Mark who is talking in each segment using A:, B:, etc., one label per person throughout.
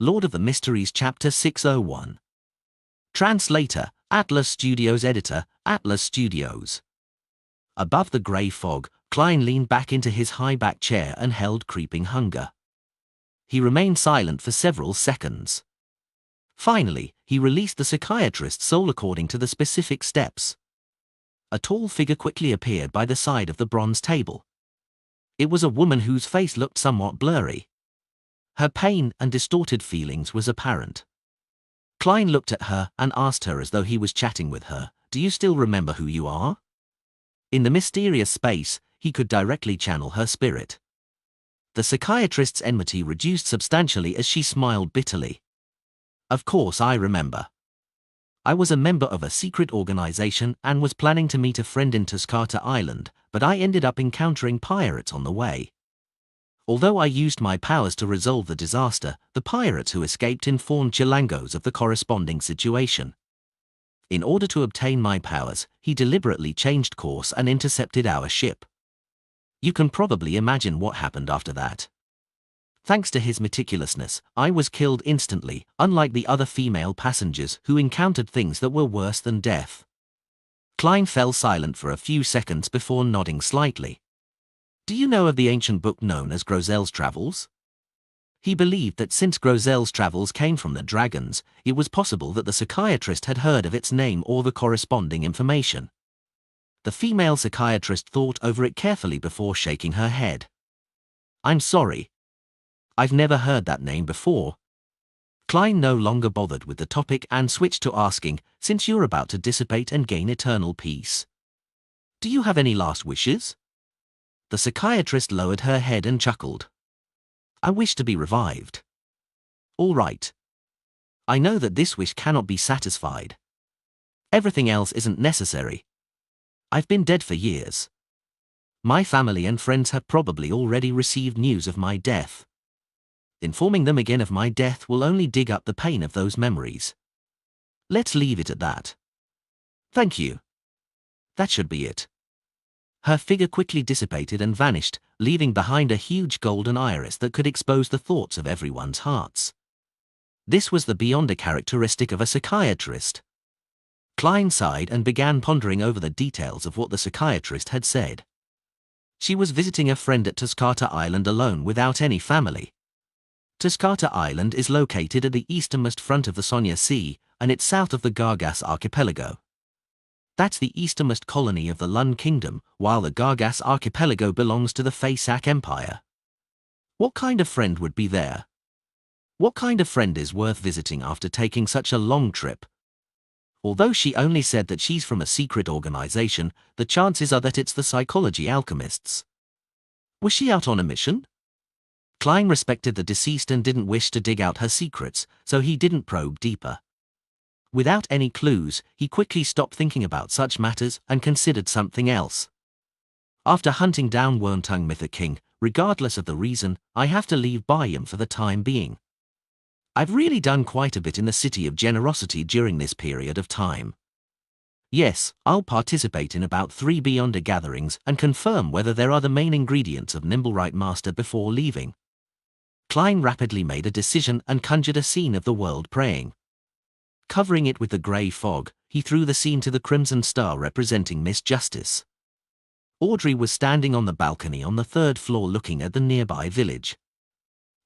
A: Lord of the Mysteries Chapter 601. Translator, Atlas Studios. Editor, Atlas Studios. Above the grey fog, Klein leaned back into his high-back chair and held creeping hunger. He remained silent for several seconds. Finally, he released the psychiatrist's soul according to the specific steps. A tall figure quickly appeared by the side of the bronze table. It was a woman whose face looked somewhat blurry. Her pain and distorted feelings was apparent. Klein looked at her and asked her as though he was chatting with her, "Do you still remember who you are?" In the mysterious space, he could directly channel her spirit. The psychiatrist's enmity reduced substantially as she smiled bitterly. "Of course I remember. I was a member of a secret organization and was planning to meet a friend in Tuscata Island, but I ended up encountering pirates on the way. Although I used my powers to resolve the disaster, the pirates who escaped informed Chilangos of the corresponding situation. In order to obtain my powers, he deliberately changed course and intercepted our ship. You can probably imagine what happened after that. Thanks to his meticulousness, I was killed instantly, unlike the other female passengers who encountered things that were worse than death." Klein fell silent for a few seconds before nodding slightly. "Do you know of the ancient book known as Grosel's Travels?" He believed that since Grosel's Travels came from the dragons, it was possible that the psychiatrist had heard of its name or the corresponding information. The female psychiatrist thought over it carefully before shaking her head. "I'm sorry. I've never heard that name before." Klein no longer bothered with the topic and switched to asking, "Since you're about to dissipate and gain eternal peace, do you have any last wishes?" The psychiatrist lowered her head and chuckled. "I wish to be revived." "All right. I know that this wish cannot be satisfied. Everything else isn't necessary. I've been dead for years. My family and friends have probably already received news of my death. Informing them again of my death will only dig up the pain of those memories. Let's leave it at that. Thank you. That should be it." Her figure quickly dissipated and vanished, leaving behind a huge golden iris that could expose the thoughts of everyone's hearts. This was the beyonder characteristic of a psychiatrist. Klein sighed and began pondering over the details of what the psychiatrist had said. She was visiting a friend at Tuscata Island alone without any family. Tuscata Island is located at the easternmost front of the Sonia Sea, and it's south of the Gargas archipelago. That's the easternmost colony of the Lun Kingdom, while the Gargas archipelago belongs to the Faysac Empire. What kind of friend would be there? What kind of friend is worth visiting after taking such a long trip? Although she only said that she's from a secret organization, the chances are that it's the psychology alchemists. Was she out on a mission? Klein respected the deceased and didn't wish to dig out her secrets, so he didn't probe deeper. Without any clues, he quickly stopped thinking about such matters and considered something else. "After hunting down Wormtongue Mythic King, regardless of the reason, I have to leave Bayam for the time being. I've really done quite a bit in the City of Generosity during this period of time. Yes, I'll participate in about 3 Beyonder gatherings and confirm whether there are the main ingredients of Nimblewright Master before leaving." Klein rapidly made a decision and conjured a scene of the world praying. Covering it with the grey fog, he threw the scene to the crimson star representing Miss Justice. Audrey was standing on the balcony on the 3rd floor looking at the nearby village.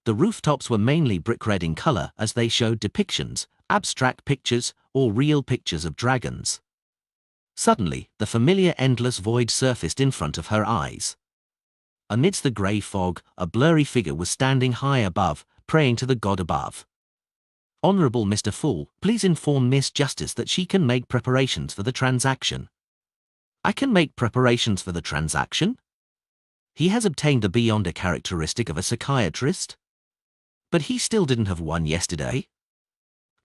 A: The rooftops were mainly brick red in color as they showed depictions, abstract pictures, or real pictures of dragons. Suddenly, the familiar endless void surfaced in front of her eyes. Amidst the grey fog, a blurry figure was standing high above, praying to the god above. "Honorable Mr. Fool, please inform Miss Justice that she can make preparations for the transaction." "I can make preparations for the transaction?" He has obtained the beyonder characteristic of a psychiatrist? But he still didn't have one yesterday.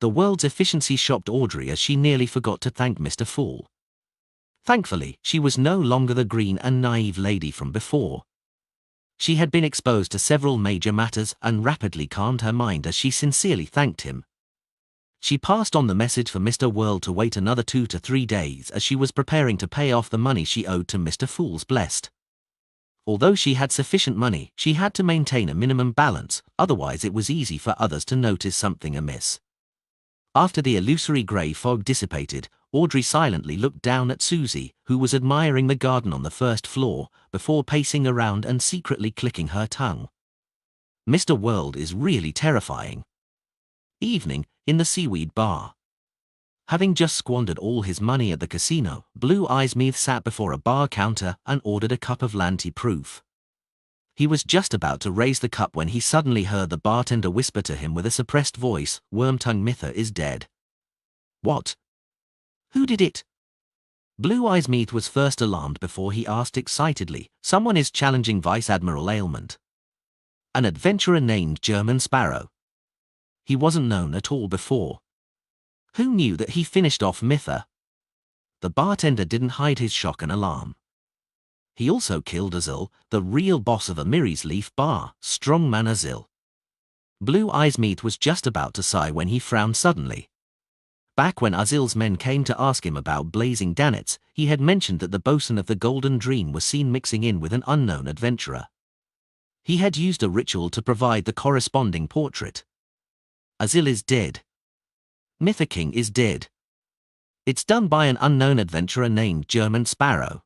A: The world's efficiency shocked Audrey as she nearly forgot to thank Mr. Fool. Thankfully, she was no longer the green and naive lady from before. She had been exposed to several major matters and rapidly calmed her mind as she sincerely thanked him. She passed on the message for Mr. World to wait another 2 to 3 days as she was preparing to pay off the money she owed to Mr. Fool's Blessed. Although she had sufficient money, she had to maintain a minimum balance, otherwise it was easy for others to notice something amiss. After the illusory grey fog dissipated, Audrey silently looked down at Susie, who was admiring the garden on the first floor, before pacing around and secretly clicking her tongue. Mr. World is really terrifying. Evening, in the Seaweed Bar. Having just squandered all his money at the casino, Blue Eyes Meath sat before a bar counter and ordered a cup of Lanty Proof. He was just about to raise the cup when he suddenly heard the bartender whisper to him with a suppressed voice, "Wormtongue Mither is dead." What? Who did it? Blue Eyes Meath was first alarmed before he asked excitedly, "Someone is challenging Vice Admiral Ailment. An adventurer named German Sparrow. He wasn't known at all before. Who knew that he finished off Mither?" The bartender didn't hide his shock and alarm. He also killed Azil, the real boss of Amiri's Leaf Bar, Strongman Azil. Blue Eyes Meath was just about to sigh when he frowned suddenly. Back when Azil's men came to ask him about Blazing Dannets, he had mentioned that the bosun of the Golden Dream was seen mixing in with an unknown adventurer. He had used a ritual to provide the corresponding portrait. Azil is dead. Mither King is dead. It's done by an unknown adventurer named German Sparrow.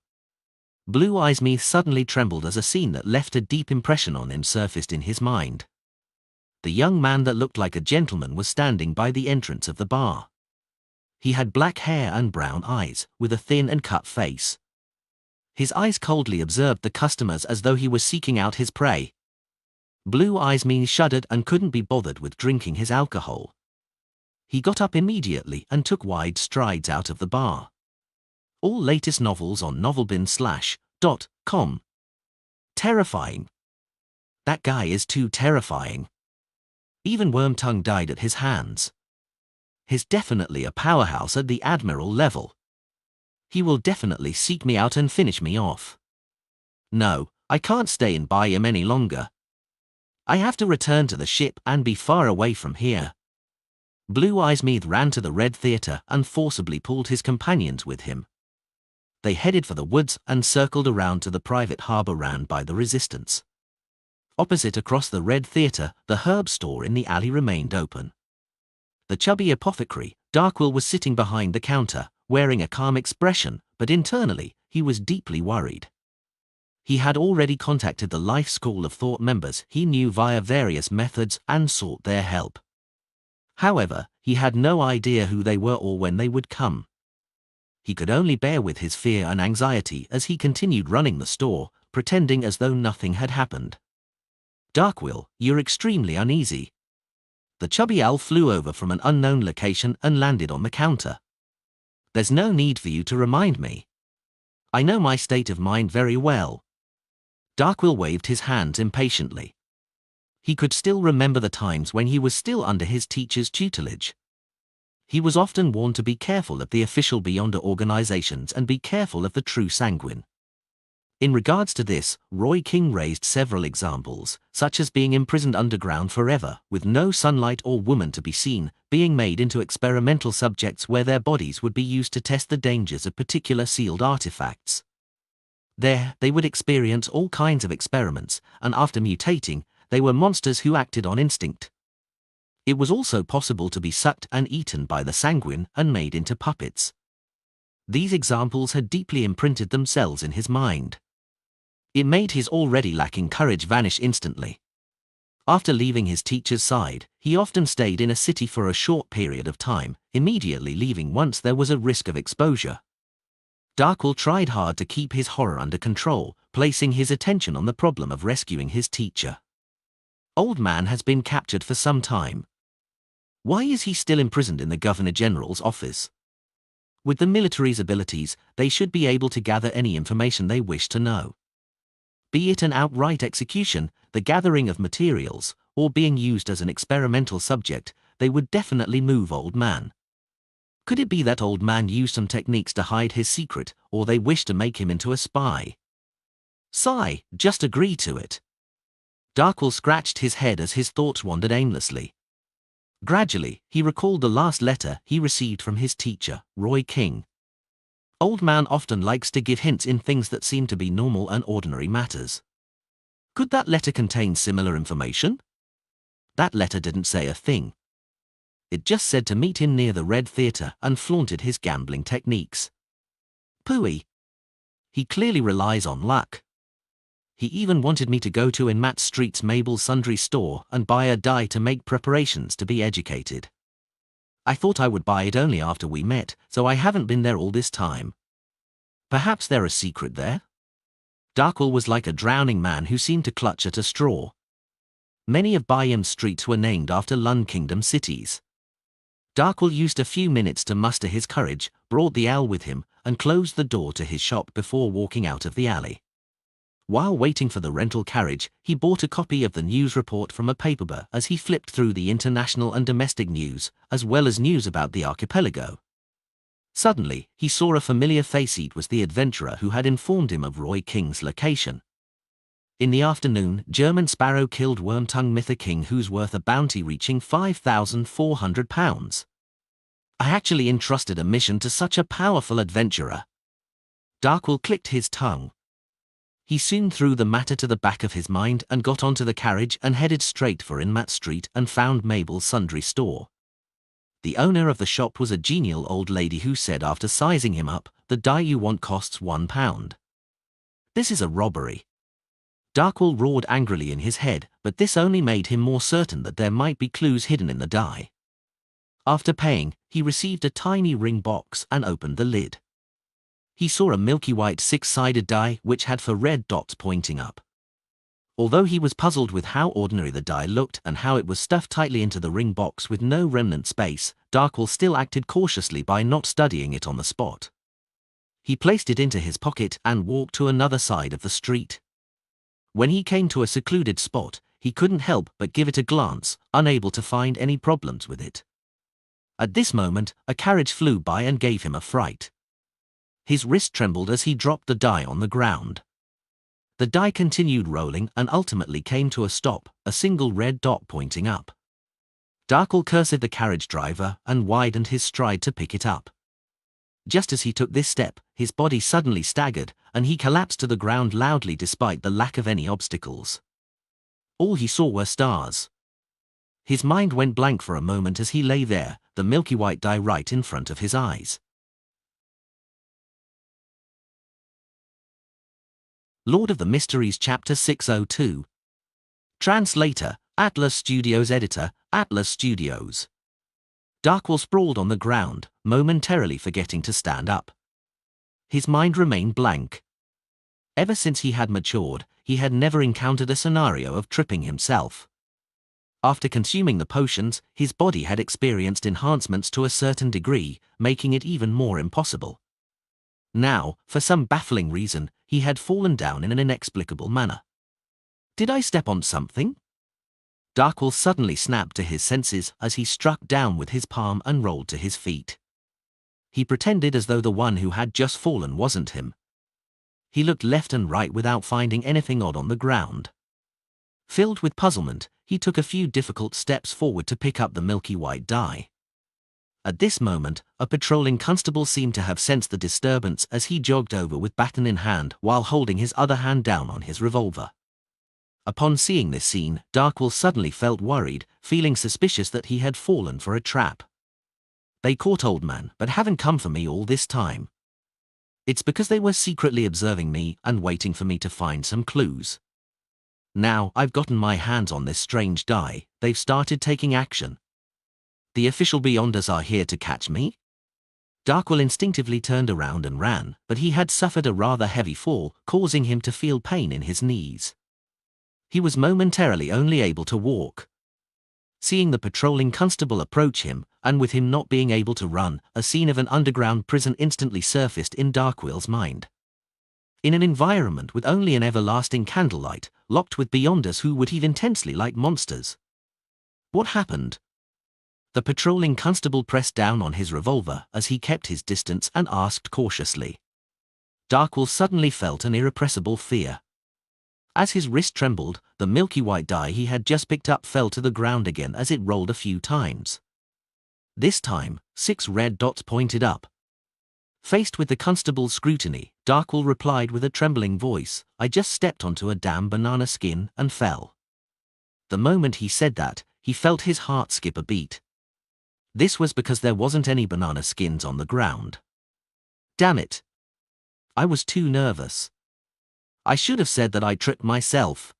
A: Blue Eyes Meath suddenly trembled as a scene that left a deep impression on him surfaced in his mind. The young man that looked like a gentleman was standing by the entrance of the bar. He had black hair and brown eyes, with a thin and cut face. His eyes coldly observed the customers as though he was seeking out his prey. Blue Eyes Meath shuddered and couldn't be bothered with drinking his alcohol. He got up immediately and took wide strides out of the bar. All latest novels on novelbin/.com. Terrifying. That guy is too terrifying. Even Wormtongue died at his hands. He's definitely a powerhouse at the Admiral level. He will definitely seek me out and finish me off. No, I can't stay in by him any longer. I have to return to the ship and be far away from here. Blue Eyes Meath ran to the Red Theatre and forcibly pulled his companions with him. They headed for the woods and circled around to the private harbour ran by the Resistance. Opposite across the Red Theatre, the herb store in the alley remained open. The chubby apothecary, Darkwill, was sitting behind the counter, wearing a calm expression, but internally, he was deeply worried. He had already contacted the Life School of Thought members he knew via various methods and sought their help. However, he had no idea who they were or when they would come. He could only bear with his fear and anxiety as he continued running the store, pretending as though nothing had happened. "Darkwill, you're extremely uneasy." The chubby owl flew over from an unknown location and landed on the counter. "There's no need for you to remind me. I know my state of mind very well." Darkwill waved his hands impatiently. He could still remember the times when he was still under his teacher's tutelage. He was often warned to be careful of the official Beyonder organizations and be careful of the true sanguine. In regards to this, Roy King raised several examples, such as being imprisoned underground forever, with no sunlight or woman to be seen, being made into experimental subjects where their bodies would be used to test the dangers of particular sealed artifacts. There, they would experience all kinds of experiments, and after mutating, they were monsters who acted on instinct. It was also possible to be sucked and eaten by the sanguine and made into puppets. These examples had deeply imprinted themselves in his mind. It made his already lacking courage vanish instantly. After leaving his teacher's side, he often stayed in a city for a short period of time, immediately leaving once there was a risk of exposure. Darkwill tried hard to keep his horror under control, placing his attention on the problem of rescuing his teacher. Old Man has been captured for some time. Why is he still imprisoned in the Governor General's office? With the military's abilities, they should be able to gather any information they wish to know. Be it an outright execution, the gathering of materials, or being used as an experimental subject, they would definitely move Old Man. Could it be that Old Man used some techniques to hide his secret, or they wished to make him into a spy? Sigh, just agree to it. Darkwill scratched his head as his thoughts wandered aimlessly. Gradually, he recalled the last letter he received from his teacher, Roy King. Old Man often likes to give hints in things that seem to be normal and ordinary matters. Could that letter contain similar information? That letter didn't say a thing. It just said to meet him near the Red Theatre and flaunted his gambling techniques. Pooey. He clearly relies on luck. He even wanted me to go to in Matt Street's Mabel Sundry store and buy a die to make preparations to be educated. I thought I would buy it only after we met, so I haven't been there all this time. Perhaps there's a secret there? Darkwell was like a drowning man who seemed to clutch at a straw. Many of Byam's streets were named after Lund Kingdom cities. Darkwell used a few minutes to muster his courage, brought the owl with him, and closed the door to his shop before walking out of the alley. While waiting for the rental carriage, he bought a copy of the news report from a paper as he flipped through the international and domestic news, as well as news about the archipelago. Suddenly, he saw a familiar face. It was the adventurer who had informed him of Roy King's location. In the afternoon, German Sparrow killed Wormtongue Mither King, who's worth a bounty reaching £5,400. I actually entrusted a mission to such a powerful adventurer. Darkwell clicked his tongue. He soon threw the matter to the back of his mind and got onto the carriage and headed straight for Inmat Street and found Mabel's Sundry store. The owner of the shop was a genial old lady who said after sizing him up, "The die you want costs £1. This is a robbery." Darkwell roared angrily in his head, but this only made him more certain that there might be clues hidden in the die. After paying, he received a tiny ring box and opened the lid. He saw a milky white six-sided die which had 4 red dots pointing up. Although he was puzzled with how ordinary the die looked and how it was stuffed tightly into the ring box with no remnant space, Darkwell still acted cautiously by not studying it on the spot. He placed it into his pocket and walked to another side of the street. When he came to a secluded spot, he couldn't help but give it a glance, unable to find any problems with it. At this moment, a carriage flew by and gave him a fright. His wrist trembled as he dropped the die on the ground. The die continued rolling and ultimately came to a stop, a single red dot pointing up. Darkwell cursed the carriage driver and widened his stride to pick it up. Just as he took this step, his body suddenly staggered, and he collapsed to the ground loudly despite the lack of any obstacles. All he saw were stars. His mind went blank for a moment as he lay there, the milky white die right in front of his eyes. Lord of the Mysteries Chapter 602. Translator, Atlas Studios. Editor, Atlas Studios. Darkwell sprawled on the ground, momentarily forgetting to stand up. His mind remained blank. Ever since he had matured, he had never encountered a scenario of tripping himself. After consuming the potions, his body had experienced enhancements to a certain degree, making it even more impossible. Now, for some baffling reason, he had fallen down in an inexplicable manner. Did I step on something? Darkwell suddenly snapped to his senses as he struck down with his palm and rolled to his feet. He pretended as though the one who had just fallen wasn't him. He looked left and right without finding anything odd on the ground. Filled with puzzlement, he took a few difficult steps forward to pick up the milky white die. At this moment, a patrolling constable seemed to have sensed the disturbance as he jogged over with baton in hand while holding his other hand down on his revolver. Upon seeing this scene, Darkwell suddenly felt worried, feeling suspicious that he had fallen for a trap. "They caught old man, but haven't come for me all this time. It's because they were secretly observing me and waiting for me to find some clues. Now I've gotten my hands on this strange die, they've started taking action. The official Beyonders are here to catch me?" Darkwell instinctively turned around and ran, but he had suffered a rather heavy fall, causing him to feel pain in his knees. He was momentarily only able to walk. Seeing the patrolling constable approach him, and with him not being able to run, a scene of an underground prison instantly surfaced in Darkwell's mind. In an environment with only an everlasting candlelight, locked with Beyonders who would heave intensely like monsters. What happened? The patrolling constable pressed down on his revolver as he kept his distance and asked cautiously. Darkwell suddenly felt an irrepressible fear. As his wrist trembled, the milky white die he had just picked up fell to the ground again as it rolled a few times. This time, 6 red dots pointed up. Faced with the constable's scrutiny, Darkwell replied with a trembling voice, "I just stepped onto a damn banana skin and fell." The moment he said that, he felt his heart skip a beat. This was because there wasn't any banana skins on the ground. Damn it. I was too nervous. I should have said that I tripped myself.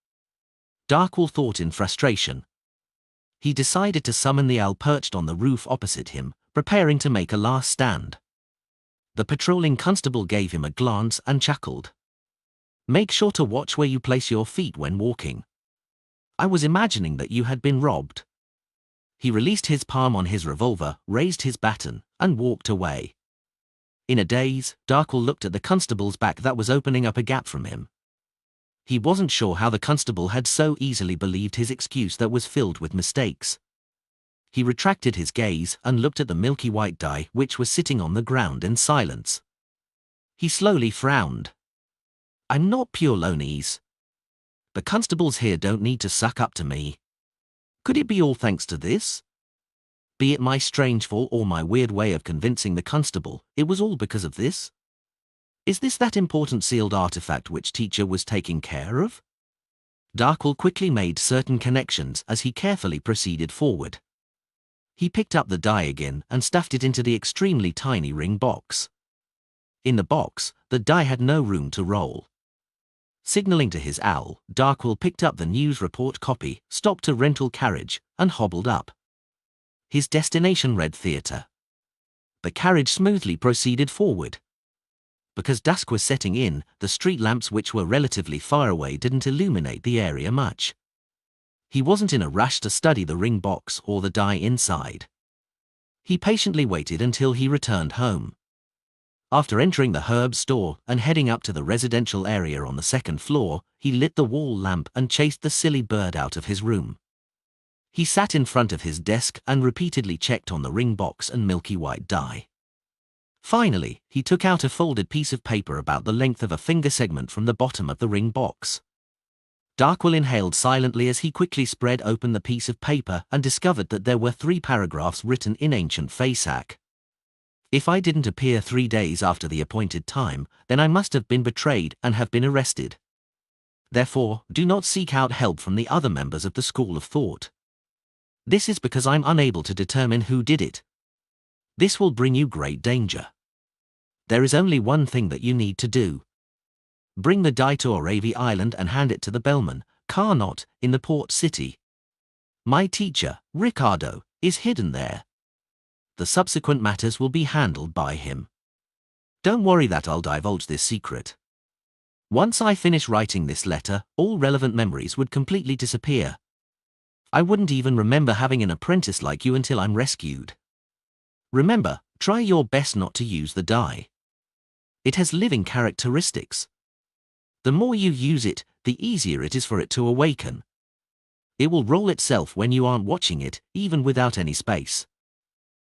A: Darkwell thought in frustration. He decided to summon the owl perched on the roof opposite him, preparing to make a last stand. The patrolling constable gave him a glance and chuckled. "Make sure to watch where you place your feet when walking. I was imagining that you had been robbed." He released his palm on his revolver, raised his baton, and walked away. In a daze, Darkwell looked at the constable's back that was opening up a gap from him. He wasn't sure how the constable had so easily believed his excuse that was filled with mistakes. He retracted his gaze and looked at the milky white die which was sitting on the ground in silence. He slowly frowned. "I'm not pure Lonese. The constables here don't need to suck up to me. Could it be all thanks to this? Be it my strange fall or my weird way of convincing the constable, it was all because of this? Is this that important sealed artifact which teacher was taking care of?" Darkwell quickly made certain connections as he carefully proceeded forward. He picked up the die again and stuffed it into the extremely tiny ring box. In the box, the die had no room to roll. Signaling to his owl, Darkwell picked up the news report copy, stopped a rental carriage, and hobbled up. His destination read theatre. The carriage smoothly proceeded forward. Because dusk was setting in, the street lamps which were relatively far away didn't illuminate the area much. He wasn't in a rush to study the ring box or the die inside. He patiently waited until he returned home. After entering the herb store and heading up to the residential area on the second floor, he lit the wall lamp and chased the silly bird out of his room. He sat in front of his desk and repeatedly checked on the ring box and milky white die. Finally, he took out a folded piece of paper about the length of a finger segment from the bottom of the ring box. Darkwell inhaled silently as he quickly spread open the piece of paper and discovered that there were 3 paragraphs written in ancient Fasak. "If I didn't appear 3 days after the appointed time, then I must have been betrayed and have been arrested. Therefore, do not seek out help from the other members of the school of thought. This is because I'm unable to determine who did it. This will bring you great danger. There is only one thing that you need to do. Bring the die to Oravi Island and hand it to the bellman, Carnot, in the port city. My teacher, Ricardo, is hidden there. The subsequent matters will be handled by him. Don't worry that I'll divulge this secret. Once I finish writing this letter, all relevant memories would completely disappear. I wouldn't even remember having an apprentice like you until I'm rescued. Remember, try your best not to use the die. It has living characteristics. The more you use it, the easier it is for it to awaken. It will roll itself when you aren't watching it, even without any space.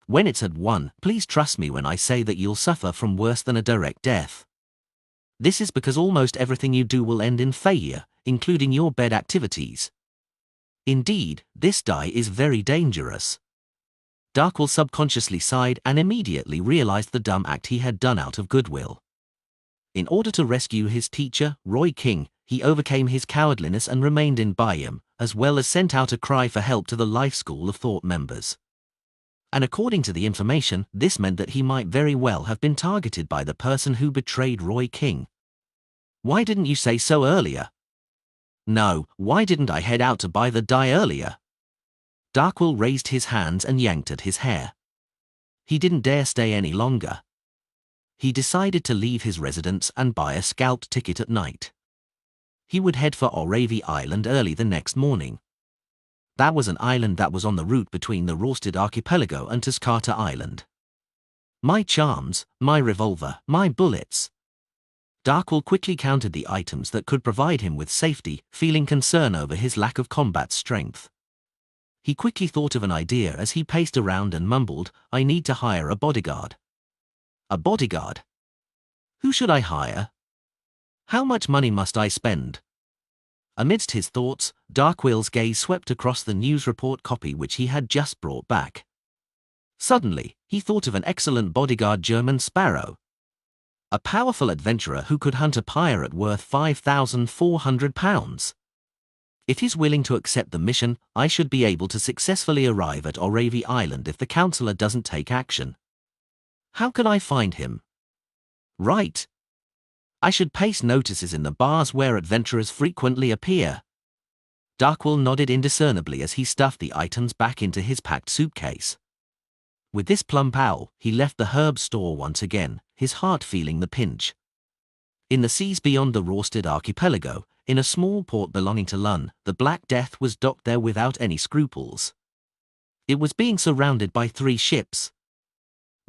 A: When it's at 1, please trust me when I say that you'll suffer from worse than a direct death. This is because almost everything you do will end in failure, including your bed activities. Indeed, this die is very dangerous." Darkwell subconsciously sighed and immediately realized the dumb act he had done out of goodwill. In order to rescue his teacher, Roy King, he overcame his cowardliness and remained in Bayam, as well as sent out a cry for help to the Life School of Thought members. And according to the information, this meant that he might very well have been targeted by the person who betrayed Roy King. "Why didn't you say so earlier?" "No, why didn't I head out to buy the die earlier?" Darkwell raised his hands and yanked at his hair. He didn't dare stay any longer. He decided to leave his residence and buy a scalped ticket at night. He would head for Oravi Island early the next morning. That was an island that was on the route between the Rorsted Archipelago and Tuscata Island. My charms, my revolver, my bullets. Darkwell quickly counted the items that could provide him with safety, feeling concern over his lack of combat strength. He quickly thought of an idea as he paced around and mumbled, "I need to hire a bodyguard." A bodyguard? Who should I hire? How much money must I spend? Amidst his thoughts, Darkwell's gaze swept across the news report copy which he had just brought back. Suddenly, he thought of an excellent bodyguard, German Sparrow. A powerful adventurer who could hunt a pirate worth £5,400. If he's willing to accept the mission, I should be able to successfully arrive at Oravi Island if the counselor doesn't take action. How can I find him? Right. I should paste notices in the bars where adventurers frequently appear. Darkwell nodded indiscernibly as he stuffed the items back into his packed suitcase. With this plump owl, he left the herb store once again, his heart feeling the pinch. In the seas beyond the Rorsted archipelago, in a small port belonging to Lun, the Black Death was docked there without any scruples. It was being surrounded by 3 ships.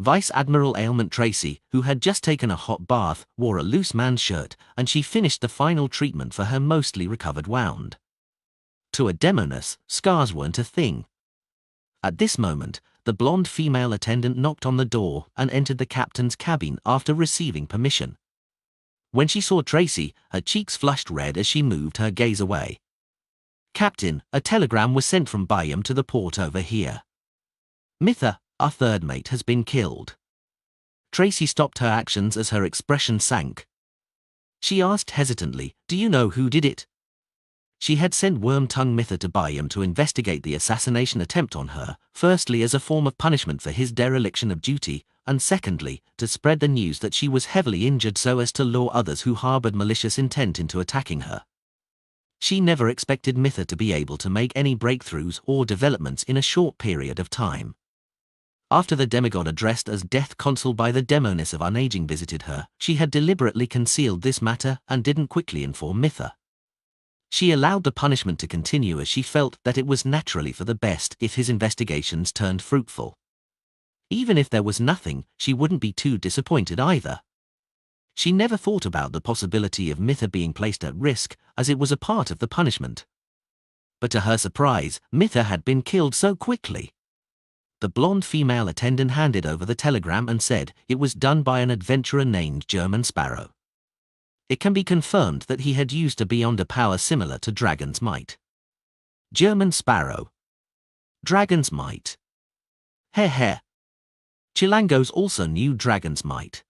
A: Vice Admiral Ailment Tracy, who had just taken a hot bath, wore a loose man's shirt, and she finished the final treatment for her mostly recovered wound. To a demoness, scars weren't a thing. At this moment, the blonde female attendant knocked on the door and entered the captain's cabin after receiving permission. When she saw Tracy, her cheeks flushed red as she moved her gaze away. "Captain, a telegram was sent from Byam to the port over here. Mitha, our third mate, has been killed." Tracy stopped her actions as her expression sank. She asked hesitantly, "Do you know who did it?" She had sent Worm-Tongue Mitha to Byam to investigate the assassination attempt on her, firstly as a form of punishment for his dereliction of duty, and secondly, to spread the news that she was heavily injured so as to lure others who harbored malicious intent into attacking her. She never expected Mitha to be able to make any breakthroughs or developments in a short period of time. After the demigod addressed as Death Consul by the demoness of Unaging visited her, she had deliberately concealed this matter and didn't quickly inform Mitha. She allowed the punishment to continue as she felt that it was naturally for the best if his investigations turned fruitful. Even if there was nothing, she wouldn't be too disappointed either. She never thought about the possibility of Mitha being placed at risk, as it was a part of the punishment. But to her surprise, Mitha had been killed so quickly. The blonde female attendant handed over the telegram and said it was done by an adventurer named German Sparrow. It can be confirmed that he had used a beyond a power similar to Dragon's Might. German Sparrow. Dragon's Might. Heh. Chilangos also knew Dragon's Might.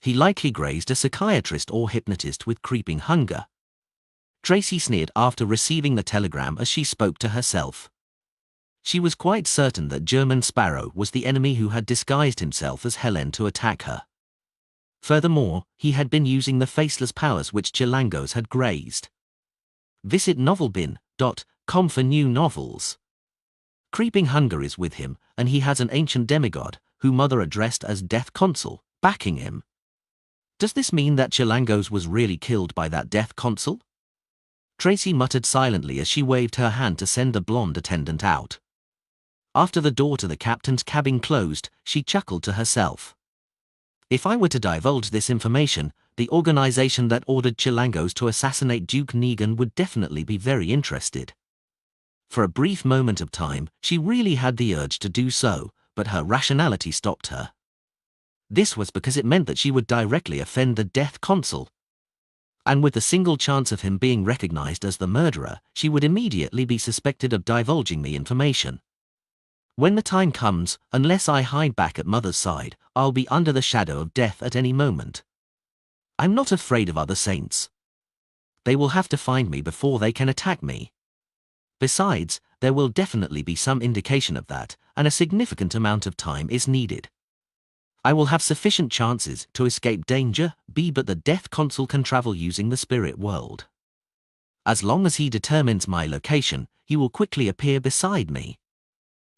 A: He likely grazed a psychiatrist or hypnotist with creeping hunger. Tracy sneered after receiving the telegram as she spoke to herself. She was quite certain that German Sparrow was the enemy who had disguised himself as Helen to attack her. Furthermore, he had been using the faceless powers which Chilangos had grazed. Visit novelbin.com for new novels. Creeping hunger is with him, and he has an ancient demigod, who Mother addressed as Death Consul, backing him. Does this mean that Chilangos was really killed by that Death Consul? Tracy muttered silently as she waved her hand to send the blonde attendant out. After the door to the captain's cabin closed, she chuckled to herself. If I were to divulge this information, the organization that ordered Chilangos to assassinate Duke Negan would definitely be very interested. For a brief moment of time, she really had the urge to do so, but her rationality stopped her. This was because it meant that she would directly offend the Death Consul. And with the single chance of him being recognized as the murderer, she would immediately be suspected of divulging the information. When the time comes, unless I hide back at Mother's side, I'll be under the shadow of death at any moment. I'm not afraid of other saints. They will have to find me before they can attack me. Besides, there will definitely be some indication of that, and a significant amount of time is needed. I will have sufficient chances to escape danger, but the Death Consul can travel using the spirit world. As long as he determines my location, he will quickly appear beside me.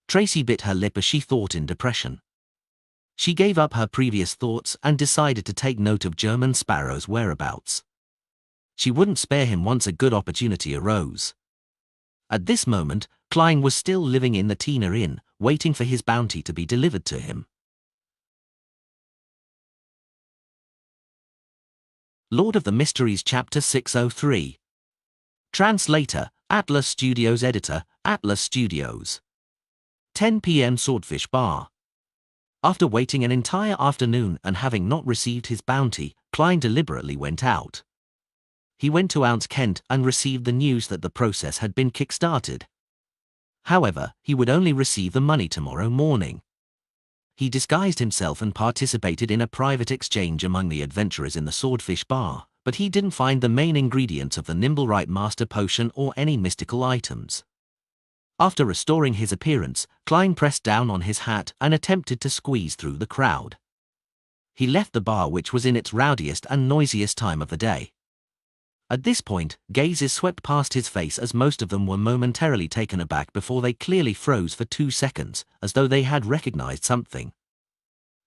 A: Tracy bit her lip as she thought in depression. She gave up her previous thoughts and decided to take note of German Sparrow's whereabouts. She wouldn't spare him once a good opportunity arose. At this moment, Klein was still living in the Tina Inn, waiting for his bounty to be delivered to him. Lord of the Mysteries Chapter 603. Translator, Atlas Studios. Editor, Atlas Studios. 10 p.m. Swordfish Bar. After waiting an entire afternoon and having not received his bounty, Klein deliberately went out. He went to Ounce Kent and received the news that the process had been kick-started. However, he would only receive the money tomorrow morning. He disguised himself and participated in a private exchange among the adventurers in the Swordfish Bar, but he didn't find the main ingredients of the Nimblewright Master Potion or any mystical items. After restoring his appearance, Klein pressed down on his hat and attempted to squeeze through the crowd. He left the bar, which was in its rowdiest and noisiest time of the day. At this point, gazes swept past his face as most of them were momentarily taken aback before they clearly froze for 2 seconds, as though they had recognized something.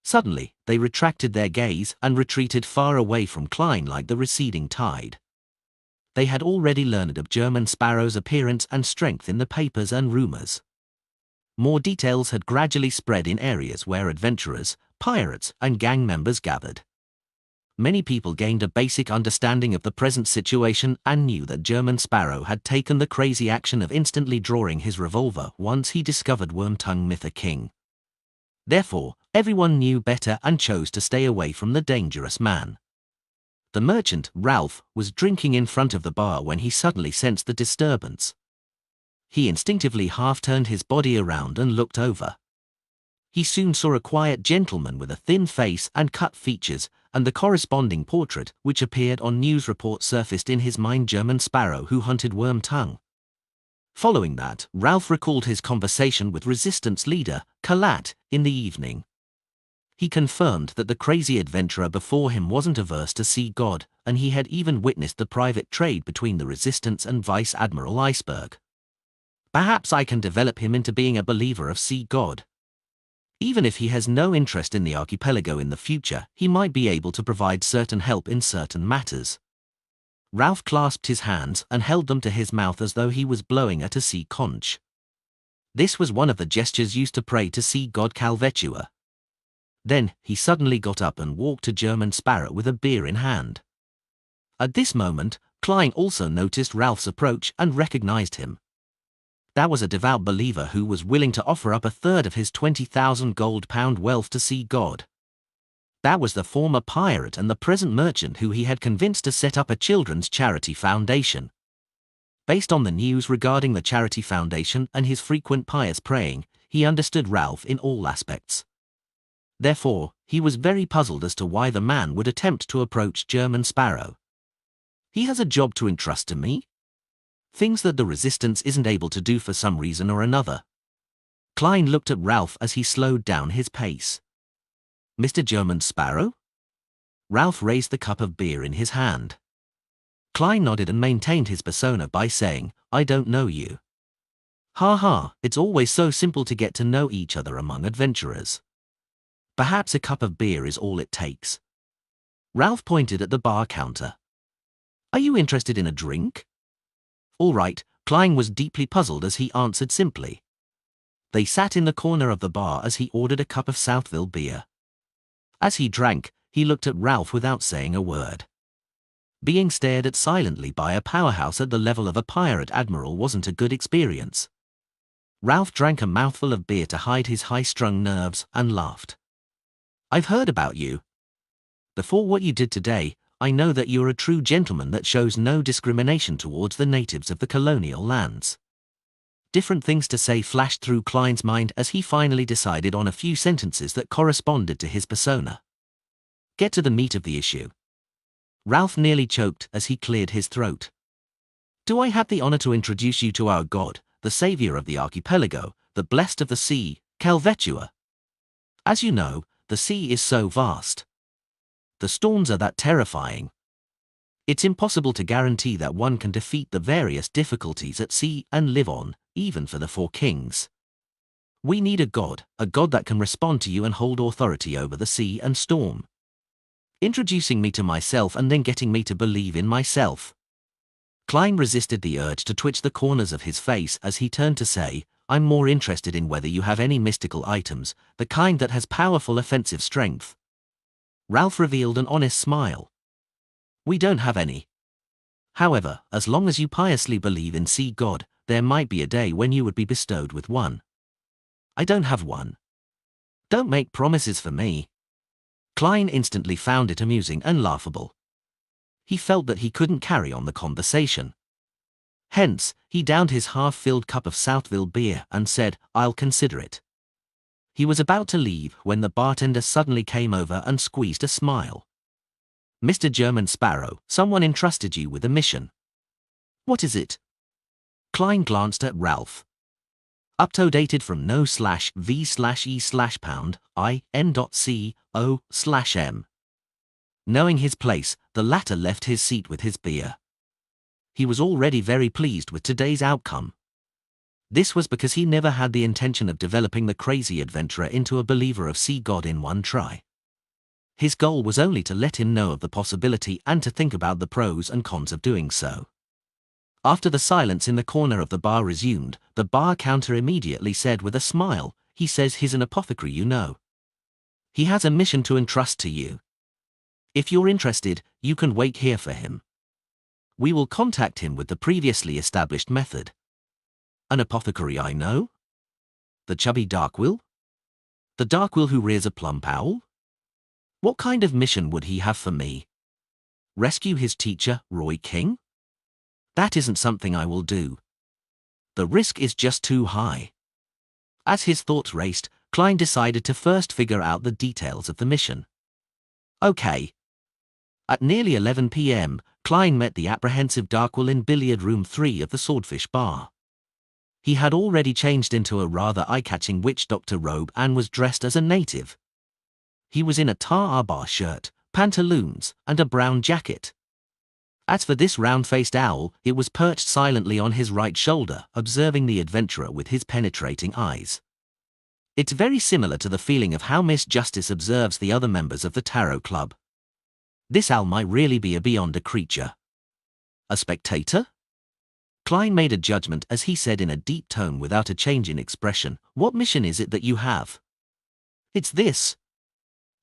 A: Suddenly, they retracted their gaze and retreated far away from Klein like the receding tide. They had already learned of German Sparrow's appearance and strength in the papers and rumors. More details had gradually spread in areas where adventurers, pirates, and gang members gathered. Many people gained a basic understanding of the present situation and knew that German Sparrow had taken the crazy action of instantly drawing his revolver once he discovered Wormtongue Mytha King. Therefore, everyone knew better and chose to stay away from the dangerous man. The merchant, Ralph, was drinking in front of the bar when he suddenly sensed the disturbance. He instinctively half-turned his body around and looked over. He soon saw a quiet gentleman with a thin face and cut features, and the corresponding portrait, which appeared on news reports, surfaced in his mind: German Sparrow who hunted Wormtongue. Following that, Ralph recalled his conversation with Resistance leader, Kalat, in the evening. He confirmed that the crazy adventurer before him wasn't averse to sea god, and he had even witnessed the private trade between the Resistance and Vice Admiral Iceberg. Perhaps I can develop him into being a believer of sea god. Even if he has no interest in the archipelago in the future, he might be able to provide certain help in certain matters. Ralph clasped his hands and held them to his mouth as though he was blowing at a sea conch. This was one of the gestures used to pray to sea god Calvetua. Then, he suddenly got up and walked to German Sparrow with a beer in hand. At this moment, Klein also noticed Ralph's approach and recognized him. That was a devout believer who was willing to offer up a third of his 20,000 gold pound wealth to sea god. That was the former pirate and the present merchant who he had convinced to set up a children's charity foundation. Based on the news regarding the charity foundation and his frequent pious praying, he understood Ralph in all aspects. Therefore, he was very puzzled as to why the man would attempt to approach German Sparrow. He has a job to entrust to me? Things that the Resistance isn't able to do for some reason or another. Klein looked at Ralph as he slowed down his pace. Mr. German Sparrow? Ralph raised the cup of beer in his hand. Klein nodded and maintained his persona by saying, I don't know you. Ha ha, it's always so simple to get to know each other among adventurers. Perhaps a cup of beer is all it takes. Ralph pointed at the bar counter. Are you interested in a drink? All right, Klein was deeply puzzled as he answered simply. They sat in the corner of the bar as he ordered a cup of Southville beer. As he drank, he looked at Ralph without saying a word. Being stared at silently by a powerhouse at the level of a pirate admiral wasn't a good experience. Ralph drank a mouthful of beer to hide his high-strung nerves and laughed. I've heard about you. Before what you did today, I know that you're a true gentleman that shows no discrimination towards the natives of the colonial lands. Different things to say flashed through Klein's mind as he finally decided on a few sentences that corresponded to his persona. Get to the meat of the issue. Ralph nearly choked as he cleared his throat. Do I have the honor to introduce you to our god, the savior of the archipelago, the blessed of the sea, Calvetua? As you know, the sea is so vast. The storms are that terrifying. It's impossible to guarantee that one can defeat the various difficulties at sea and live on, even for the four kings. We need a god that can respond to you and hold authority over the sea and storm. Introducing me to myself and then getting me to believe in myself. Klein resisted the urge to twitch the corners of his face as he turned to say, I'm more interested in whether you have any mystical items, the kind that has powerful offensive strength. Ralph revealed an honest smile. We don't have any. However, as long as you piously believe in sea god, there might be a day when you would be bestowed with one. I don't have one. Don't make promises for me. Klein instantly found it amusing and laughable. He felt that he couldn't carry on the conversation. Hence, he downed his half-filled cup of Southville beer and said, I'll consider it. He was about to leave when the bartender suddenly came over and squeezed a smile. "Mr. German Sparrow, someone entrusted you with a mission." "What is it?" Klein glanced at Ralph. "Updated from no/v/e/pound/in.co/m." Knowing his place, the latter left his seat with his beer. He was already very pleased with today's outcome. This was because he never had the intention of developing the crazy adventurer into a believer of sea God in one try. His goal was only to let him know of the possibility and to think about the pros and cons of doing so. After the silence in the corner of the bar resumed, the bar counter immediately said with a smile, "He says he's an apothecary, you know. He has a mission to entrust to you. If you're interested, you can wait here for him. We will contact him with the previously established method." "An apothecary I know? The chubby Darkwill? The Darkwill who rears a plump owl? What kind of mission would he have for me? Rescue his teacher, Roy King? That isn't something I will do. The risk is just too high." As his thoughts raced, Klein decided to first figure out the details of the mission. Okay. At nearly 11 p.m., Klein met the apprehensive Darkwill in billiard room 3 of the Swordfish Bar. He had already changed into a rather eye-catching witch doctor robe and was dressed as a native. He was in a tar-bar shirt, pantaloons, and a brown jacket. As for this round-faced owl, it was perched silently on his right shoulder, observing the adventurer with his penetrating eyes. It's very similar to the feeling of how Miss Justice observes the other members of the Tarot Club. This owl might really be a beyonder creature. A spectator? Klein made a judgment as he said in a deep tone without a change in expression, "What mission is it that you have?" "It's this."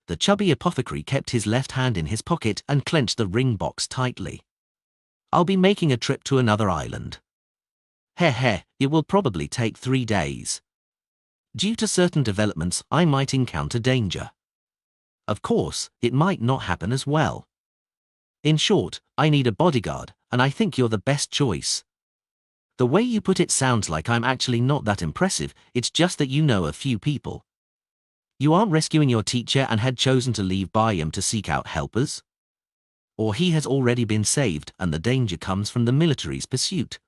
A: The chubby apothecary kept his left hand in his pocket and clenched the ring box tightly. "I'll be making a trip to another island. It will probably take 3 days. Due to certain developments, I might encounter danger. Of course, it might not happen as well. In short, I need a bodyguard, and I think you're the best choice. The way you put it sounds like I'm actually not that impressive, it's just that you know a few people. You aren't rescuing your teacher and had chosen to leave Bayam to seek out helpers? Or he has already been saved and the danger comes from the military's pursuit?"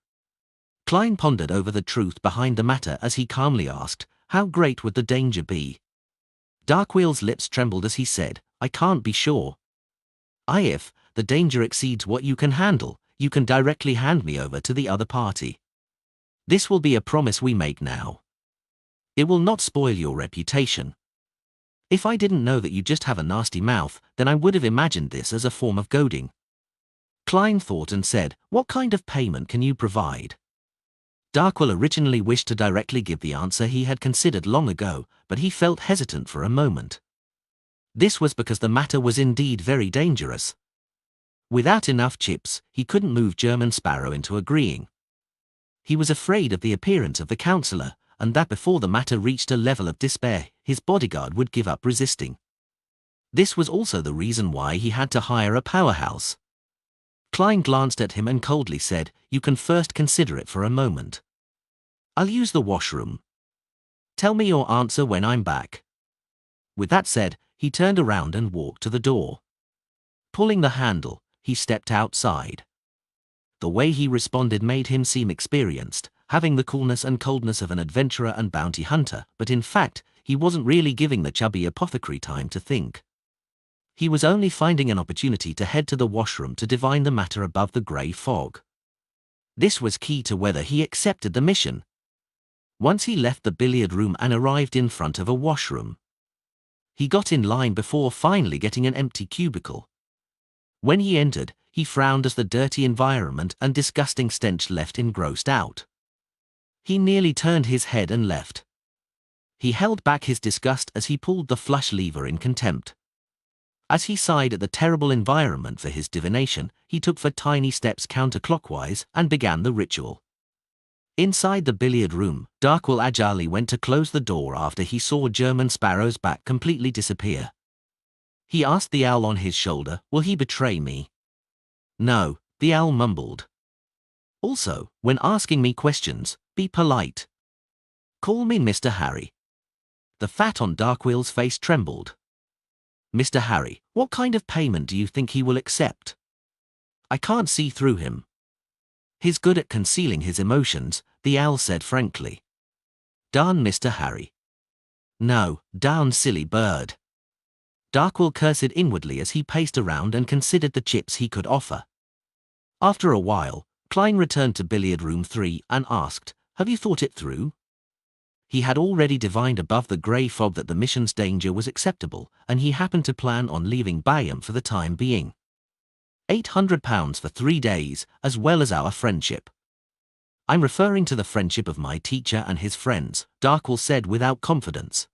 A: Klein pondered over the truth behind the matter as he calmly asked, "How great would the danger be?" Darkwheel's lips trembled as he said, "I can't be sure. If the danger exceeds what you can handle, you can directly hand me over to the other party. This will be a promise we make now. It will not spoil your reputation. If I didn't know that you just have a nasty mouth, then I would have imagined this as a form of goading." Klein thought and said, "What kind of payment can you provide?" Darkwill originally wished to directly give the answer he had considered long ago, but he felt hesitant for a moment. This was because the matter was indeed very dangerous. Without enough chips, he couldn't move German Sparrow into agreeing. He was afraid of the appearance of the counselor, and that before the matter reached a level of despair, his bodyguard would give up resisting. This was also the reason why he had to hire a powerhouse. Klein glanced at him and coldly said, "You can first consider it for a moment. I'll use the washroom. Tell me your answer when I'm back." With that said, he turned around and walked to the door. Pulling the handle, he stepped outside. The way he responded made him seem experienced, having the coolness and coldness of an adventurer and bounty hunter, but in fact, he wasn't really giving the chubby apothecary time to think. He was only finding an opportunity to head to the washroom to divine the matter above the grey fog. This was key to whether he accepted the mission. Once he left the billiard room and arrived in front of a washroom, he got in line before finally getting an empty cubicle. When he entered, he frowned as the dirty environment and disgusting stench left him grossed out. He nearly turned his head and left. He held back his disgust as he pulled the flush lever in contempt. As he sighed at the terrible environment for his divination, he took 4 tiny steps counterclockwise and began the ritual. Inside the billiard room, Darkwill agilely went to close the door after he saw German Sparrow's back completely disappear. He asked the owl on his shoulder, "Will he betray me?" "No," the owl mumbled. "Also, when asking me questions, be polite. Call me Mr. Harry." The fat on Darkwheel's face trembled. "Mr. Harry, what kind of payment do you think he will accept? I can't see through him." "He's good at concealing his emotions," the owl said frankly. "Darn Mr. Harry." "No, darn silly bird." Darkwheel cursed inwardly as he paced around and considered the chips he could offer. After a while, Klein returned to billiard room 3 and asked, "Have you thought it through?" He had already divined above the grey fog that the mission's danger was acceptable, and he happened to plan on leaving Bayham for the time being. £800 for 3 days, as well as our friendship. "I'm referring to the friendship of my teacher and his friends," Darkwheel said without confidence.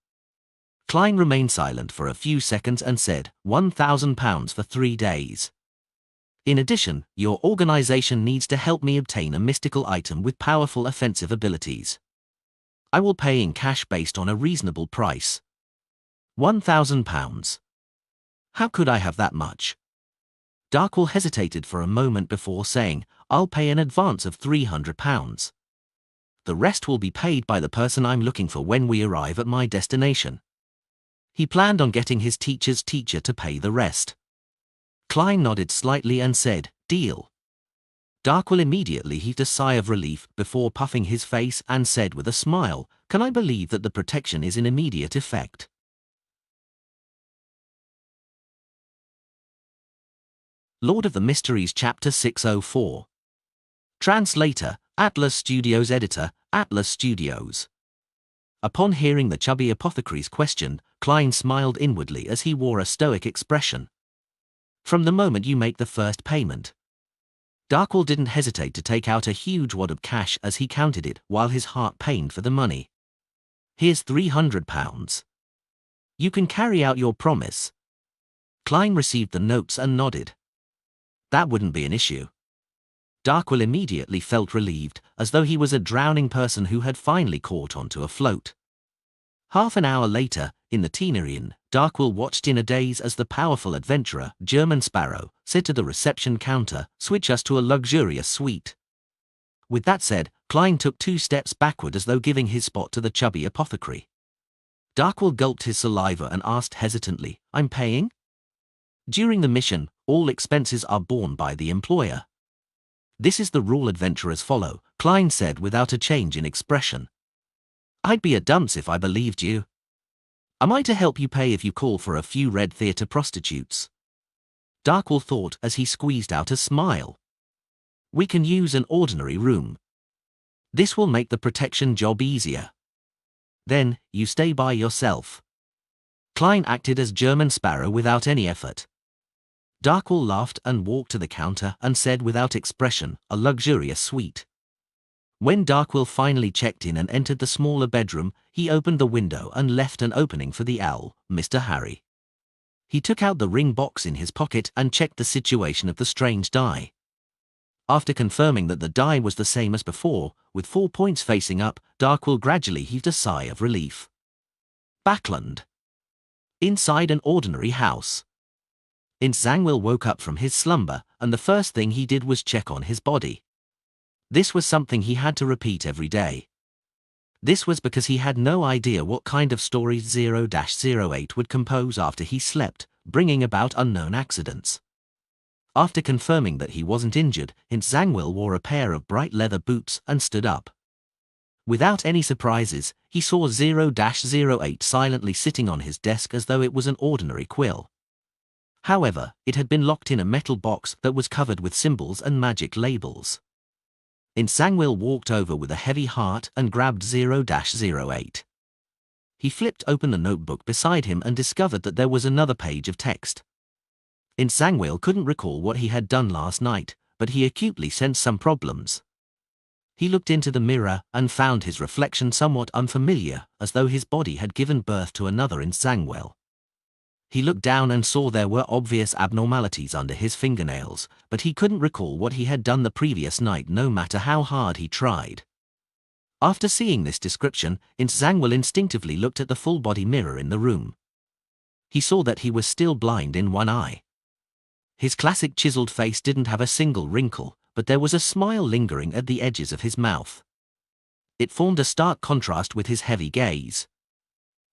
A: Klein remained silent for a few seconds and said, £1,000 for 3 days. "In addition, your organization needs to help me obtain a mystical item with powerful offensive abilities. I will pay in cash based on a reasonable price. £1,000. How could I have that much?" Darkwheel hesitated for a moment before saying, "I'll pay an advance of £300. The rest will be paid by the person I'm looking for when we arrive at my destination." He planned on getting his teacher's teacher to pay the rest. Klein nodded slightly and said, "Deal." Darkwheel immediately heaved a sigh of relief before puffing his face and said with a smile, "Can I believe that the protection is in immediate effect?" Lord of the Mysteries Chapter 604. Translator, Atlas Studios. Editor, Atlas Studios. Upon hearing the chubby apothecary's question, Klein smiled inwardly as he wore a stoic expression. "From the moment you make the first payment." Darkwheel didn't hesitate to take out a huge wad of cash as he counted it while his heart pained for the money. "Here's £300. You can carry out your promise." Klein received the notes and nodded. "That wouldn't be an issue." Darkwheel immediately felt relieved, as though he was a drowning person who had finally caught onto a float. Half an hour later, in the Teenerian, Darkwheel watched in a daze as the powerful adventurer, German Sparrow, said to the reception counter, "Switch us to a luxurious suite." With that said, Klein took 2 steps backward as though giving his spot to the chubby apothecary. Darkwheel gulped his saliva and asked hesitantly, "I'm paying?" "During the mission, all expenses are borne by the employer. This is the rule adventurers follow," Klein said without a change in expression. "I'd be a dunce if I believed you. Am I to help you pay if you call for a few red theatre prostitutes?" Darkwheel thought as he squeezed out a smile. "We can use an ordinary room. This will make the protection job easier. Then, you stay by yourself." Klein acted as German Sparrow without any effort. Darkwheel laughed and walked to the counter and said without expression, "A luxurious suite." When Darkwheel finally checked in and entered the smaller bedroom, he opened the window and left an opening for the owl, Mr. Harry. He took out the ring box in his pocket and checked the situation of the strange die. After confirming that the die was the same as before, with 4 points facing up, Darkwheel gradually heaved a sigh of relief. Backland. Inside an ordinary house. Zangwill woke up from his slumber, and the first thing he did was check on his body. This was something he had to repeat every day. This was because he had no idea what kind of stories 0-08 would compose after he slept, bringing about unknown accidents. After confirming that he wasn't injured, Zangwill wore a pair of bright leather boots and stood up. Without any surprises, he saw 0-08 silently sitting on his desk as though it was an ordinary quill. However, it had been locked in a metal box that was covered with symbols and magic labels. Zangwill walked over with a heavy heart and grabbed 0-08. He flipped open the notebook beside him and discovered that there was another page of text. Zangwill couldn't recall what he had done last night, but he acutely sensed some problems. He looked into the mirror and found his reflection somewhat unfamiliar, as though his body had given birth to another Zangwill. He looked down and saw there were obvious abnormalities under his fingernails, but he couldn't recall what he had done the previous night no matter how hard he tried. After seeing this description, Zangwill instinctively looked at the full-body mirror in the room. He saw that he was still blind in one eye. His classic chiseled face didn't have a single wrinkle, but there was a smile lingering at the edges of his mouth. It formed a stark contrast with his heavy gaze.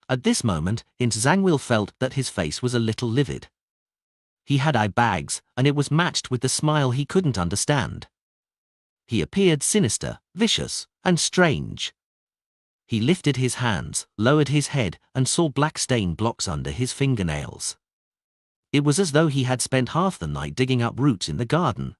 A: At this moment, Zhangwil felt that his face was a little livid. He had eye bags, and it was matched with the smile he couldn't understand. He appeared sinister, vicious, and strange. He lifted his hands, lowered his head, and saw black stain blocks under his fingernails. It was as though he had spent half the night digging up roots in the garden.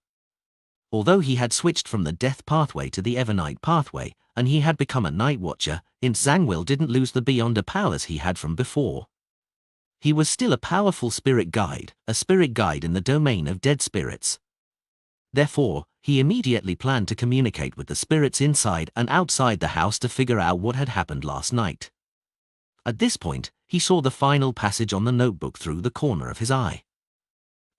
A: Although he had switched from the death pathway to the evernight pathway, and he had become a night watcher, Zhangwil didn't lose the beyonder powers he had from before. He was still a powerful spirit guide, a spirit guide in the domain of dead spirits. Therefore, he immediately planned to communicate with the spirits inside and outside the house to figure out what had happened last night. At this point, he saw the final passage on the notebook through the corner of his eye.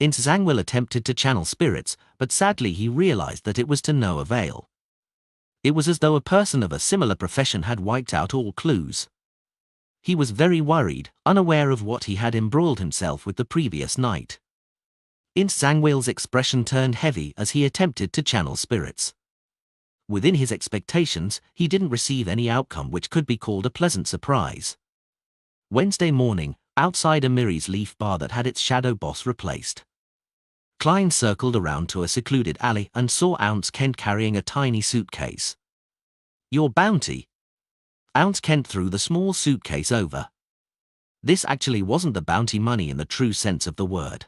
A: Zhangwil attempted to channel spirits, but sadly he realized that it was to no avail. It was as though a person of a similar profession had wiped out all clues. He was very worried, unaware of what he had embroiled himself with the previous night. Zhangwil's expression turned heavy as he attempted to channel spirits. Within his expectations, he didn't receive any outcome which could be called a pleasant surprise. Wednesday morning, outside Amiri's leaf bar that had its shadow boss replaced. Klein circled around to a secluded alley and saw Ounce Kent carrying a tiny suitcase. "Your bounty?" Ounce Kent threw the small suitcase over. This actually wasn't the bounty money in the true sense of the word.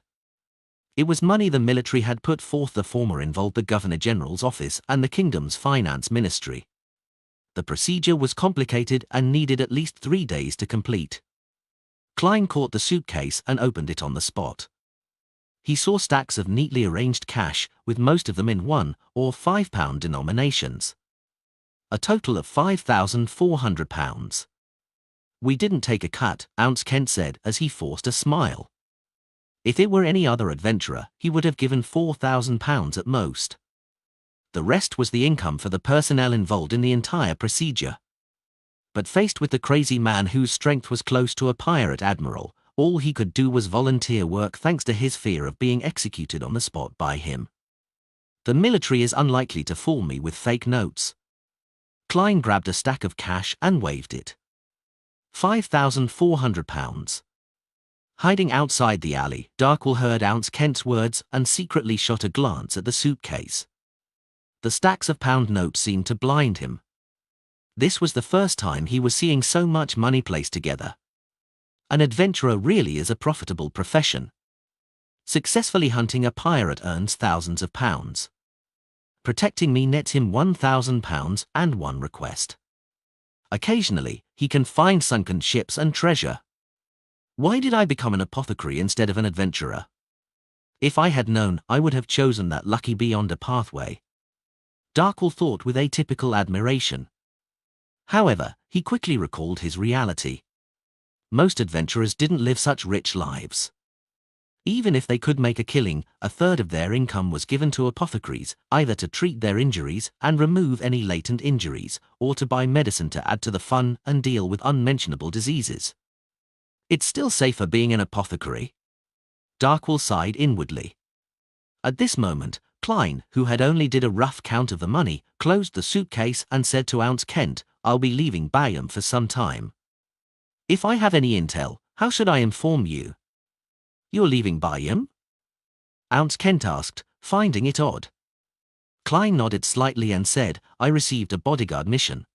A: It was money the military had put forth. The former involved the Governor General's office and the kingdom's finance ministry. The procedure was complicated and needed at least 3 days to complete. Klein caught the suitcase and opened it on the spot. He saw stacks of neatly arranged cash, with most of them in £1 or £5 denominations. A total of £5,400. "We didn't take a cut," Ounce Kent said as he forced a smile. If it were any other adventurer, he would have given £4,000 at most. The rest was the income for the personnel involved in the entire procedure. But faced with the crazy man whose strength was close to a pirate admiral, all he could do was volunteer work thanks to his fear of being executed on the spot by him. "The military is unlikely to fool me with fake notes." Klein grabbed a stack of cash and waved it. £5,400. Hiding outside the alley, Darkwell heard Ounce Kent's words and secretly shot a glance at the suitcase. The stacks of pound notes seemed to blind him. This was the first time he was seeing so much money placed together. An adventurer really is a profitable profession. Successfully hunting a pirate earns thousands of pounds. Protecting me nets him £1,000 and one request. Occasionally, he can find sunken ships and treasure. Why did I become an apothecary instead of an adventurer? If I had known, I would have chosen that lucky beyonder pathway. Darkwell thought with atypical admiration. However, he quickly recalled his reality. Most adventurers didn't live such rich lives. Even if they could make a killing, a third of their income was given to apothecaries, either to treat their injuries and remove any latent injuries, or to buy medicine to add to the fun and deal with unmentionable diseases. It's still safer being an apothecary. Darkwell sighed inwardly. At this moment, Klein, who had only did a rough count of the money, closed the suitcase and said to Ounce Kent, "I'll be leaving Bayham for some time. If I have any intel, how should I inform you?" "You're leaving Bayham?" Ounce Kent asked, finding it odd. Klein nodded slightly and said, "I received a bodyguard mission."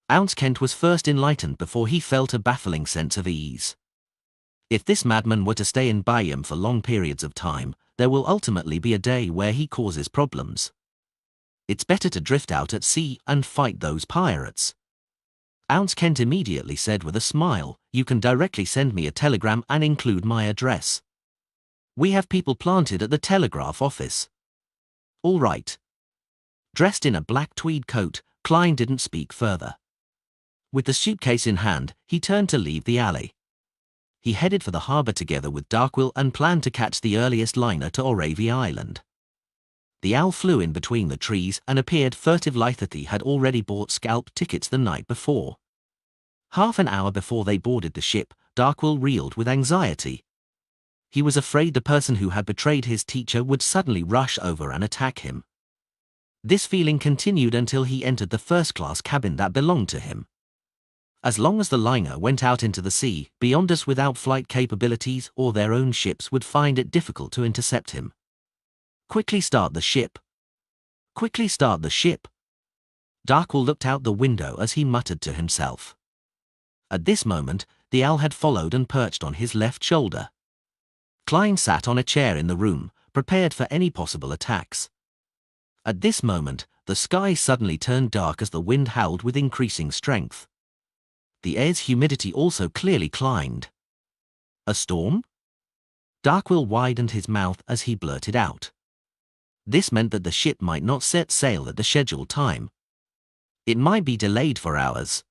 A: Ounce Kent was first enlightened before he felt a baffling sense of ease. If this madman were to stay in Bayham for long periods of time, there will ultimately be a day where he causes problems. It's better to drift out at sea and fight those pirates. Ounce Kent immediately said with a smile, "You can directly send me a telegram and include my address. We have people planted at the telegraph office." "All right." Dressed in a black tweed coat, Klein didn't speak further. With the suitcase in hand, he turned to leave the alley. He headed for the harbour together with Darkwell and planned to catch the earliest liner to Oravia Island. The owl flew in between the trees and appeared furtive. Lythathy had already bought scalp tickets the night before. Half an hour before they boarded the ship, Darkwell reeled with anxiety. He was afraid the person who had betrayed his teacher would suddenly rush over and attack him. This feeling continued until he entered the first-class cabin that belonged to him. As long as the liner went out into the sea, beyond us without flight capabilities or their own ships would find it difficult to intercept him. Quickly start the ship. Quickly start the ship. Darkwell looked out the window as he muttered to himself. At this moment, the owl had followed and perched on his left shoulder. Klein sat on a chair in the room, prepared for any possible attacks. At this moment, the sky suddenly turned dark as the wind howled with increasing strength. The air's humidity also clearly climbed. A storm? Darkwell widened his mouth as he blurted out. This meant that the ship might not set sail at the scheduled time. It might be delayed for hours.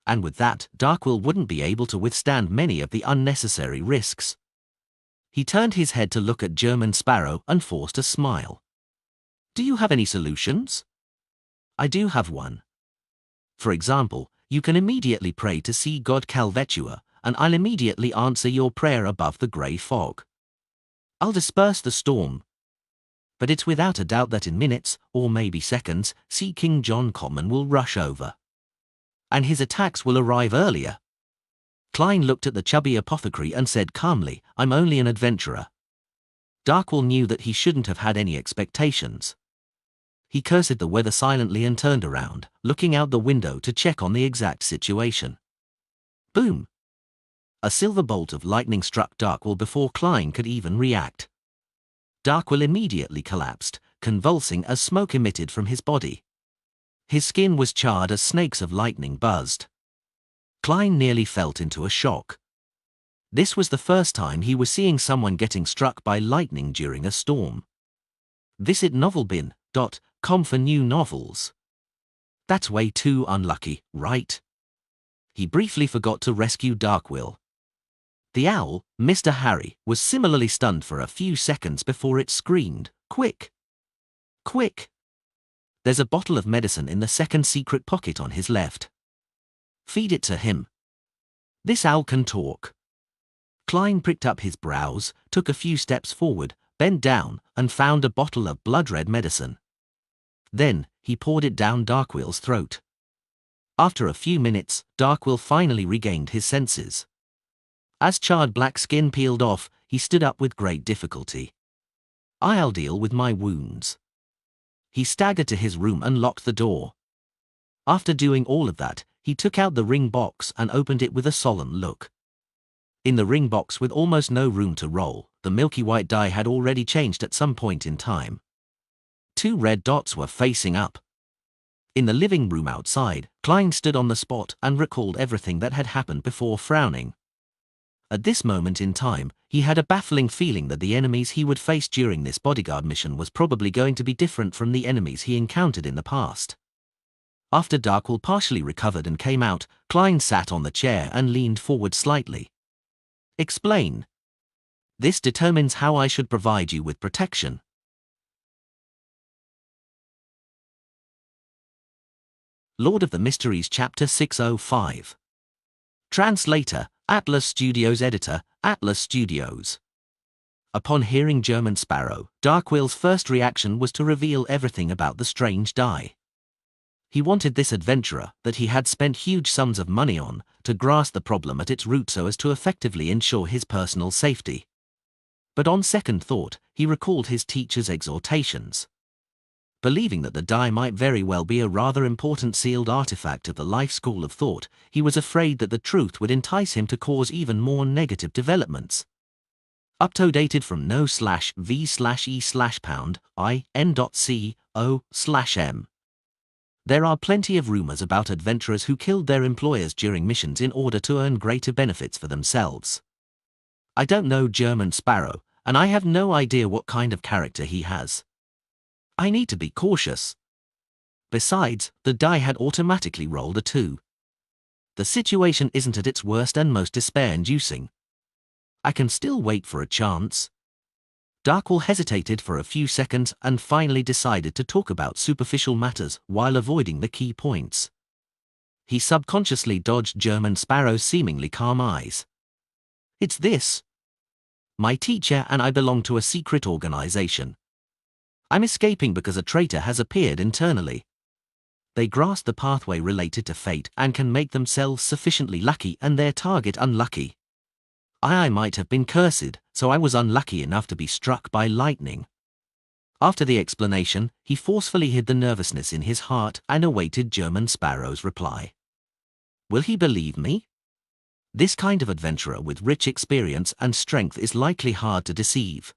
A: And with that, Darkwell wouldn't be able to withstand many of the unnecessary risks. He turned his head to look at German Sparrow and forced a smile. Do you have any solutions? I do have one. For example, you can immediately pray to see God Calvetua, and I'll immediately answer your prayer above the grey fog. I'll disperse the storm. But it's without a doubt that in minutes, or maybe seconds, Sea King John Common will rush over. And his attacks will arrive earlier. Klein looked at the chubby apothecary and said calmly, I'm only an adventurer. Darkwell knew that he shouldn't have had any expectations. He cursed the weather silently and turned around, looking out the window to check on the exact situation. Boom! A silver bolt of lightning struck Darkwell before Klein could even react. Darkwell immediately collapsed, convulsing as smoke emitted from his body. His skin was charred as snakes of lightning buzzed. Klein nearly fell into a shock. This was the first time he was seeing someone getting struck by lightning during a storm. Visit novelbin.com for new novels. That's way too unlucky, right? He briefly forgot to rescue Darkwell. The owl, Mr. Harry, was similarly stunned for a few seconds before it screamed, Quick! Quick! There's a bottle of medicine in the second secret pocket on his left. Feed it to him. This owl can talk. Klein pricked up his brows, took a few steps forward, bent down, and found a bottle of blood-red medicine. Then, he poured it down Darkwell's throat. After a few minutes, Darkwell finally regained his senses. As charred black skin peeled off, he stood up with great difficulty. I'll deal with my wounds. He staggered to his room and locked the door. After doing all of that, he took out the ring box and opened it with a solemn look. In the ring box with almost no room to roll, the milky white die had already changed at some point in time. 2 red dots were facing up. In the living room outside, Klein stood on the spot and recalled everything that had happened before frowning. At this moment in time, he had a baffling feeling that the enemies he would face during this bodyguard mission was probably going to be different from the enemies he encountered in the past. After Darkwell partially recovered and came out, Klein sat on the chair and leaned forward slightly. Explain. This determines how I should provide you with protection. Lord of the Mysteries Chapter 605. Translator, Atlas Studios. Editor, Atlas Studios. Upon hearing German Sparrow, Darkwell's first reaction was to reveal everything about the strange die. He wanted this adventurer, that he had spent huge sums of money on, to grasp the problem at its root so as to effectively ensure his personal safety. But on second thought, he recalled his teacher's exhortations. Believing that the die might very well be a rather important sealed artifact of the life school of thought, he was afraid that the truth would entice him to cause even more negative developments. Updated from no/v/e/pound.in.co/m. There are plenty of rumors about adventurers who killed their employers during missions in order to earn greater benefits for themselves. I don't know German Sparrow, and I have no idea what kind of character he has. I need to be cautious. Besides, the die had automatically rolled a 2. The situation isn't at its worst and most despair-inducing. I can still wait for a chance. Darkwell hesitated for a few seconds and finally decided to talk about superficial matters while avoiding the key points. He subconsciously dodged German Sparrow's seemingly calm eyes. It's this. My teacher and I belong to a secret organization. I'm escaping because a traitor has appeared internally. They grasp the pathway related to fate and can make themselves sufficiently lucky and their target unlucky. I might have been cursed, so I was unlucky enough to be struck by lightning. After the explanation, he forcefully hid the nervousness in his heart and awaited German Sparrow's reply. Will he believe me? This kind of adventurer with rich experience and strength is likely hard to deceive.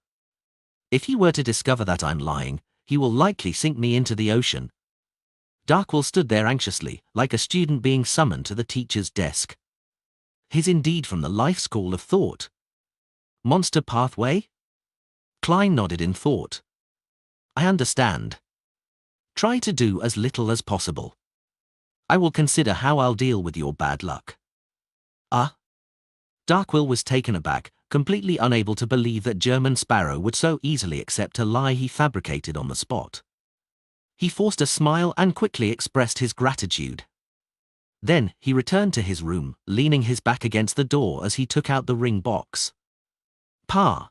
A: If he were to discover that I'm lying, he will likely sink me into the ocean. Darkwill stood there anxiously, like a student being summoned to the teacher's desk. He's indeed from the life school of thought. Monster pathway? Klein nodded in thought. I understand. Try to do as little as possible. I will consider how I'll deal with your bad luck. Darkwill was taken aback, completely unable to believe that German Sparrow would so easily accept a lie he fabricated on the spot. He forced a smile and quickly expressed his gratitude. Then, he returned to his room, leaning his back against the door as he took out the ring box. Pa!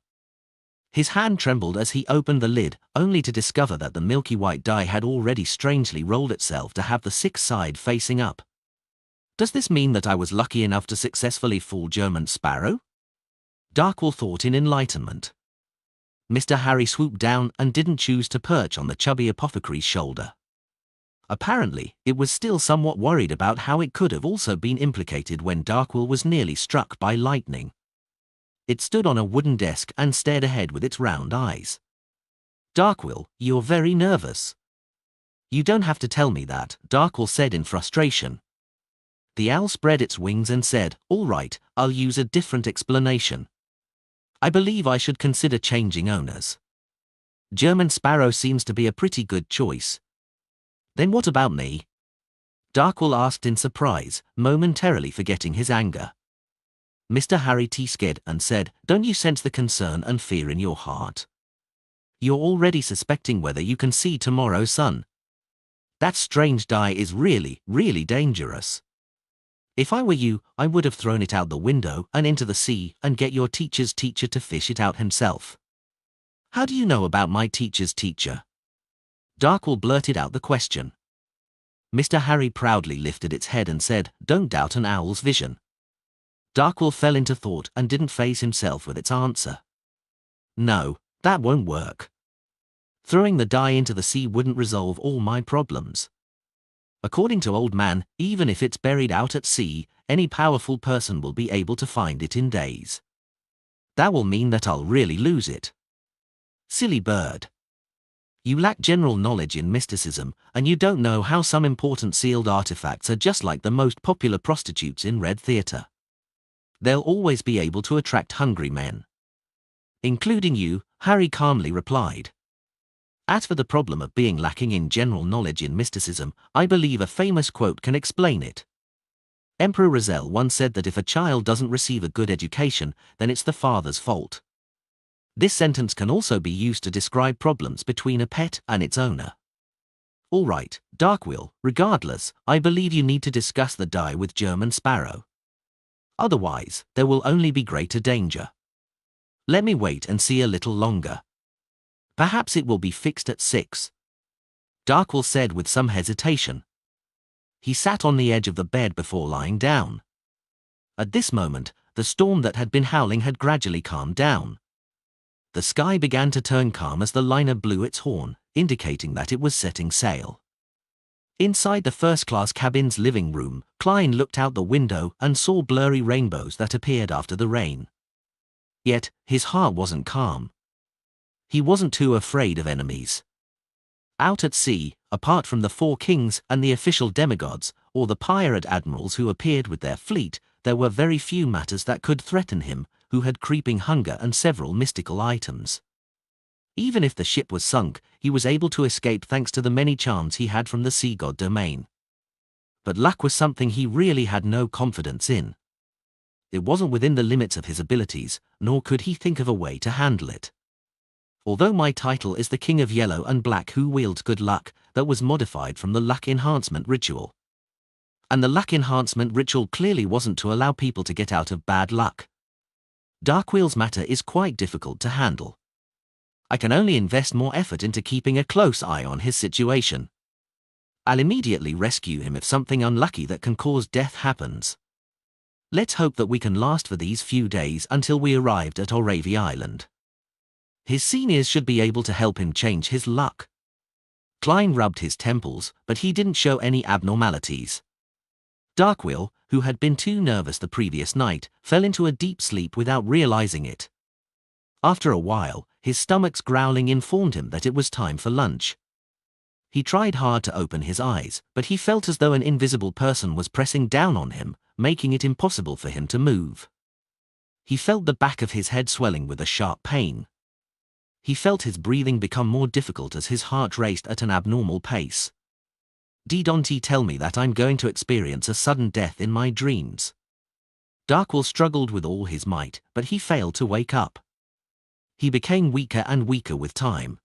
A: His hand trembled as he opened the lid, only to discover that the milky white die had already strangely rolled itself to have the 6th side facing up. Does this mean that I was lucky enough to successfully fool German Sparrow? Darkwill thought in enlightenment. Mr. Harry swooped down and didn't choose to perch on the chubby apothecary's shoulder. Apparently, it was still somewhat worried about how it could have also been implicated when Darkwill was nearly struck by lightning. It stood on a wooden desk and stared ahead with its round eyes. Darkwill, you're very nervous. You don't have to tell me that, Darkwill said in frustration. The owl spread its wings and said, all right, I'll use a different explanation. I believe I should consider changing owners. German Sparrow seems to be a pretty good choice. Then what about me? Darkwill asked in surprise, momentarily forgetting his anger. Mr. Harry scared and said, don't you sense the concern and fear in your heart? You're already suspecting whether you can see tomorrow's sun. That strange die is really, really dangerous. If I were you, I would have thrown it out the window and into the sea and get your teacher's teacher to fish it out himself. How do you know about my teacher's teacher? Darkwill blurted out the question. Mr. Harry proudly lifted its head and said, don't doubt an owl's vision. Darkwill fell into thought and didn't faze himself with its answer. No, that won't work. Throwing the die into the sea wouldn't resolve all my problems. According to Old Man, even if it's buried out at sea, any powerful person will be able to find it in days. That will mean that I'll really lose it. Silly bird. You lack general knowledge in mysticism, and you don't know how some important sealed artifacts are just like the most popular prostitutes in Red Theatre. They'll always be able to attract hungry men. Including you, Harry calmly replied. As for the problem of being lacking in general knowledge in mysticism, I believe a famous quote can explain it. Emperor Rizal once said that if a child doesn't receive a good education, then it's the father's fault. This sentence can also be used to describe problems between a pet and its owner. All right, Darkwill, regardless, I believe you need to discuss the die with German Sparrow. Otherwise, there will only be greater danger. Let me wait and see a little longer. Perhaps it will be fixed at 6. Darkwill said with some hesitation. He sat on the edge of the bed before lying down. At this moment, the storm that had been howling had gradually calmed down. The sky began to turn calm as the liner blew its horn, indicating that it was setting sail. Inside the first-class cabin's living room, Klein looked out the window and saw blurry rainbows that appeared after the rain. Yet, his heart wasn't calm. He wasn't too afraid of enemies. Out at sea, apart from the 4 kings and the official demigods, or the pirate admirals who appeared with their fleet, there were very few matters that could threaten him, who had creeping hunger and several mystical items. Even if the ship was sunk, he was able to escape thanks to the many charms he had from the sea god domain. But luck was something he really had no confidence in. It wasn't within the limits of his abilities, nor could he think of a way to handle it. Although my title is the King of Yellow and Black who wields good luck, that was modified from the luck enhancement ritual. And the luck enhancement ritual clearly wasn't to allow people to get out of bad luck. Darkwill's matter is quite difficult to handle. I can only invest more effort into keeping a close eye on his situation. I'll immediately rescue him if something unlucky that can cause death happens. Let's hope that we can last for these few days until we arrived at Oravi Island. His seniors should be able to help him change his luck. Klein rubbed his temples, but he didn't show any abnormalities. Darkwill, who had been too nervous the previous night, fell into a deep sleep without realizing it. After a while, his stomach's growling informed him that it was time for lunch. He tried hard to open his eyes, but he felt as though an invisible person was pressing down on him, making it impossible for him to move. He felt the back of his head swelling with a sharp pain. He felt his breathing become more difficult as his heart raced at an abnormal pace. Don't tell me that I'm going to experience a sudden death in my dreams. Darkwill struggled with all his might, but he failed to wake up. He became weaker and weaker with time.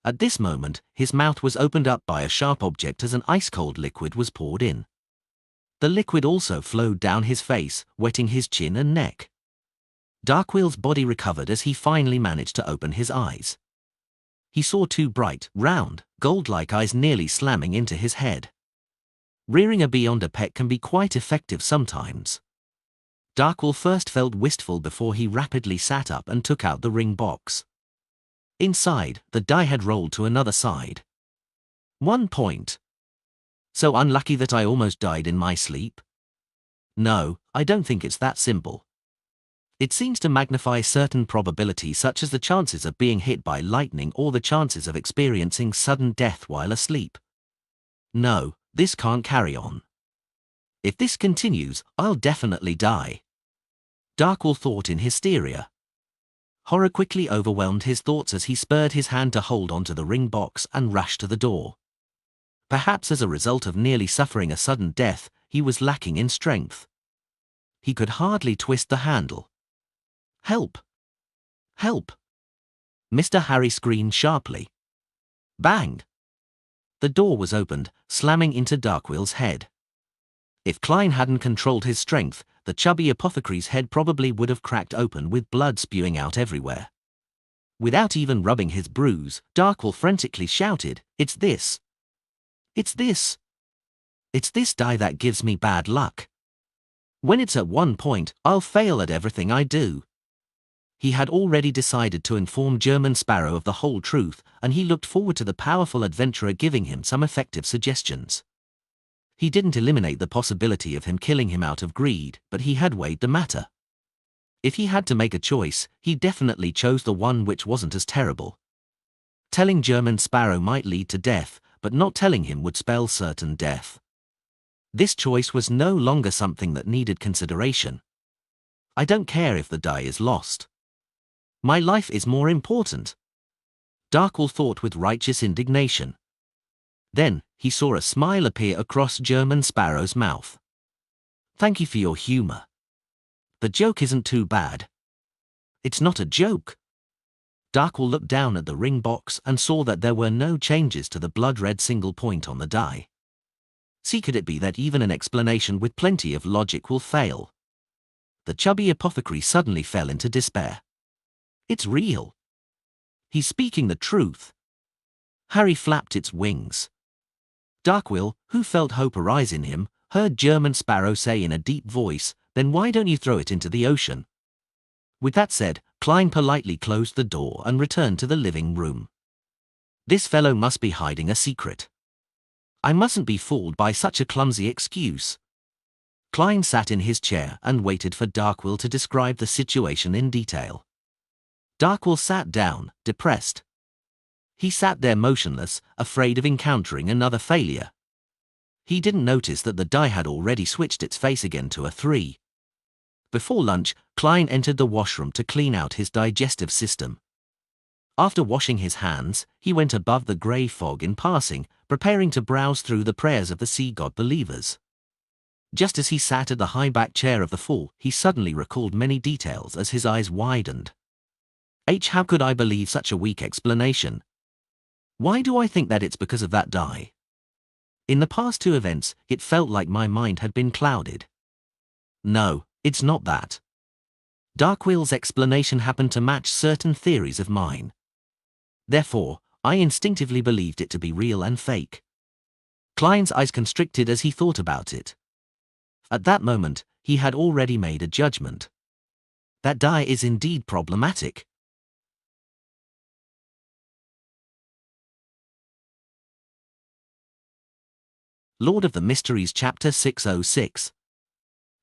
A: At this moment, his mouth was opened up by a sharp object as an ice-cold liquid was poured in. The liquid also flowed down his face, wetting his chin and neck. Darkwill's body recovered as he finally managed to open his eyes. He saw two bright, round, gold-like eyes nearly slamming into his head. Rearing a beyond a pet can be quite effective sometimes. Darkwill first felt wistful before he rapidly sat up and took out the ring box. Inside, the die had rolled to another side. 1 point. So unlucky that I almost died in my sleep? No, I don't think it's that simple. It seems to magnify certain probabilities such as the chances of being hit by lightning or the chances of experiencing sudden death while asleep. No, this can't carry on. If this continues, I'll definitely die. Darkwill thought in hysteria. Horror quickly overwhelmed his thoughts as he spurred his hand to hold onto the ring box and rushed to the door. Perhaps as a result of nearly suffering a sudden death, he was lacking in strength. He could hardly twist the handle. Help! Help! Mr. Harry screamed sharply. Bang! The door was opened, slamming into Darkwill's head. If Klein hadn't controlled his strength, the chubby apothecary's head probably would have cracked open with blood spewing out everywhere. Without even rubbing his bruise, Darkwill frantically shouted, "It's this! It's this! It's this die that gives me bad luck. When it's at 1 point, I'll fail at everything I do." He had already decided to inform German Sparrow of the whole truth, and he looked forward to the powerful adventurer giving him some effective suggestions. He didn't eliminate the possibility of him killing him out of greed, but he had weighed the matter. If he had to make a choice, he definitely chose the one which wasn't as terrible. Telling German Sparrow might lead to death, but not telling him would spell certain death. This choice was no longer something that needed consideration. I don't care if the die is lost. My life is more important. Darkwill thought with righteous indignation. Then, he saw a smile appear across German Sparrow's mouth. Thank you for your humor. The joke isn't too bad. It's not a joke. Darkwill looked down at the ring box and saw that there were no changes to the blood-red single point on the die. See, could it be that even an explanation with plenty of logic will fail? The chubby apothecary suddenly fell into despair. It's real. He's speaking the truth. Harry flapped its wings. Darkwill, who felt hope arise in him, heard German Sparrow say in a deep voice, "Then why don't you throw it into the ocean?" With that said, Klein politely closed the door and returned to the living room. This fellow must be hiding a secret. I mustn't be fooled by such a clumsy excuse. Klein sat in his chair and waited for Darkwill to describe the situation in detail. Darkwill sat down, depressed. He sat there motionless, afraid of encountering another failure. He didn't notice that the die had already switched its face again to a 3. Before lunch, Klein entered the washroom to clean out his digestive system. After washing his hands, he went above the grey fog in passing, preparing to browse through the prayers of the sea god believers. Just as he sat at the high-back chair of the fall, he suddenly recalled many details as his eyes widened. How could I believe such a weak explanation? Why do I think that it's because of that die? In the past 2 events, it felt like my mind had been clouded. No, it's not that. Darkwill's explanation happened to match certain theories of mine. Therefore, I instinctively believed it to be real and fake. Klein's eyes constricted as he thought about it. At that moment, he had already made a judgment. That die is indeed problematic. Lord of the Mysteries Chapter 606.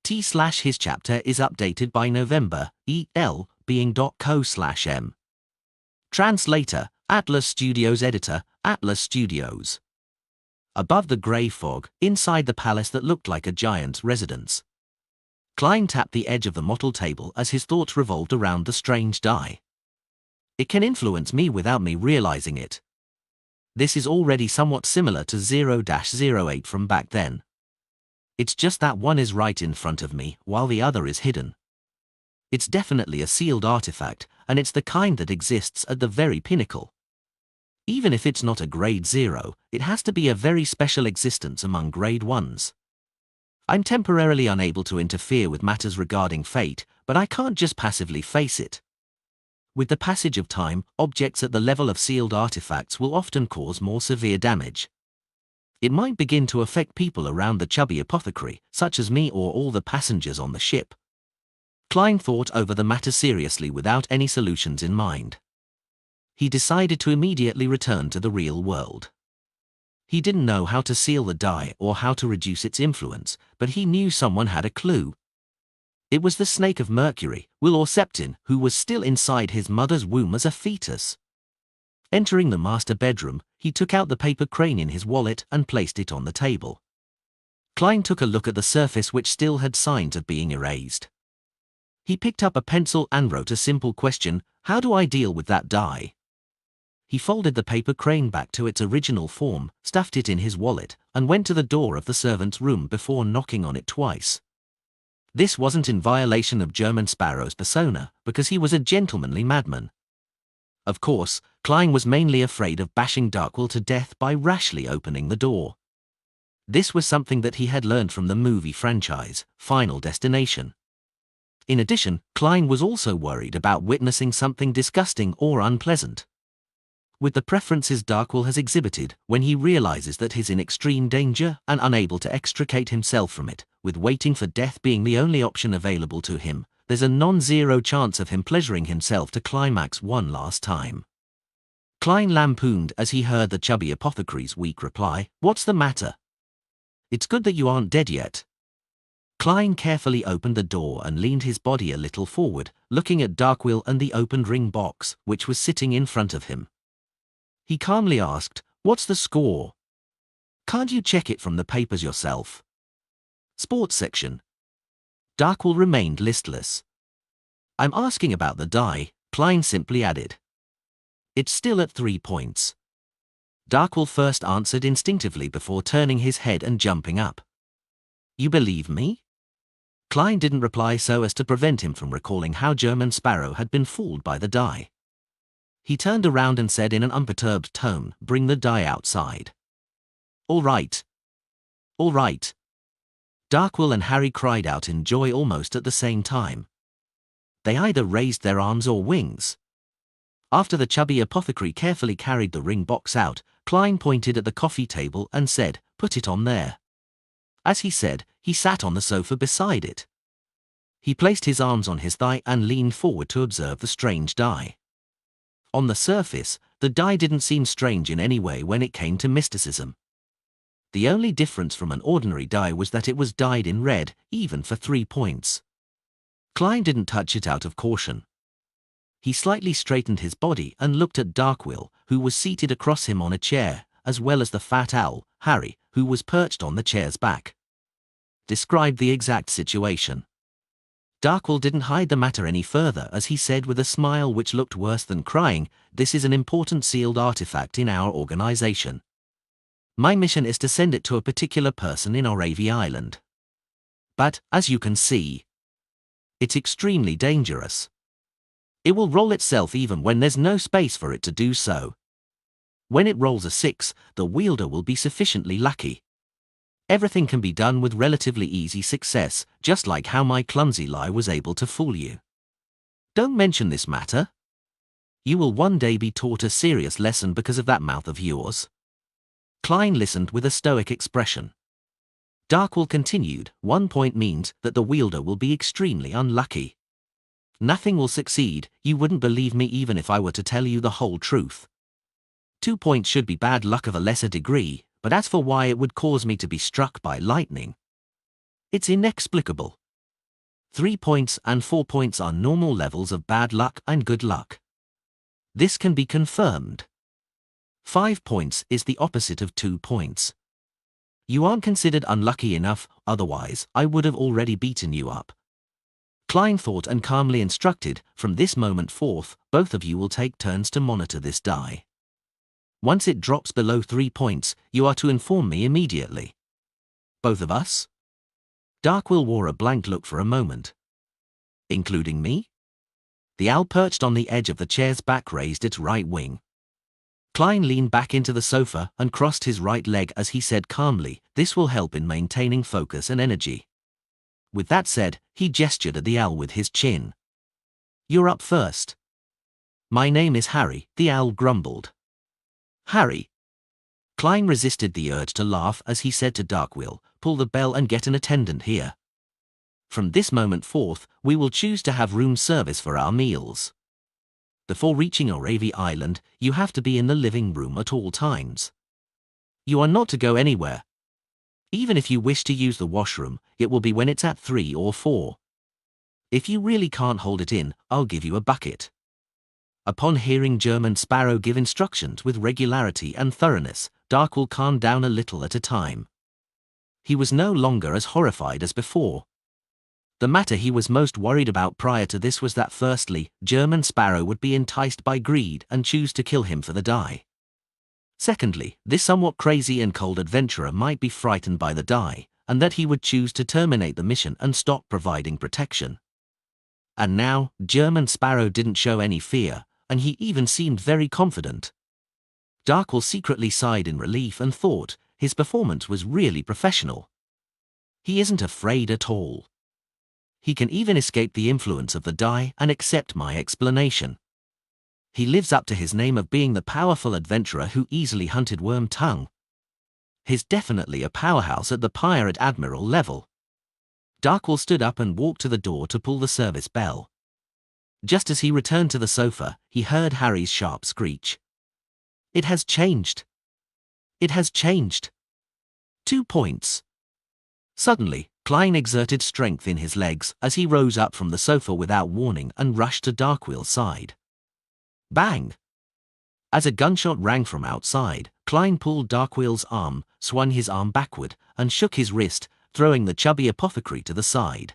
A: His chapter is updated by November, EL, being.co/m. Translator, Atlas Studios Editor, Atlas Studios. Above the grey fog, inside the palace that looked like a giant's residence. Klein tapped the edge of the mottled table as his thoughts revolved around the strange die. It can influence me without me realizing it. This is already somewhat similar to 0-08 from back then. It's just that one is right in front of me, while the other is hidden. It's definitely a sealed artifact, and it's the kind that exists at the very pinnacle. Even if it's not a grade 0, it has to be a very special existence among grade 1s. I'm temporarily unable to interfere with matters regarding fate, but I can't just passively face it. With the passage of time, objects at the level of sealed artifacts will often cause more severe damage. It might begin to affect people around the chubby apothecary, such as me or all the passengers on the ship. Klein thought over the matter seriously without any solutions in mind. He decided to immediately return to the real world. He didn't know how to seal the die or how to reduce its influence, but he knew someone had a clue. It was the Snake of Mercury, Will Septin, who was still inside his mother's womb as a fetus. Entering the master bedroom, he took out the paper crane in his wallet and placed it on the table. Klein took a look at the surface, which still had signs of being erased. He picked up a pencil and wrote a simple question: how do I deal with that die? He folded the paper crane back to its original form, stuffed it in his wallet, and went to the door of the servant's room before knocking on it twice. This wasn't in violation of German Sparrow's persona, because he was a gentlemanly madman. Of course, Klein was mainly afraid of bashing Darkwill to death by rashly opening the door. This was something that he had learned from the movie franchise, Final Destination. In addition, Klein was also worried about witnessing something disgusting or unpleasant. With the preferences Darkwill has exhibited, when he realizes that he's in extreme danger and unable to extricate himself from it, with waiting for death being the only option available to him, there's a non-zero chance of him pleasuring himself to climax one last time. Klein lampooned as he heard the chubby apothecary's weak reply, "What's the matter? It's good that you aren't dead yet." Klein carefully opened the door and leaned his body a little forward, looking at Darkwill and the opened ring box, which was sitting in front of him. He calmly asked, "What's the score? Can't you check it from the papers yourself?" Sports section. Darkwill remained listless. "I'm asking about the die," Klein simply added. "It's still at 3 points. Darkwill first answered instinctively before turning his head and jumping up. "You believe me?" Klein didn't reply so as to prevent him from recalling how German Sparrow had been fooled by the die. He turned around and said in an unperturbed tone, "Bring the die outside." "All right. All right." Darkwill and Harry cried out in joy almost at the same time. They either raised their arms or wings. After the chubby apothecary carefully carried the ring box out, Klein pointed at the coffee table and said, "Put it on there." As he said, he sat on the sofa beside it. He placed his arms on his thigh and leaned forward to observe the strange die. On the surface, the die didn't seem strange in any way when it came to mysticism. The only difference from an ordinary die was that it was dyed in red, even for 3 points. Klein didn't touch it out of caution. He slightly straightened his body and looked at Darkwill, who was seated across him on a chair, as well as the fat owl, Harry, who was perched on the chair's back. Described the exact situation. Darkwill didn't hide the matter any further as he said with a smile which looked worse than crying, "This is an important sealed artifact in our organization. My mission is to send it to a particular person in Oravia Island. But, as you can see, it's extremely dangerous. It will roll itself even when there's no space for it to do so. When it rolls a 6, the wielder will be sufficiently lucky. Everything can be done with relatively easy success, just like how my clumsy lie was able to fool you. Don't mention this matter. You will one day be taught a serious lesson because of that mouth of yours." Klein listened with a stoic expression. Darkwell continued, 1 point means that the wielder will be extremely unlucky. Nothing will succeed, you wouldn't believe me even if I were to tell you the whole truth. 2 points should be bad luck of a lesser degree, but as for why it would cause me to be struck by lightning, it's inexplicable. 3 points and 4 points are normal levels of bad luck and good luck. This can be confirmed. 5 points is the opposite of 2 points. You aren't considered unlucky enough, otherwise I would have already beaten you up. Klein thought and calmly instructed, from this moment forth, both of you will take turns to monitor this die. Once it drops below 3 points, you are to inform me immediately. Both of us? Darkwell wore a blank look for a moment. Including me? The owl perched on the edge of the chair's back raised its right wing. Klein leaned back into the sofa and crossed his right leg as he said calmly, this will help in maintaining focus and energy. With that said, he gestured at the owl with his chin. You're up first. My name is Harry, the owl grumbled. Harry. Klein resisted the urge to laugh as he said to Darkwell, pull the bell and get an attendant here. From this moment forth, we will choose to have room service for our meals. Before reaching Oravi Island, you have to be in the living room at all times. You are not to go anywhere. Even if you wish to use the washroom, it will be when it's at 3 or 4. If you really can't hold it in, I'll give you a bucket. Upon hearing German Sparrow give instructions with regularity and thoroughness, Darkwell calmed down a little at a time. He was no longer as horrified as before. The matter he was most worried about prior to this was that firstly, German Sparrow would be enticed by greed and choose to kill him for the die. Secondly, this somewhat crazy and cold adventurer might be frightened by the die, and that he would choose to terminate the mission and stop providing protection. And now, German Sparrow didn't show any fear, and he even seemed very confident. Darkwell secretly sighed in relief and thought, his performance was really professional. He isn't afraid at all. He can even escape the influence of the die and accept my explanation. He lives up to his name of being the powerful adventurer who easily hunted Worm Tongue. He's definitely a powerhouse at the Pirate Admiral level. Darkwell stood up and walked to the door to pull the service bell. Just as he returned to the sofa, he heard Harry's sharp screech. It has changed. It has changed. 2 points. Suddenly, Klein exerted strength in his legs as he rose up from the sofa without warning and rushed to Darkwell's side. Bang! As a gunshot rang from outside, Klein pulled Darkwell's arm, swung his arm backward, and shook his wrist, throwing the chubby apothecary to the side.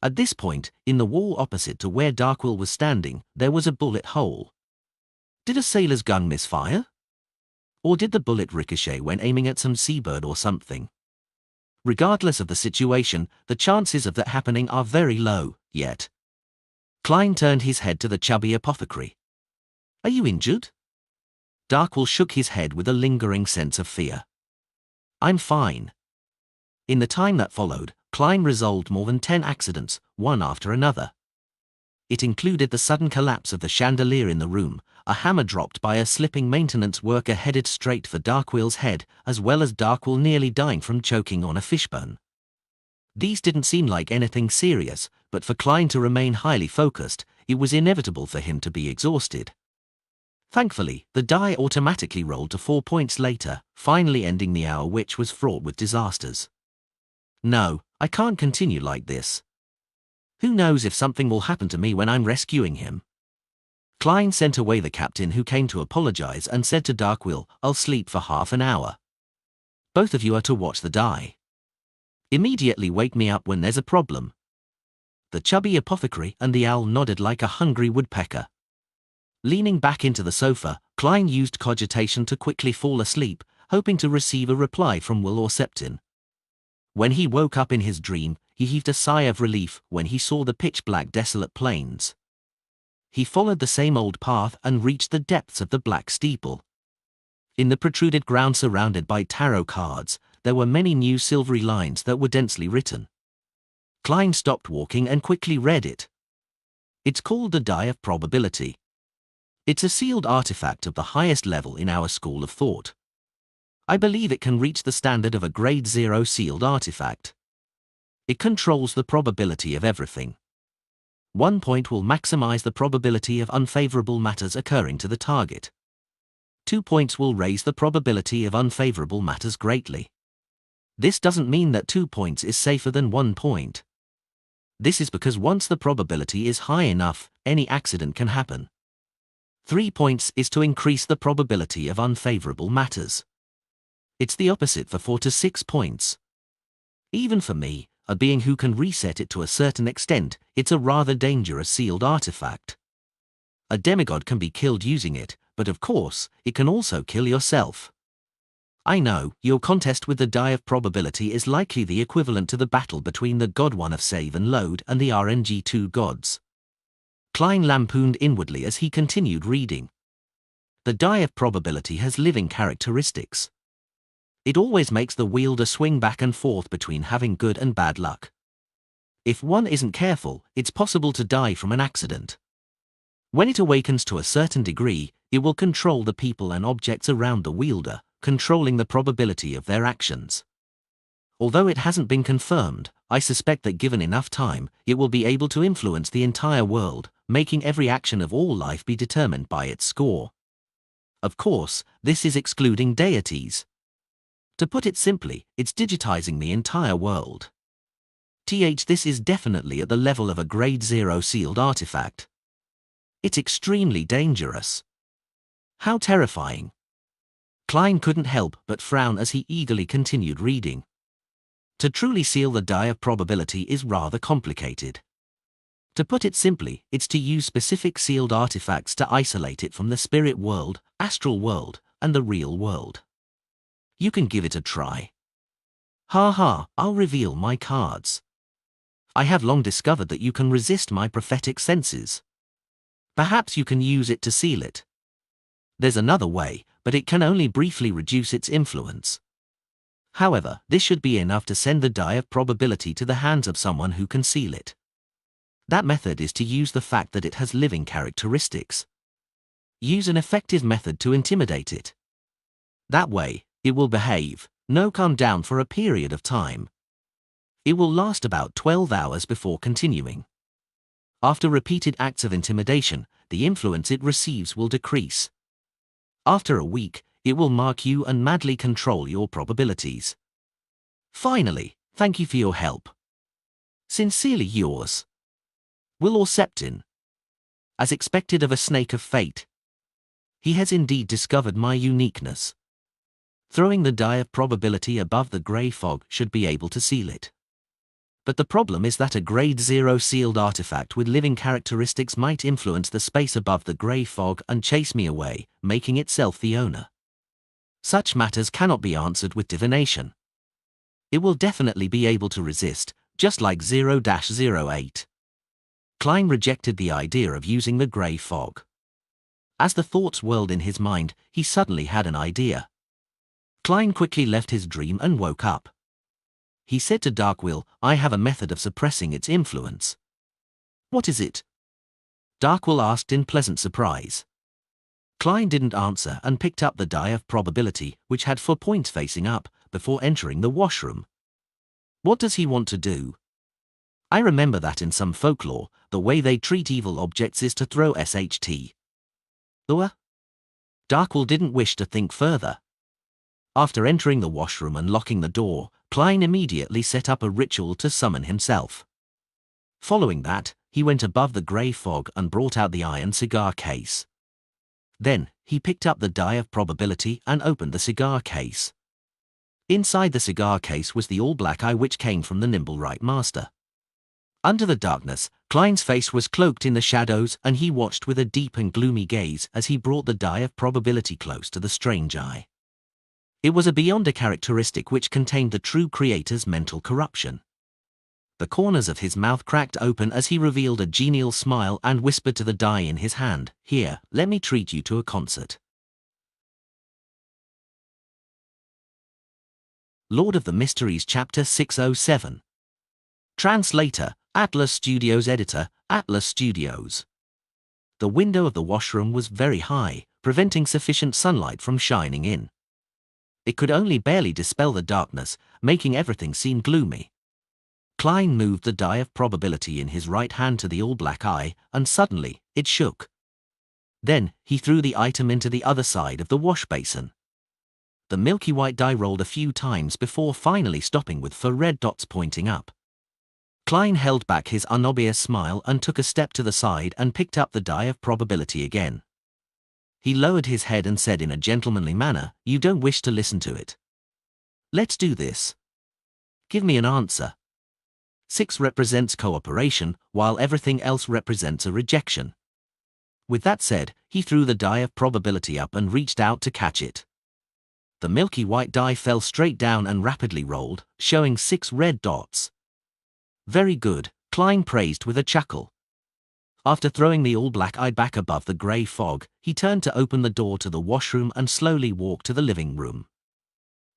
A: At this point, in the wall opposite to where Darkwell was standing, there was a bullet hole. Did a sailor's gun misfire? Or did the bullet ricochet when aiming at some seabird or something? Regardless of the situation, the chances of that happening are very low, yet. Klein turned his head to the chubby apothecary. Are you injured? Darkwell shook his head with a lingering sense of fear. I'm fine. In the time that followed, Klein resolved more than 10 accidents, one after another. It included the sudden collapse of the chandelier in the room, a hammer dropped by a slipping maintenance worker headed straight for Darkwell's head, as well as Darkwell nearly dying from choking on a fishbone. These didn't seem like anything serious, but for Klein to remain highly focused, it was inevitable for him to be exhausted. Thankfully, the die automatically rolled to 4 points later, finally ending the hour which was fraught with disasters. No, I can't continue like this. Who knows if something will happen to me when I'm rescuing him? Klein sent away the captain who came to apologize and said to Darkwell, I'll sleep for half an hour. Both of you are to watch the die. Immediately wake me up when there's a problem. The chubby apothecary and the owl nodded like a hungry woodpecker. Leaning back into the sofa, Klein used cogitation to quickly fall asleep, hoping to receive a reply from Will or Septin. When he woke up in his dream, he heaved a sigh of relief when he saw the pitch-black desolate plains. He followed the same old path and reached the depths of the black steeple. In the protruded ground surrounded by tarot cards, there were many new silvery lines that were densely written. Klein stopped walking and quickly read it. It's called the Die of Probability. It's a sealed artifact of the highest level in our school of thought. I believe it can reach the standard of a grade 0 sealed artifact. It controls the probability of everything. 1 point will maximize the probability of unfavorable matters occurring to the target. 2 points will raise the probability of unfavorable matters greatly. This doesn't mean that 2 points is safer than 1 point. This is because once the probability is high enough, any accident can happen. 3 points is to increase the probability of unfavorable matters. It's the opposite for 4 to 6 points. Even for me, a being who can reset it to a certain extent, it's a rather dangerous sealed artifact. A demigod can be killed using it, but of course, it can also kill yourself. I know, your contest with the die of probability is likely the equivalent to the battle between the God 1 of Save and Load and the RNG2 gods. Klein lampooned inwardly as he continued reading. The die of probability has living characteristics. It always makes the wielder swing back and forth between having good and bad luck. If one isn't careful, it's possible to die from an accident. When it awakens to a certain degree, it will control the people and objects around the wielder, controlling the probability of their actions. Although it hasn't been confirmed, I suspect that given enough time, it will be able to influence the entire world, making every action of all life be determined by its score. Of course, this is excluding deities. To put it simply, it's digitizing the entire world. This is definitely at the level of a grade 0 sealed artifact. It's extremely dangerous. How terrifying. Klein couldn't help but frown as he eagerly continued reading. To truly seal the die of probability is rather complicated. To put it simply, it's to use specific sealed artifacts to isolate it from the spirit world, astral world, and the real world. You can give it a try. I'll reveal my cards. I have long discovered that you can resist my prophetic senses. Perhaps you can use it to seal it. There's another way, but it can only briefly reduce its influence. However, this should be enough to send the die of probability to the hands of someone who can seal it. That method is to use the fact that it has living characteristics. Use an effective method to intimidate it. That way, it will behave, calm down for a period of time. It will last about 12 hours before continuing. After repeated acts of intimidation, the influence it receives will decrease. After a week, it will mark you and madly control your probabilities. Finally, thank you for your help. Sincerely yours, Will or Septin. As expected of a snake of fate, he has indeed discovered my uniqueness. Throwing the die of probability above the grey fog should be able to seal it. But the problem is that a grade 0 sealed artifact with living characteristics might influence the space above the grey fog and chase me away, making itself the owner. Such matters cannot be answered with divination. It will definitely be able to resist, just like 0-08. Klein rejected the idea of using the grey fog. As the thoughts whirled in his mind, he suddenly had an idea. Klein quickly left his dream and woke up. He said to Darkwill, I have a method of suppressing its influence. What is it? Darkwill asked in pleasant surprise. Klein didn't answer and picked up the die of probability, which had 4 points facing up, before entering the washroom. What does he want to do? I remember that in some folklore, the way they treat evil objects is to throw SHT. Darkwill didn't wish to think further. After entering the washroom and locking the door, Klein immediately set up a ritual to summon himself. Following that, he went above the grey fog and brought out the iron cigar case. Then, he picked up the die of probability and opened the cigar case. Inside the cigar case was the all-black eye which came from the nimble right master. Under the darkness, Klein's face was cloaked in the shadows and he watched with a deep and gloomy gaze as he brought the die of probability close to the strange eye. It was a beyonder characteristic which contained the true creator's mental corruption. The corners of his mouth cracked open as he revealed a genial smile and whispered to the die in his hand, Here, let me treat you to a concert. Lord of the Mysteries Chapter 607. Translator, Atlas Studios. Editor, Atlas Studios. The window of the washroom was very high, preventing sufficient sunlight from shining in. It could only barely dispel the darkness, making everything seem gloomy. Klein moved the die of probability in his right hand to the all-black eye, and suddenly, it shook. Then, he threw the item into the other side of the wash basin. The milky white die rolled a few times before finally stopping with 4 red dots pointing up. Klein held back his unobvious smile and took a step to the side and picked up the die of probability again. He lowered his head and said in a gentlemanly manner, "You don't wish to listen to it. Let's do this. Give me an answer." 6 represents cooperation, while everything else represents a rejection. With that said, he threw the die of probability up and reached out to catch it. The milky white die fell straight down and rapidly rolled, showing 6 red dots. "Very good," Klein praised with a chuckle. After throwing the all-black eye back above the grey fog, he turned to open the door to the washroom and slowly walked to the living room.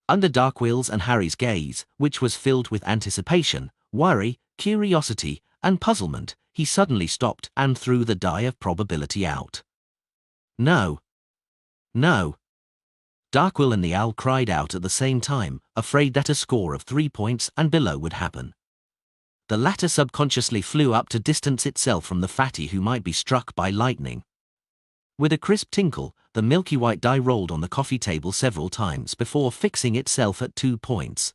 A: Under Darkwill's and Harry's gaze, which was filled with anticipation, worry, curiosity, and puzzlement, he suddenly stopped and threw the die of probability out. "No. No." Darkwill and the owl cried out at the same time, afraid that a score of 3 points and below would happen. The latter subconsciously flew up to distance itself from the fatty who might be struck by lightning. With a crisp tinkle, the milky white die rolled on the coffee table several times before fixing itself at 2 points.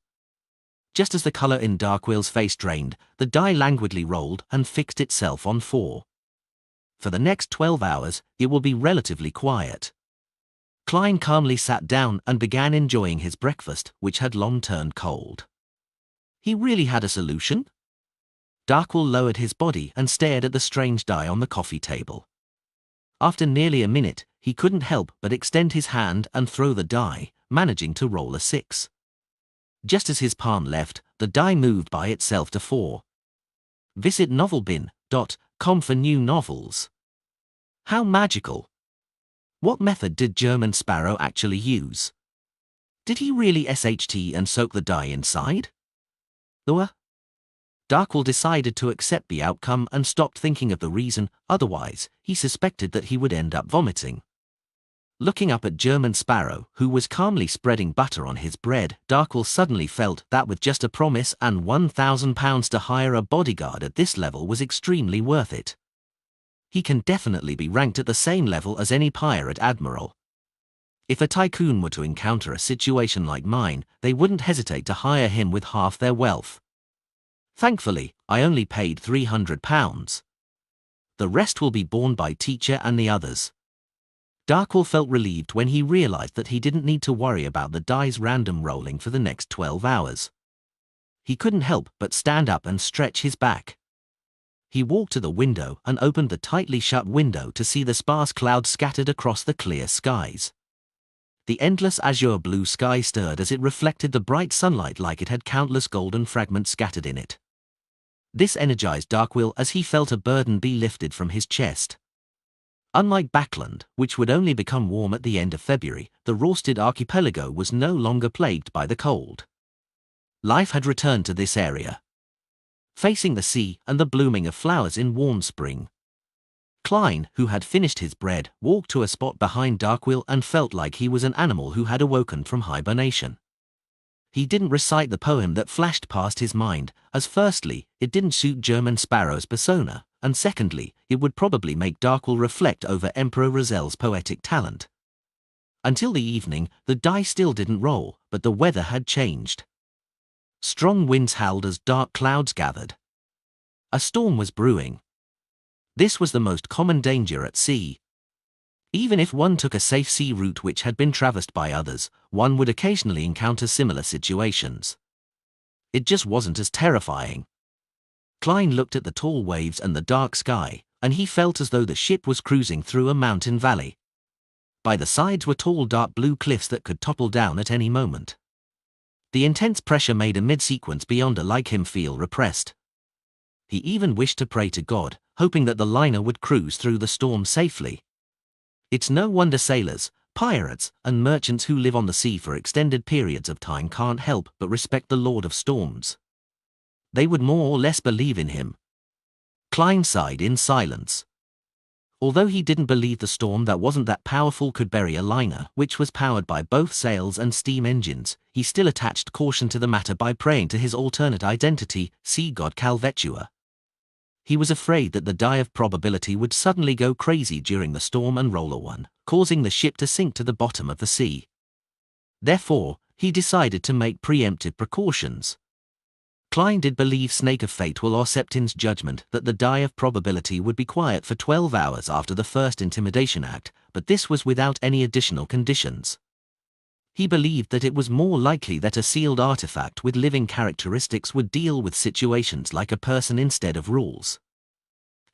A: Just as the color in Darkwill's face drained, the die languidly rolled and fixed itself on 4. For the next 12 hours, it will be relatively quiet. Klein calmly sat down and began enjoying his breakfast, which had long turned cold. He really had a solution? Darkwill lowered his body and stared at the strange die on the coffee table. After nearly a minute, he couldn't help but extend his hand and throw the die, managing to roll a 6. Just as his palm left, the die moved by itself to 4. Visit novelbin.com for new novels. How magical! What method did German Sparrow actually use? Did he really SHT and soak the die inside? Darkwill decided to accept the outcome and stopped thinking of the reason, otherwise, he suspected that he would end up vomiting. Looking up at German Sparrow, who was calmly spreading butter on his bread, Darkwill suddenly felt that with just a promise and £1,000 to hire a bodyguard at this level was extremely worth it. He can definitely be ranked at the same level as any pirate admiral. If a tycoon were to encounter a situation like mine, they wouldn't hesitate to hire him with half their wealth. Thankfully, I only paid £300. The rest will be borne by teacher and the others. Darkwill felt relieved when he realized that he didn't need to worry about the die's random rolling for the next 12 hours. He couldn't help but stand up and stretch his back. He walked to the window and opened the tightly shut window to see the sparse clouds scattered across the clear skies. The endless azure blue sky stirred as it reflected the bright sunlight like it had countless golden fragments scattered in it. This energized Darkwill as he felt a burden be lifted from his chest. Unlike Backland, which would only become warm at the end of February, the Rorsted archipelago was no longer plagued by the cold. Life had returned to this area, facing the sea and the blooming of flowers in warm spring. Klein, who had finished his bread, walked to a spot behind Darkwill and felt like he was an animal who had awoken from hibernation. He didn't recite the poem that flashed past his mind, as firstly, it didn't suit German Sparrow's persona, and secondly, it would probably make Darkwill reflect over Emperor Rozel's poetic talent. Until the evening, the die still didn't roll, but the weather had changed. Strong winds howled as dark clouds gathered. A storm was brewing. This was the most common danger at sea. Even if one took a safe sea route which had been traversed by others, one would occasionally encounter similar situations. It just wasn't as terrifying. Klein looked at the tall waves and the dark sky, and he felt as though the ship was cruising through a mountain valley. By the sides were tall dark blue cliffs that could topple down at any moment. The intense pressure made a mid-sequence beyonder like him feel repressed. He even wished to pray to God, hoping that the liner would cruise through the storm safely. It's no wonder sailors, pirates, and merchants who live on the sea for extended periods of time can't help but respect the Lord of Storms. They would more or less believe in him. Klein sighed in silence. Although he didn't believe the storm that wasn't that powerful could bury a liner which was powered by both sails and steam engines, he still attached caution to the matter by praying to his alternate identity, sea god Calvetua. He was afraid that the die of probability would suddenly go crazy during the storm and roll a one, causing the ship to sink to the bottom of the sea. Therefore, he decided to make preemptive precautions. Klein did believe Snake of Fate will Septin's judgment that the die of probability would be quiet for 12 hours after the first intimidation act, but this was without any additional conditions. He believed that it was more likely that a sealed artifact with living characteristics would deal with situations like a person instead of rules.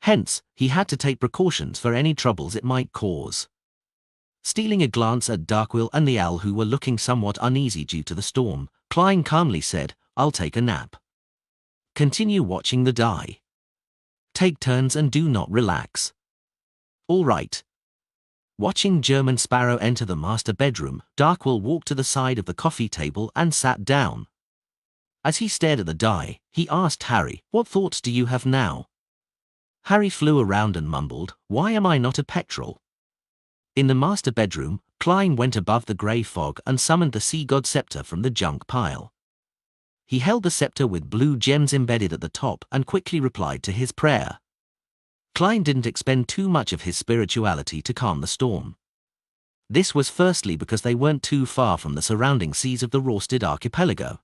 A: Hence, he had to take precautions for any troubles it might cause. Stealing a glance at Darkwill and the owl, who were looking somewhat uneasy due to the storm, Klein calmly said, "I'll take a nap. Continue watching the die. Take turns and do not relax." "All right." Watching German Sparrow enter the master bedroom, Darkwill walked to the side of the coffee table and sat down. As he stared at the die, he asked Harry, "What thoughts do you have now?" Harry flew around and mumbled, "Why am I not a petrel?" In the master bedroom, Klein went above the grey fog and summoned the sea god scepter from the junk pile. He held the scepter with blue gems embedded at the top and quickly replied to his prayer. Klein didn't expend too much of his spirituality to calm the storm. This was firstly because they weren't too far from the surrounding seas of the Rorsted archipelago.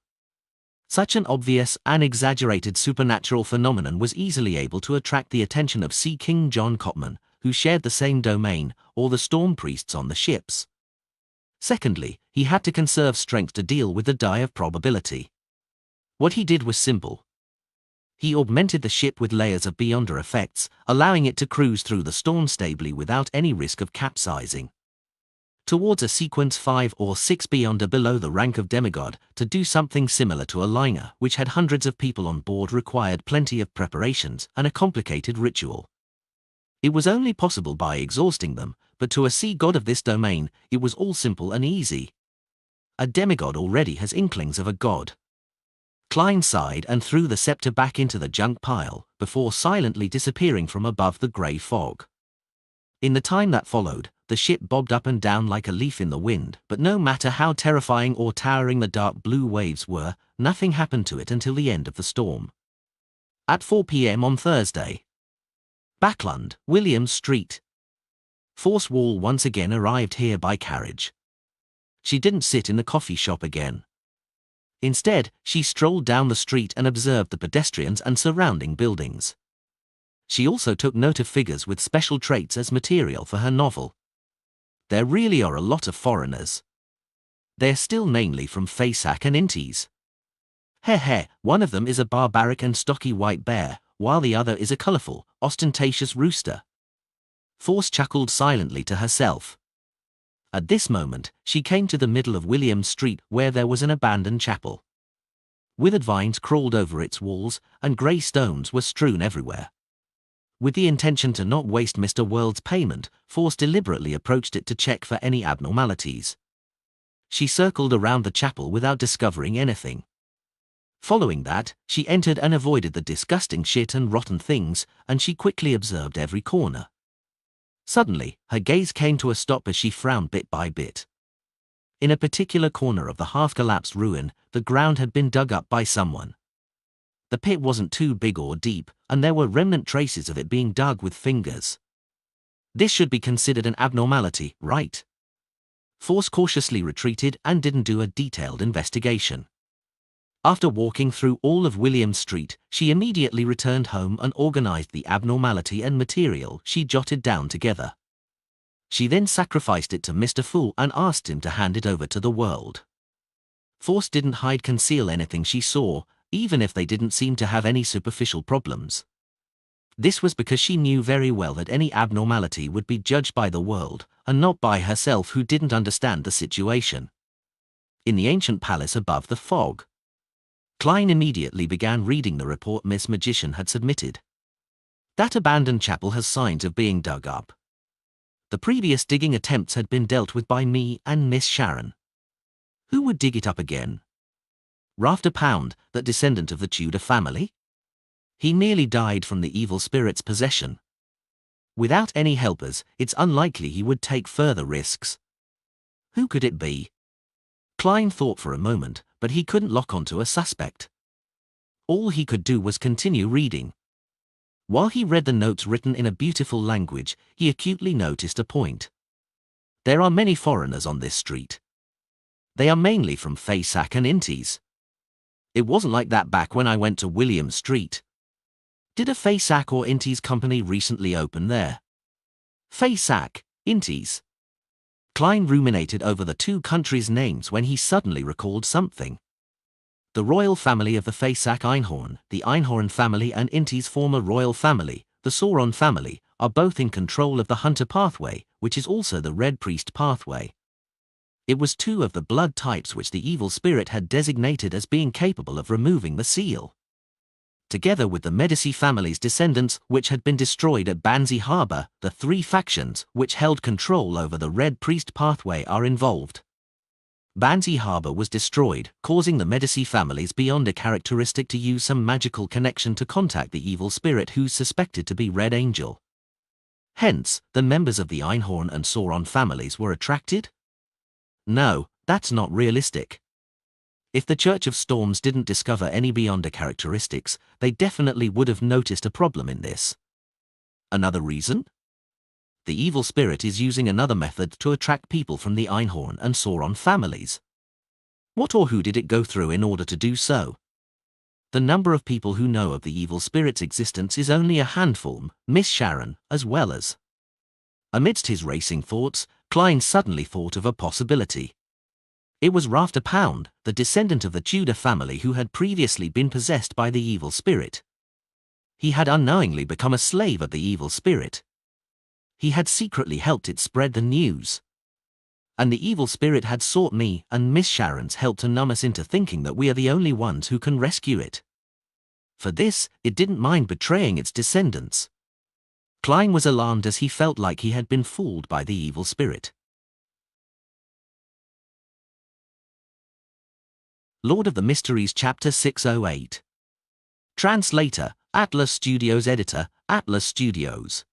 A: Such an obvious and exaggerated supernatural phenomenon was easily able to attract the attention of Sea King John Copman, who shared the same domain, or the storm priests on the ships. Secondly, he had to conserve strength to deal with the die of probability. What he did was simple. He augmented the ship with layers of Beyonder effects, allowing it to cruise through the storm stably without any risk of capsizing. Towards a sequence 5 or 6 Beyonder below the rank of demigod, to do something similar to a liner which had hundreds of people on board required plenty of preparations and a complicated ritual. It was only possible by exhausting them, but to a sea god of this domain, it was all simple and easy. A demigod already has inklings of a god. Klein sighed and threw the scepter back into the junk pile, before silently disappearing from above the grey fog. In the time that followed, the ship bobbed up and down like a leaf in the wind, but no matter how terrifying or towering the dark blue waves were, nothing happened to it until the end of the storm. At 4 p.m. on Thursday. Backlund, Williams Street. Force Wall once again arrived here by carriage. She didn't sit in the coffee shop again. Instead, she strolled down the street and observed the pedestrians and surrounding buildings. She also took note of figures with special traits as material for her novel. There really are a lot of foreigners. They're still mainly from Fasak and Intis. One of them is a barbaric and stocky white bear, while the other is a colourful, ostentatious rooster. Force chuckled silently to herself. At this moment, she came to the middle of William Street, where there was an abandoned chapel. Withered vines crawled over its walls, and grey stones were strewn everywhere. With the intention to not waste Mr. World's payment, Force deliberately approached it to check for any abnormalities. She circled around the chapel without discovering anything. Following that, she entered and avoided the disgusting shit and rotten things, and she quickly observed every corner. Suddenly, her gaze came to a stop as she frowned bit by bit. In a particular corner of the half-collapsed ruin, the ground had been dug up by someone. The pit wasn't too big or deep, and there were remnant traces of it being dug with fingers. This should be considered an abnormality, right? Force cautiously retreated and didn't do a detailed investigation. After walking through all of William Street, she immediately returned home and organized the abnormality and material she jotted down together. She then sacrificed it to Mr. Fool and asked him to hand it over to the world. Force didn't conceal anything she saw, even if they didn't seem to have any superficial problems. This was because she knew very well that any abnormality would be judged by the world, and not by herself, who didn't understand the situation. In the ancient palace above the fog, Klein immediately began reading the report Miss Magician had submitted. That abandoned chapel has signs of being dug up. The previous digging attempts had been dealt with by me and Miss Sharon. Who would dig it up again? Rafter Pound, that descendant of the Tudor family? He nearly died from the evil spirit's possession. Without any helpers, it's unlikely he would take further risks. Who could it be? Klein thought for a moment, but he couldn't lock onto a suspect. All he could do was continue reading. While he read the notes written in a beautiful language, he acutely noticed a point. There are many foreigners on this street. They are mainly from Faysac and Intis. It wasn't like that back when I went to William Street. Did a Faysac or Intis company recently open there? Faysac, Intis. Klein ruminated over the two countries' names when he suddenly recalled something. The royal family of the Faysac Einhorn, the Einhorn family, and Inti's former royal family, the Sauron family, are both in control of the Hunter pathway, which is also the Red Priest pathway. It was two of the blood types which the evil spirit had designated as being capable of removing the seal. Together with the Medici family's descendants, which had been destroyed at Banzi Harbor, the three factions which held control over the Red Priest pathway are involved. Banzi Harbor was destroyed, causing the Medici families beyond a characteristic to use some magical connection to contact the evil spirit who's suspected to be Red Angel. Hence, the members of the Einhorn and Sauron families were attracted? No, that's not realistic. If the Church of Storms didn't discover any Beyonder characteristics, they definitely would have noticed a problem in this. Another reason? The evil spirit is using another method to attract people from the Einhorn and Sauron families. What or who did it go through in order to do so? The number of people who know of the evil spirit's existence is only a handful, Miss Sharon, as well as. Amidst his racing thoughts, Klein suddenly thought of a possibility. It was Rafter Pound, the descendant of the Tudor family who had previously been possessed by the evil spirit. He had unknowingly become a slave of the evil spirit. He had secretly helped it spread the news. And the evil spirit had sought me and Miss Sharon's help to numb us into thinking that we are the only ones who can rescue it. For this, it didn't mind betraying its descendants. Klein was alarmed as he felt like he had been fooled by the evil spirit. Lord of the Mysteries Chapter 608. Translator, Atlas Studios. Editor, Atlas Studios.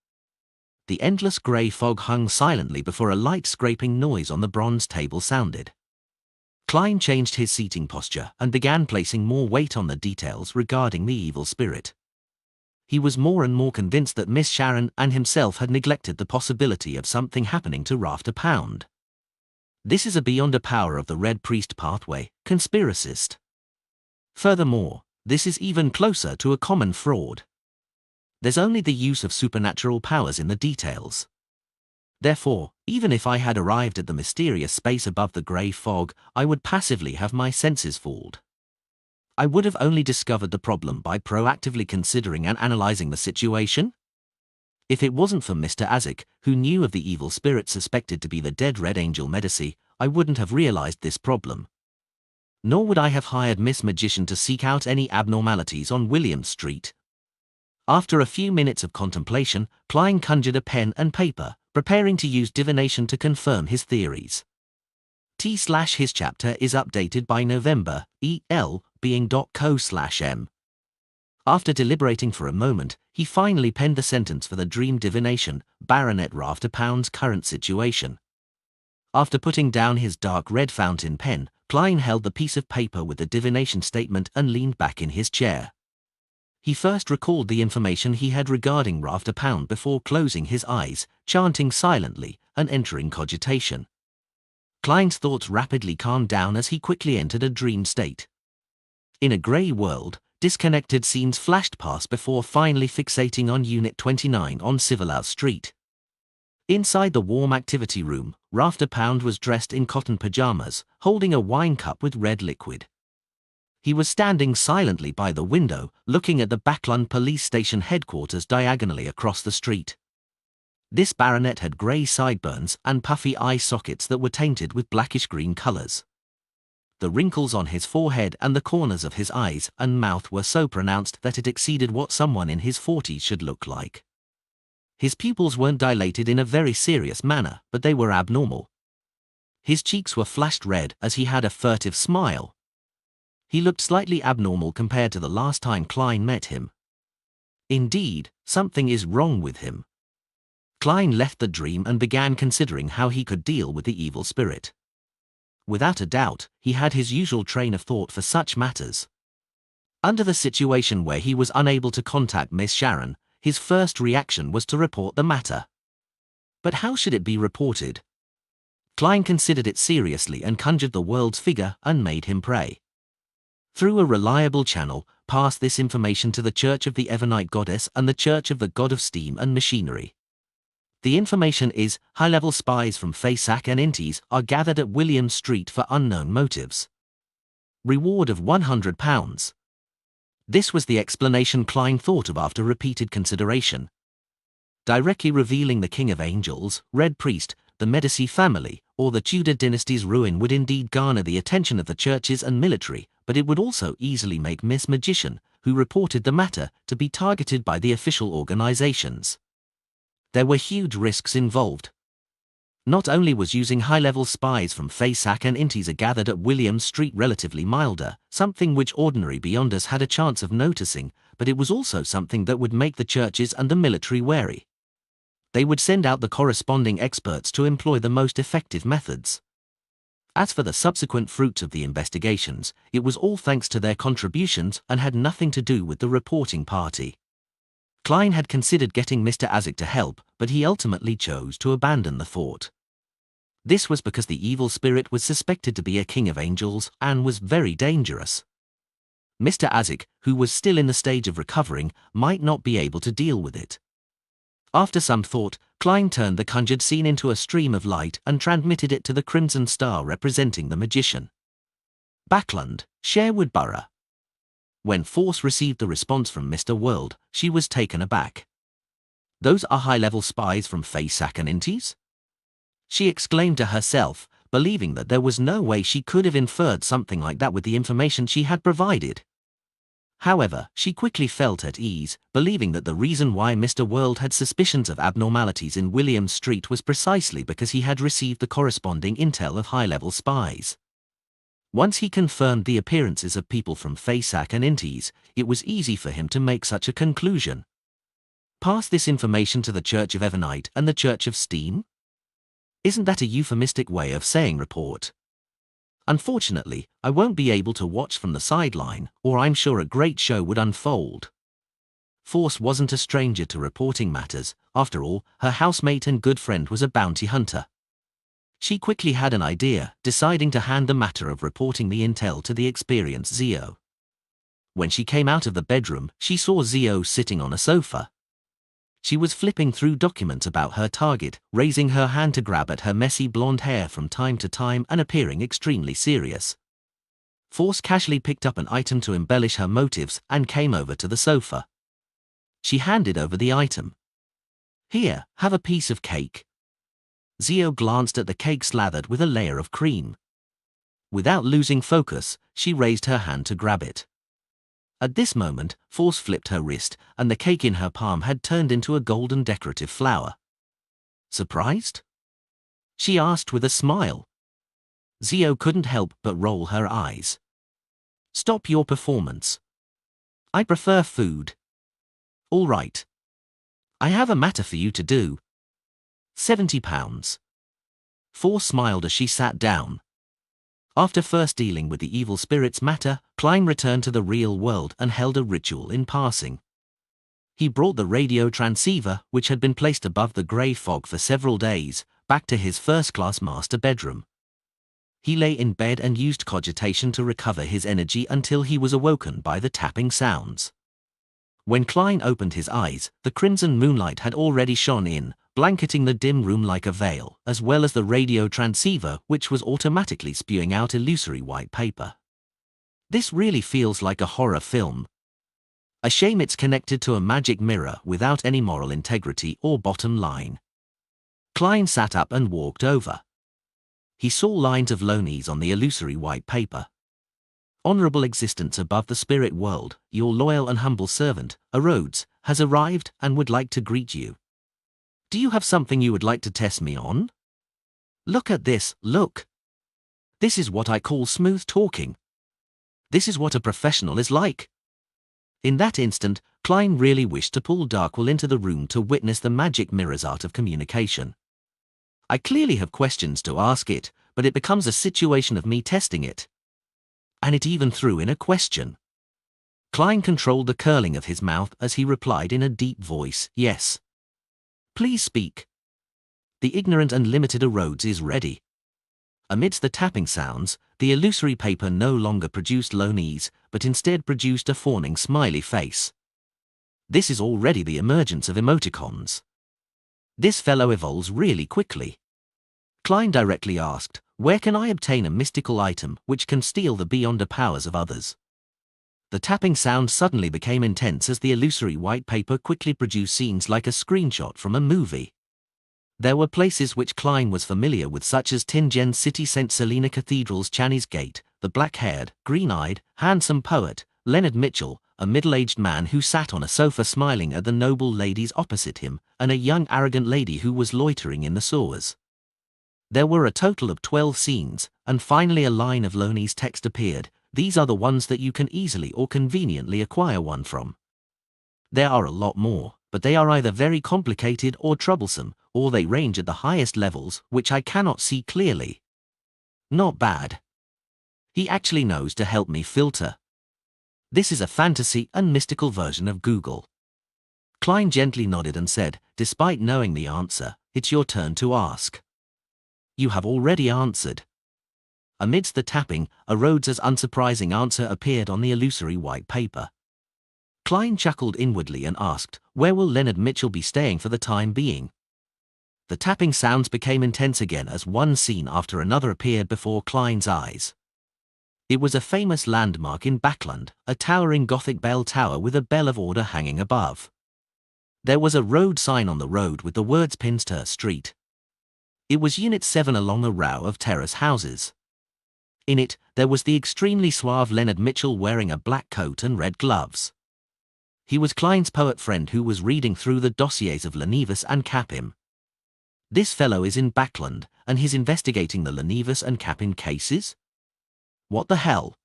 A: The endless grey fog hung silently before a light scraping noise on the bronze table sounded. Klein changed his seating posture and began placing more weight on the details regarding the evil spirit. He was more and more convinced that Miss Sharon and himself had neglected the possibility of something happening to Rafter Pound. This is a Beyonder power of the Red Priest pathway, conspiracist. Furthermore, this is even closer to a common fraud. There's only the use of supernatural powers in the details. Therefore, even if I had arrived at the mysterious space above the grey fog, I would passively have my senses fooled. I would have only discovered the problem by proactively considering and analysing the situation. If it wasn't for Mr. Azik, who knew of the evil spirit suspected to be the dead Red Angel Medici, I wouldn't have realised this problem. Nor would I have hired Miss Magician to seek out any abnormalities on William Street. After a few minutes of contemplation, Klein conjured a pen and paper, preparing to use divination to confirm his theories. His chapter is updated by November, EL, being.co/m. After deliberating for a moment, he finally penned the sentence for the dream divination, Baronet Rafter Pound's current situation. After putting down his dark red fountain pen, Klein held the piece of paper with the divination statement and leaned back in his chair. He first recalled the information he had regarding Rafter Pound before closing his eyes, chanting silently, and entering cogitation. Klein's thoughts rapidly calmed down as he quickly entered a dream state. In a grey world, disconnected scenes flashed past before finally fixating on Unit 29 on Civilau Street. Inside the warm activity room, Rafter Pound was dressed in cotton pajamas, holding a wine cup with red liquid. He was standing silently by the window, looking at the Backlund police station headquarters diagonally across the street. This baronet had grey sideburns and puffy eye sockets that were tainted with blackish-green colours. The wrinkles on his forehead and the corners of his eyes and mouth were so pronounced that it exceeded what someone in his 40s should look like. His pupils weren't dilated in a very serious manner, but they were abnormal. His cheeks were flashed red as he had a furtive smile. He looked slightly abnormal compared to the last time Klein met him. Indeed, something is wrong with him. Klein left the dream and began considering how he could deal with the evil spirit. Without a doubt, he had his usual train of thought for such matters. Under the situation where he was unable to contact Miss Sharon, his first reaction was to report the matter. But how should it be reported? Klein considered it seriously and conjured the world's figure and made him pray. Through a reliable channel, pass this information to the Church of the Evernite Goddess and the Church of the God of Steam and Machinery. The information is, high-level spies from Fasak and Intis are gathered at William Street for unknown motives. Reward of £100. This was the explanation Klein thought of after repeated consideration. Directly revealing the King of Angels, Red Priest, the Medici family, or the Tudor dynasty's ruin would indeed garner the attention of the churches and military, but it would also easily make Miss Magician, who reported the matter, to be targeted by the official organizations. There were huge risks involved. Not only was using high-level spies from Fasak and Intis gathered at William Street relatively milder, something which ordinary beyonders had a chance of noticing, but it was also something that would make the churches and the military wary. They would send out the corresponding experts to employ the most effective methods. As for the subsequent fruits of the investigations, it was all thanks to their contributions and had nothing to do with the reporting party. Klein had considered getting Mr. Azik to help, but he ultimately chose to abandon the thought. This was because the evil spirit was suspected to be a king of angels and was very dangerous. Mr. Azik, who was still in the stage of recovering, might not be able to deal with it. After some thought, Klein turned the conjured scene into a stream of light and transmitted it to the crimson star representing the magician. Backland, Sherwood Borough. When Force received the response from Mr. World, she was taken aback. "Those are high-level spies from Fasak and Intis?" she exclaimed to herself, believing that there was no way she could have inferred something like that with the information she had provided. However, she quickly felt at ease, believing that the reason why Mr. World had suspicions of abnormalities in William Street was precisely because he had received the corresponding intel of high-level spies. Once he confirmed the appearances of people from Fasak and Intis, it was easy for him to make such a conclusion. Pass this information to the Church of Evernite and the Church of Steam? Isn't that a euphemistic way of saying report? Unfortunately, I won't be able to watch from the sideline, or I'm sure a great show would unfold. Force wasn't a stranger to reporting matters. After all, her housemate and good friend was a bounty hunter. She quickly had an idea, deciding to hand the matter of reporting the intel to the experienced Zio. When she came out of the bedroom, she saw Zio sitting on a sofa. She was flipping through documents about her target, raising her hand to grab at her messy blonde hair from time to time and appearing extremely serious. Force casually picked up an item to embellish her motives and came over to the sofa. She handed over the item. "Here, have a piece of cake." Zio glanced at the cake slathered with a layer of cream. Without losing focus, she raised her hand to grab it. At this moment, Force flipped her wrist, and the cake in her palm had turned into a golden decorative flower. "Surprised?" she asked with a smile. Zio couldn't help but roll her eyes. "Stop your performance. I prefer food." "All right. I have a matter for you to do. £70. Force smiled as she sat down. After first dealing with the evil spirit's matter, Klein returned to the real world and held a ritual in passing. He brought the radio transceiver, which had been placed above the grey fog for several days, back to his first-class master bedroom. He lay in bed and used cogitation to recover his energy until he was awoken by the tapping sounds. When Klein opened his eyes, the crimson moonlight had already shone in, blanketing the dim room like a veil, as well as the radio transceiver, which was automatically spewing out illusory white paper. "This really feels like a horror film. A shame it's connected to a magic mirror without any moral integrity or bottom line." Klein sat up and walked over. He saw lines of lonies on the illusory white paper. "Honorable existence above the spirit world, your loyal and humble servant, A. Rhodes, has arrived and would like to greet you. Do you have something you would like to test me on? Look at this, look. This is what I call smooth talking. This is what a professional is like." In that instant, Klein really wished to pull Darkwell into the room to witness the magic mirror's art of communication. I clearly have questions to ask it, but it becomes a situation of me testing it. And it even threw in a question. Klein controlled the curling of his mouth as he replied in a deep voice, "Yes. Please speak. The ignorant and limited Rhodes is ready." Amidst the tapping sounds, the illusory paper no longer produced Loney's, but instead produced a fawning smiley face. This is already the emergence of emoticons. This fellow evolves really quickly. Klein directly asked, "Where can I obtain a mystical item which can steal the beyonder powers of others?" The tapping sound suddenly became intense as the illusory white paper quickly produced scenes like a screenshot from a movie. There were places which Klein was familiar with, such as Tingen City, St. Selena Cathedral's Channy's Gate, the black-haired, green-eyed, handsome poet, Leonard Mitchell, a middle-aged man who sat on a sofa smiling at the noble ladies opposite him, and a young arrogant lady who was loitering in the sewers. There were a total of 12 scenes, and finally a line of Loney's text appeared. "These are the ones that you can easily or conveniently acquire one from. There are a lot more, but they are either very complicated or troublesome, or they range at the highest levels, which I cannot see clearly." Not bad. He actually knows to help me filter. This is a fantasy and mystical version of Google. Klein gently nodded and said, "Despite knowing the answer, it's your turn to ask." "You have already answered." Amidst the tapping, a Rhodes's unsurprising answer appeared on the illusory white paper. Klein chuckled inwardly and asked, "Where will Leonard Mitchell be staying for the time being?" The tapping sounds became intense again as one scene after another appeared before Klein's eyes. It was a famous landmark in Backland, a towering Gothic bell tower with a bell of order hanging above. There was a road sign on the road with the words Pinster Street. It was Unit 7 along a row of terrace houses. In it, there was the extremely suave Leonard Mitchell wearing a black coat and red gloves. He was Klein's poet friend who was reading through the dossiers of Lenivus and Capim. This fellow is in Backland, and he's investigating the Lenivus and Capim cases? What the hell?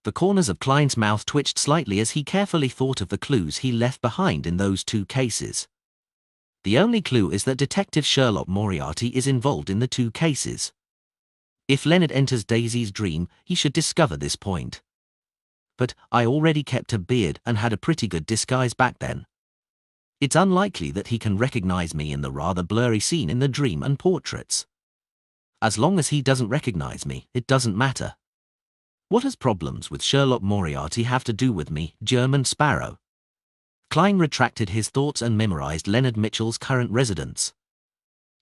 A: The corners of Klein's mouth twitched slightly as he carefully thought of the clues he left behind in those two cases. The only clue is that Detective Sherlock Moriarty is involved in the two cases. If Leonard enters Daisy's dream, he should discover this point. But I already kept a beard and had a pretty good disguise back then. It's unlikely that he can recognize me in the rather blurry scene in the dream and portraits. As long as he doesn't recognize me, it doesn't matter. What has problems with Sherlock Moriarty have to do with me, German Sparrow? Klein retracted his thoughts and memorized Leonard Mitchell's current residence.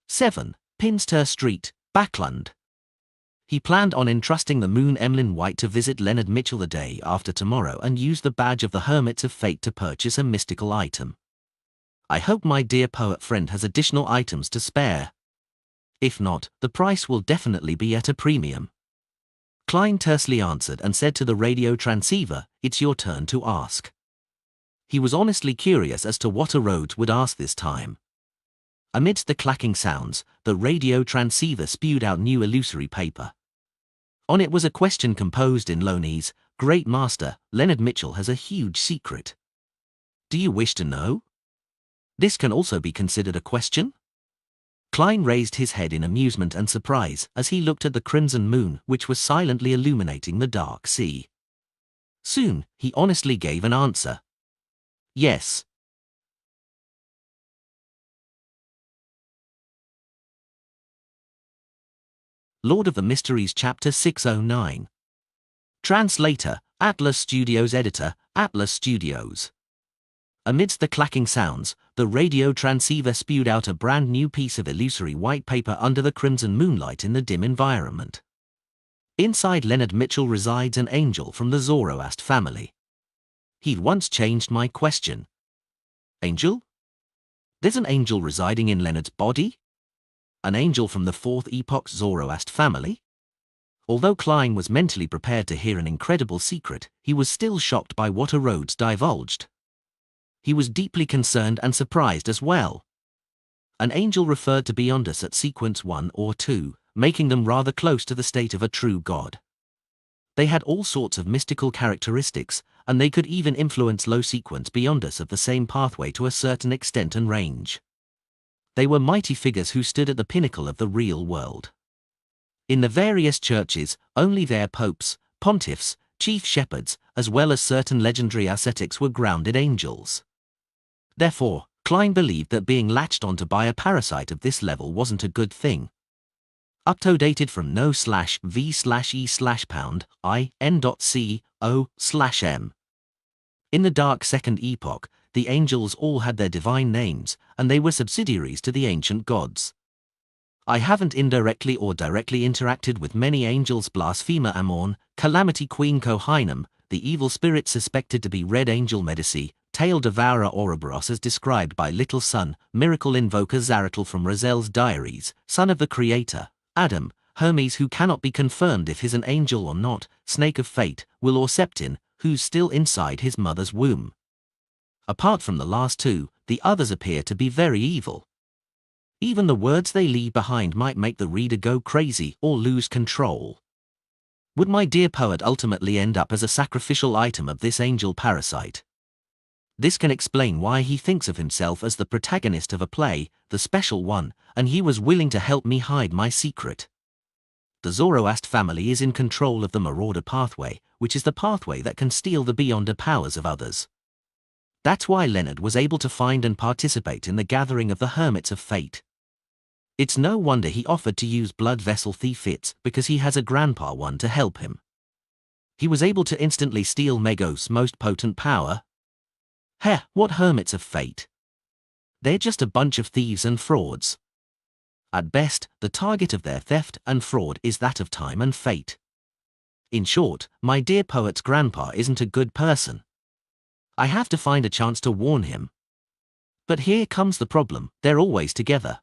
A: 7, Pinster Street, Backland. He planned on entrusting the Moon Emlyn White to visit Leonard Mitchell the day after tomorrow and use the badge of the Hermits of Fate to purchase a mystical item. I hope my dear poet friend has additional items to spare. If not, the price will definitely be at a premium. Klein tersely answered and said to the radio transceiver, "It's your turn to ask." He was honestly curious as to what a Rhodes would ask this time. Amidst the clacking sounds, the radio transceiver spewed out new illusory paper. On it was a question composed in Loney's, "Great Master, Leonard Mitchell has a huge secret. Do you wish to know?" This can also be considered a question? Klein raised his head in amusement and surprise as he looked at the crimson moon which was silently illuminating the dark sea. Soon, he honestly gave an answer. Yes. Lord of the Mysteries Chapter 609. Translator, Atlas Studios. Editor, Atlas Studios. Amidst the clacking sounds, the radio transceiver spewed out a brand new piece of illusory white paper under the crimson moonlight in the dim environment. Inside Leonard Mitchell resides an angel from the Zoroast family. He'd once changed my question. Angel? There's an angel residing in Leonard's body? An angel from the 4th epoch's Zoroast family? Although Klein was mentally prepared to hear an incredible secret, he was still shocked by what a Rhodes divulged. He was deeply concerned and surprised as well. An angel referred to beyond us at sequence 1 or 2, making them rather close to the state of a true god. They had all sorts of mystical characteristics, and they could even influence low sequence beyond us of the same pathway to a certain extent and range. They were mighty figures who stood at the pinnacle of the real world. In the various churches, only their popes, pontiffs, chief shepherds, as well as certain legendary ascetics were grounded angels. Therefore, Klein believed that being latched onto by a parasite of this level wasn't a good thing. Updated from no/v/e/pound/in.co/m. In the Dark Second Epoch, the angels all had their divine names, and they were subsidiaries to the ancient gods. I haven't indirectly or directly interacted with many angels: Blasphemer Amon, Calamity Queen Kohainam, the evil spirit suspected to be Red Angel Medici, Tail Devourer Ouroboros as described by Little Sun, Miracle Invoker Zaratul from Razel's diaries, Son of the Creator, Adam, Hermes who cannot be confirmed if he's an angel or not, Snake of Fate, Will or Septin, who's still inside his mother's womb. Apart from the last two, the others appear to be very evil. Even the words they leave behind might make the reader go crazy or lose control. Would my dear poet ultimately end up as a sacrificial item of this angel parasite? This can explain why he thinks of himself as the protagonist of a play, the special one, and he was willing to help me hide my secret. The Zoroast family is in control of the Marauder pathway, which is the pathway that can steal the Beyonder powers of others. That's why Leonard was able to find and participate in the gathering of the Hermits of Fate. It's no wonder he offered to use Blood Vessel Thief Fitz, because he has a grandpa one to help him. He was able to instantly steal Megos' most potent power. Heh, what Hermits of Fate? They're just a bunch of thieves and frauds. At best, the target of their theft and fraud is that of time and fate. In short, my dear poet's grandpa isn't a good person. I have to find a chance to warn him. But here comes the problem: they're always together.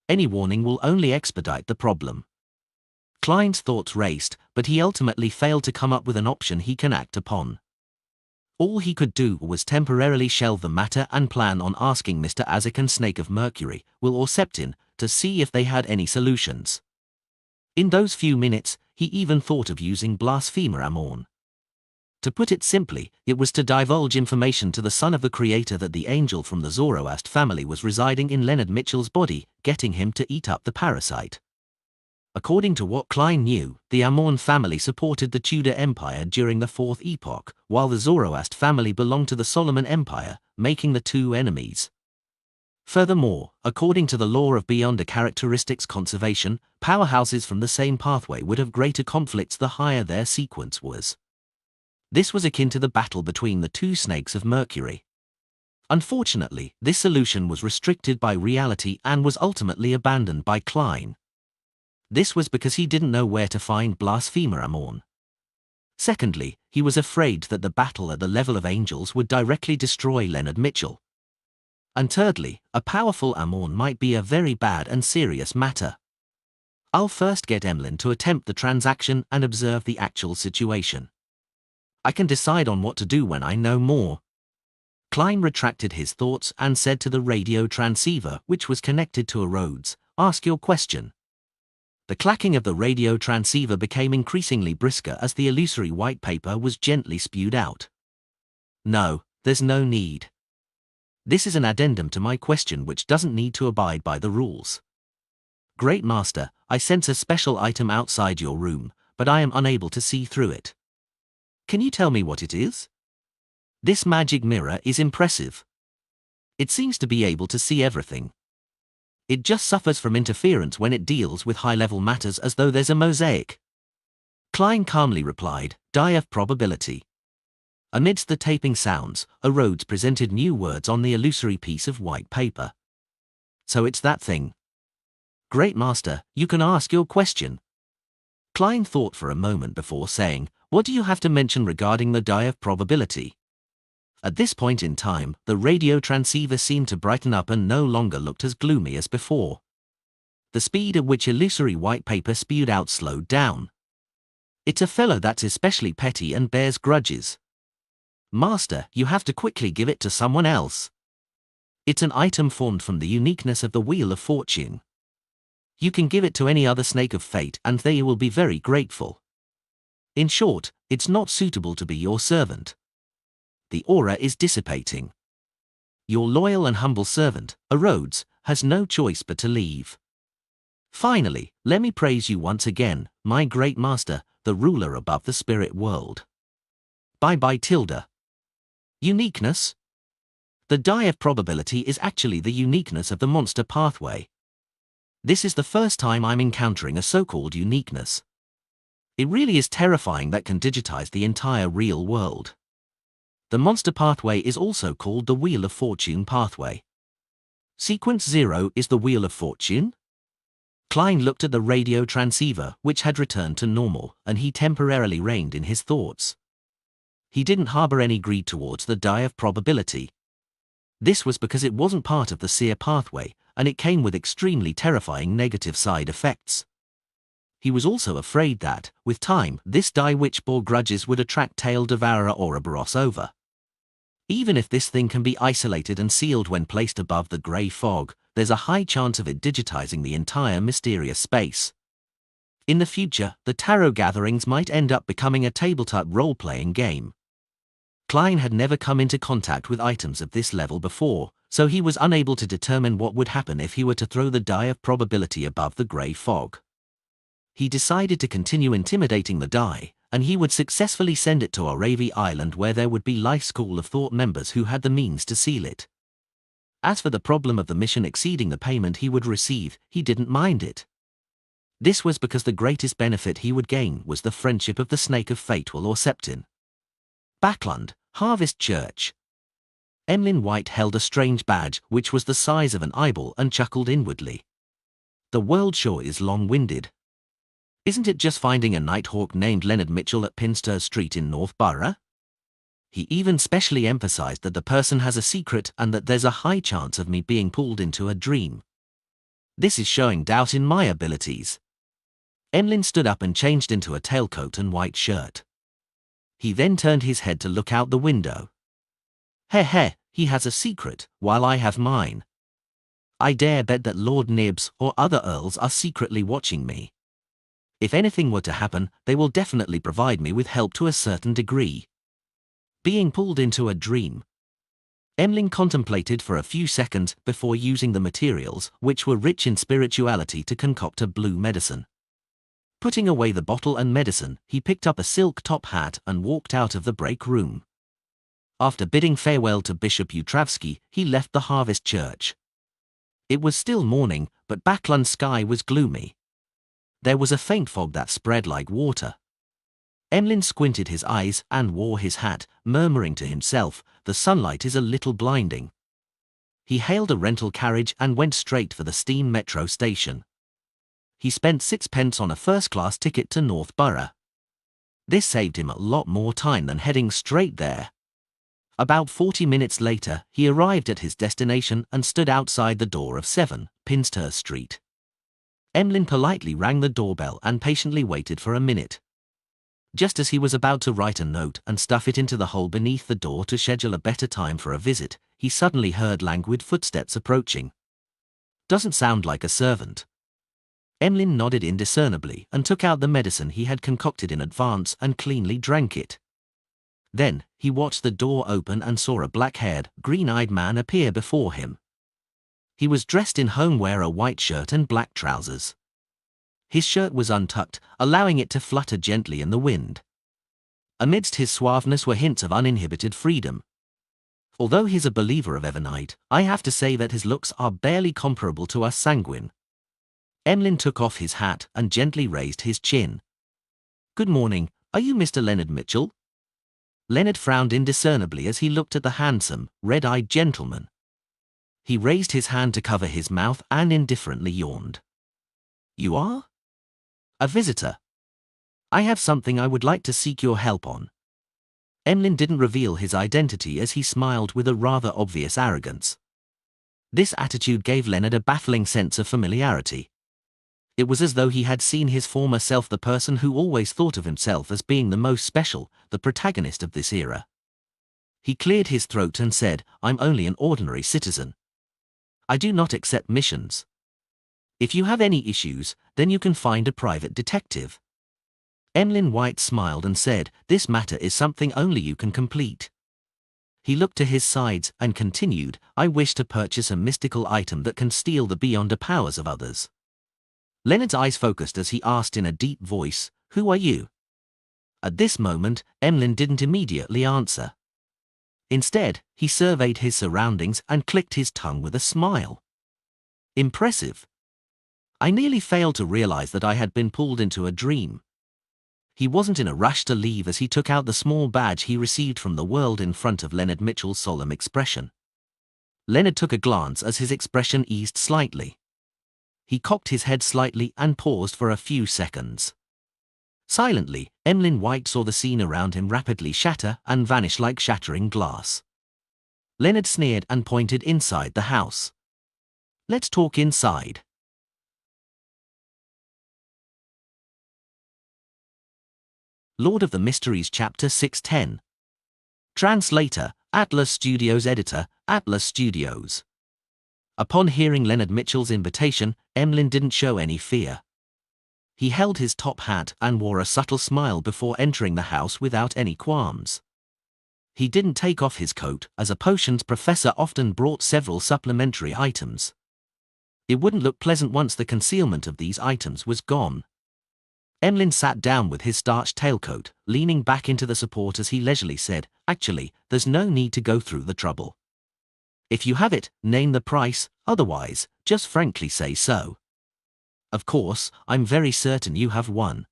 A: Any warning will only expedite the problem. Klein's thoughts raced, but he ultimately failed to come up with an option he can act upon. All he could do was temporarily shelve the matter and plan on asking Mr. Azek and Snake of Mercury, Will or Septin, to see if they had any solutions. In those few minutes, he even thought of using Blasphemer Amon. To put it simply, it was to divulge information to the Son of the Creator that the angel from the Zoroast family was residing in Leonard Mitchell's body, getting him to eat up the parasite. According to what Klein knew, the Amon family supported the Tudor Empire during the Fourth Epoch, while the Zoroast family belonged to the Solomon Empire, making the two enemies. Furthermore, according to the law of Beyonder characteristics conservation, powerhouses from the same pathway would have greater conflicts the higher their sequence was. This was akin to the battle between the two snakes of Mercury. Unfortunately, this solution was restricted by reality and was ultimately abandoned by Klein. This was because he didn't know where to find Blasphemer Amon. Secondly, he was afraid that the battle at the level of angels would directly destroy Leonard Mitchell. And thirdly, a powerful Amon might be a very bad and serious matter. I'll first get Emlyn to attempt the transaction and observe the actual situation. I can decide on what to do when I know more. Klein retracted his thoughts and said to the radio transceiver, which was connected to a Rhodes, "Ask your question." The clacking of the radio transceiver became increasingly brisker as the illusory white paper was gently spewed out. No, there's no need. This is an addendum to my question which doesn't need to abide by the rules. Great Master, I sense a special item outside your room, but I am unable to see through it. Can you tell me what it is? This magic mirror is impressive. It seems to be able to see everything. It just suffers from interference when it deals with high-level matters as though there's a mosaic. Klein calmly replied, "Die of probability." Amidst the taping sounds, a Rhodes presented new words on the illusory piece of white paper. So it's that thing. Great Master, you can ask your question. Klein thought for a moment before saying, "What do you have to mention regarding the die of probability?" At this point in time, the radio transceiver seemed to brighten up and no longer looked as gloomy as before. The speed at which illusory white paper spewed out slowed down. It's a fellow that's especially petty and bears grudges. Master, you have to quickly give it to someone else. It's an item formed from the uniqueness of the Wheel of Fortune. You can give it to any other Snake of Fate and they will be very grateful. In short, it's not suitable to be your servant. the aura is dissipating. Your loyal and humble servant, Rhodes, has no choice but to leave. Finally, let me praise you once again, my great master, the ruler above the spirit world. Bye-bye tilde. Uniqueness? The die of probability is actually the uniqueness of the monster pathway. This is the first time I'm encountering a so-called uniqueness. It really is terrifying that can digitize the entire real world. The monster pathway is also called the Wheel of Fortune pathway. Sequence 0 is the Wheel of Fortune? Klein looked at the radio transceiver, which had returned to normal, and he temporarily reined in his thoughts. He didn't harbor any greed towards the die of probability. This was because it wasn't part of the seer pathway, and it came with extremely terrifying negative side effects. He was also afraid that, with time, this die which bore grudges would attract Tail Devourer Ouroboros over. Even if this thing can be isolated and sealed when placed above the grey fog, there's a high chance of it digitizing the entire mysterious space. In the future, the tarot gatherings might end up becoming a tabletop role-playing game. Klein had never come into contact with items of this level before, so he was unable to determine what would happen if he were to throw the die of probability above the grey fog. He decided to continue intimidating the die, and he would successfully send it to Oravi Island, where there would be Life School of Thought members who had the means to seal it. As for the problem of the mission exceeding the payment he would receive, he didn't mind it. This was because the greatest benefit he would gain was the friendship of the Snake of Fatewell or Septin. Backlund, Harvest Church. Emlyn White held a strange badge which was the size of an eyeball and chuckled inwardly. The world sure is long-winded. Isn't it just finding a nighthawk named Leonard Mitchell at Pinster Street in North Borough? He even specially emphasized that the person has a secret and that there's a high chance of me being pulled into a dream. This is showing doubt in my abilities. Emlyn stood up and changed into a tailcoat and white shirt. He then turned his head to look out the window. Heh, he has a secret, while I have mine. I dare bet that Lord Nibs or other earls are secretly watching me. If anything were to happen, they will definitely provide me with help to a certain degree. Being pulled into a dream. Emlyn contemplated for a few seconds before using the materials, which were rich in spirituality, to concoct a blue medicine. Putting away the bottle and medicine, he picked up a silk top hat and walked out of the break room. After bidding farewell to Bishop Utravsky, he left the Harvest Church. It was still morning, but Backlund's sky was gloomy. There was a faint fog that spread like water. Emlyn squinted his eyes and wore his hat, murmuring to himself, "The sunlight is a little blinding." He hailed a rental carriage and went straight for the steam metro station. He spent 6 pence on a first-class ticket to North Borough. This saved him a lot more time than heading straight there. About 40 minutes later, he arrived at his destination and stood outside the door of 7, Pinster Street. Emlyn politely rang the doorbell and patiently waited for a minute. Just as he was about to write a note and stuff it into the hole beneath the door to schedule a better time for a visit, he suddenly heard languid footsteps approaching. "Doesn't sound like a servant." Emlyn nodded indiscernibly and took out the medicine he had concocted in advance and cleanly drank it. Then, he watched the door open and saw a black-haired, green-eyed man appear before him. He was dressed in homewear, a white shirt and black trousers. His shirt was untucked, allowing it to flutter gently in the wind. Amidst his suaveness were hints of uninhibited freedom. Although he's a believer of Evernight, I have to say that his looks are barely comparable to us sanguine. Emlyn took off his hat and gently raised his chin. "Good morning, are you Mr. Leonard Mitchell?" Leonard frowned indiscernibly as he looked at the handsome, red-eyed gentleman. He raised his hand to cover his mouth and indifferently yawned. "You are?" "A visitor. I have something I would like to seek your help on." Emlyn didn't reveal his identity as he smiled with a rather obvious arrogance. This attitude gave Leonard a baffling sense of familiarity. It was as though he had seen his former self, the person who always thought of himself as being the most special, the protagonist of this era. He cleared his throat and said, "I'm only an ordinary citizen. I do not accept missions. If you have any issues, then you can find a private detective." Emlyn White smiled and said, "This matter is something only you can complete." he looked to his sides and continued, I wish to purchase a mystical item that can steal the beyonder powers of others. Leonard's eyes focused as he asked in a deep voice, Who are you? At this moment, Emlyn didn't immediately answer. Instead, he surveyed his surroundings and clicked his tongue with a smile. Impressive. I nearly failed to realize that I had been pulled into a dream. He wasn't in a rush to leave as he took out the small badge he received from the world in front of Leonard Mitchell's solemn expression. Leonard took a glance as his expression eased slightly. He cocked his head slightly and paused for a few seconds. Silently, Emlyn White saw the scene around him rapidly shatter and vanish like shattering glass. Leonard sneered and pointed inside the house. Let's talk inside. Lord of the Mysteries Chapter 610. Translator, Atlas Studios. Editor, Atlas Studios. Upon hearing Leonard Mitchell's invitation, Emlyn didn't show any fear. He held his top hat and wore a subtle smile before entering the house without any qualms. He didn't take off his coat, as a potions professor often brought several supplementary items. It wouldn't look pleasant once the concealment of these items was gone. Emlyn sat down with his starched tailcoat, leaning back into the support as he leisurely said, Actually, there's no need to go through the trouble. If you have it, name the price, otherwise, just frankly say so. Of course, I'm very certain you have one.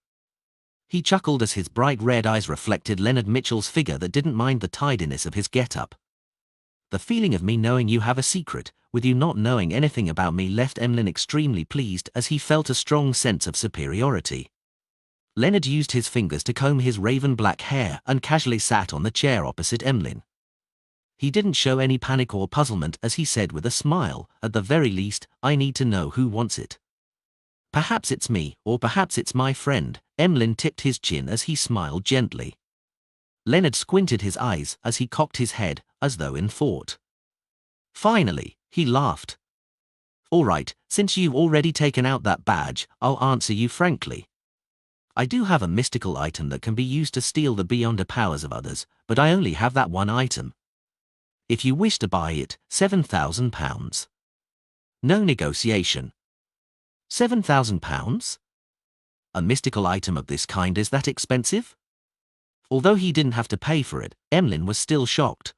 A: He chuckled as his bright red eyes reflected Leonard Mitchell's figure that didn't mind the tidiness of his get-up. The feeling of me knowing you have a secret, with you not knowing anything about me, left Emlyn extremely pleased as he felt a strong sense of superiority. Leonard used his fingers to comb his raven-black hair and casually sat on the chair opposite Emlyn. He didn't show any panic or puzzlement as he said with a smile, At the very least, I need to know who wants it. Perhaps it's me, or perhaps it's my friend. Emlyn tipped his chin as he smiled gently. Leonard squinted his eyes as he cocked his head, as though in thought. Finally, he laughed. All right, since you've already taken out that badge, I'll answer you frankly. I do have a mystical item that can be used to steal the beyonder powers of others, but I only have that one item. If you wish to buy it, £7,000. No negotiation. £7,000? A mystical item of this kind is that expensive? Although he didn't have to pay for it, Emlyn was still shocked.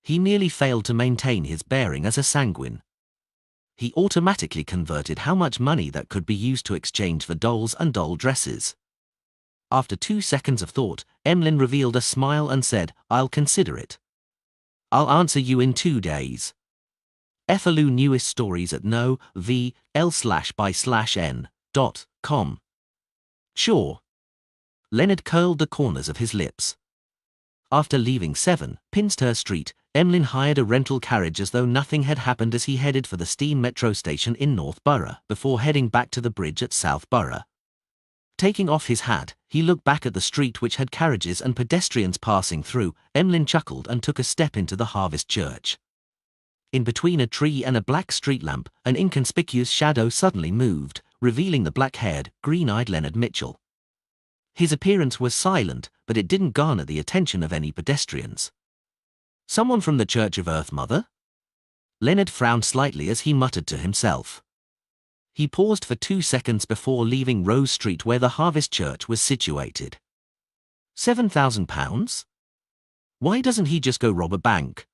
A: He nearly failed to maintain his bearing as a sanguine. He automatically converted how much money that could be used to exchange for dolls and doll dresses. After 2 seconds of thought, Emlyn revealed a smile and said, I'll consider it. I'll answer you in 2 days. Ethelou newest stories at novl/by/n.com. Sure. Leonard curled the corners of his lips. After leaving 7 Pinster Street, Emlyn hired a rental carriage as though nothing had happened as he headed for the steam metro station in North Borough before heading back to the bridge at South Borough. Taking off his hat, he looked back at the street which had carriages and pedestrians passing through. Emlyn chuckled and took a step into the Harvest Church. In between a tree and a black street lamp, an inconspicuous shadow suddenly moved, revealing the black-haired, green-eyed Leonard Mitchell. His appearance was silent, but it didn't garner the attention of any pedestrians. Someone from the Church of Earth Mother? Leonard frowned slightly as he muttered to himself. He paused for 2 seconds before leaving Rose Street where the Harvest Church was situated. £7,000? Why doesn't he just go rob a bank?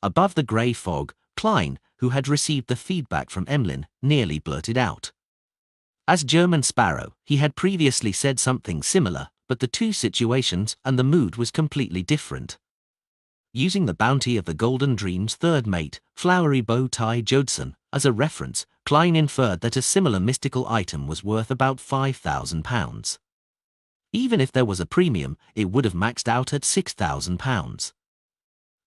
A: Above the grey fog, Klein, who had received the feedback from Emlyn, nearly blurted out. As German Sparrow, he had previously said something similar, but the two situations and the mood was completely different. Using the bounty of the Golden Dream's third mate, Flowery Bow Tie Jodson, as a reference, Klein inferred that a similar mystical item was worth about £5,000. Even if there was a premium, it would have maxed out at £6,000.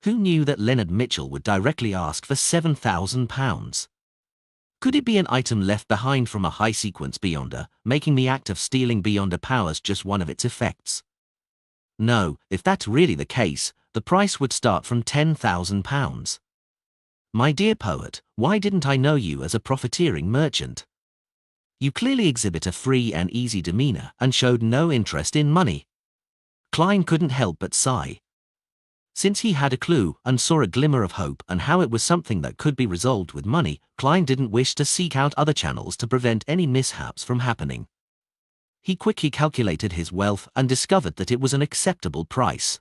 A: Who knew that Leonard Mitchell would directly ask for £7,000? Could it be an item left behind from a high-sequence Beyonder, making the act of stealing Beyonder powers just one of its effects? No, if that's really the case, the price would start from £10,000. My dear poet, why didn't I know you as a profiteering merchant? You clearly exhibit a free and easy demeanor and showed no interest in money. Klein couldn't help but sigh. Since he had a clue and saw a glimmer of hope and how it was something that could be resolved with money, Klein didn't wish to seek out other channels to prevent any mishaps from happening. He quickly calculated his wealth and discovered that it was an acceptable price.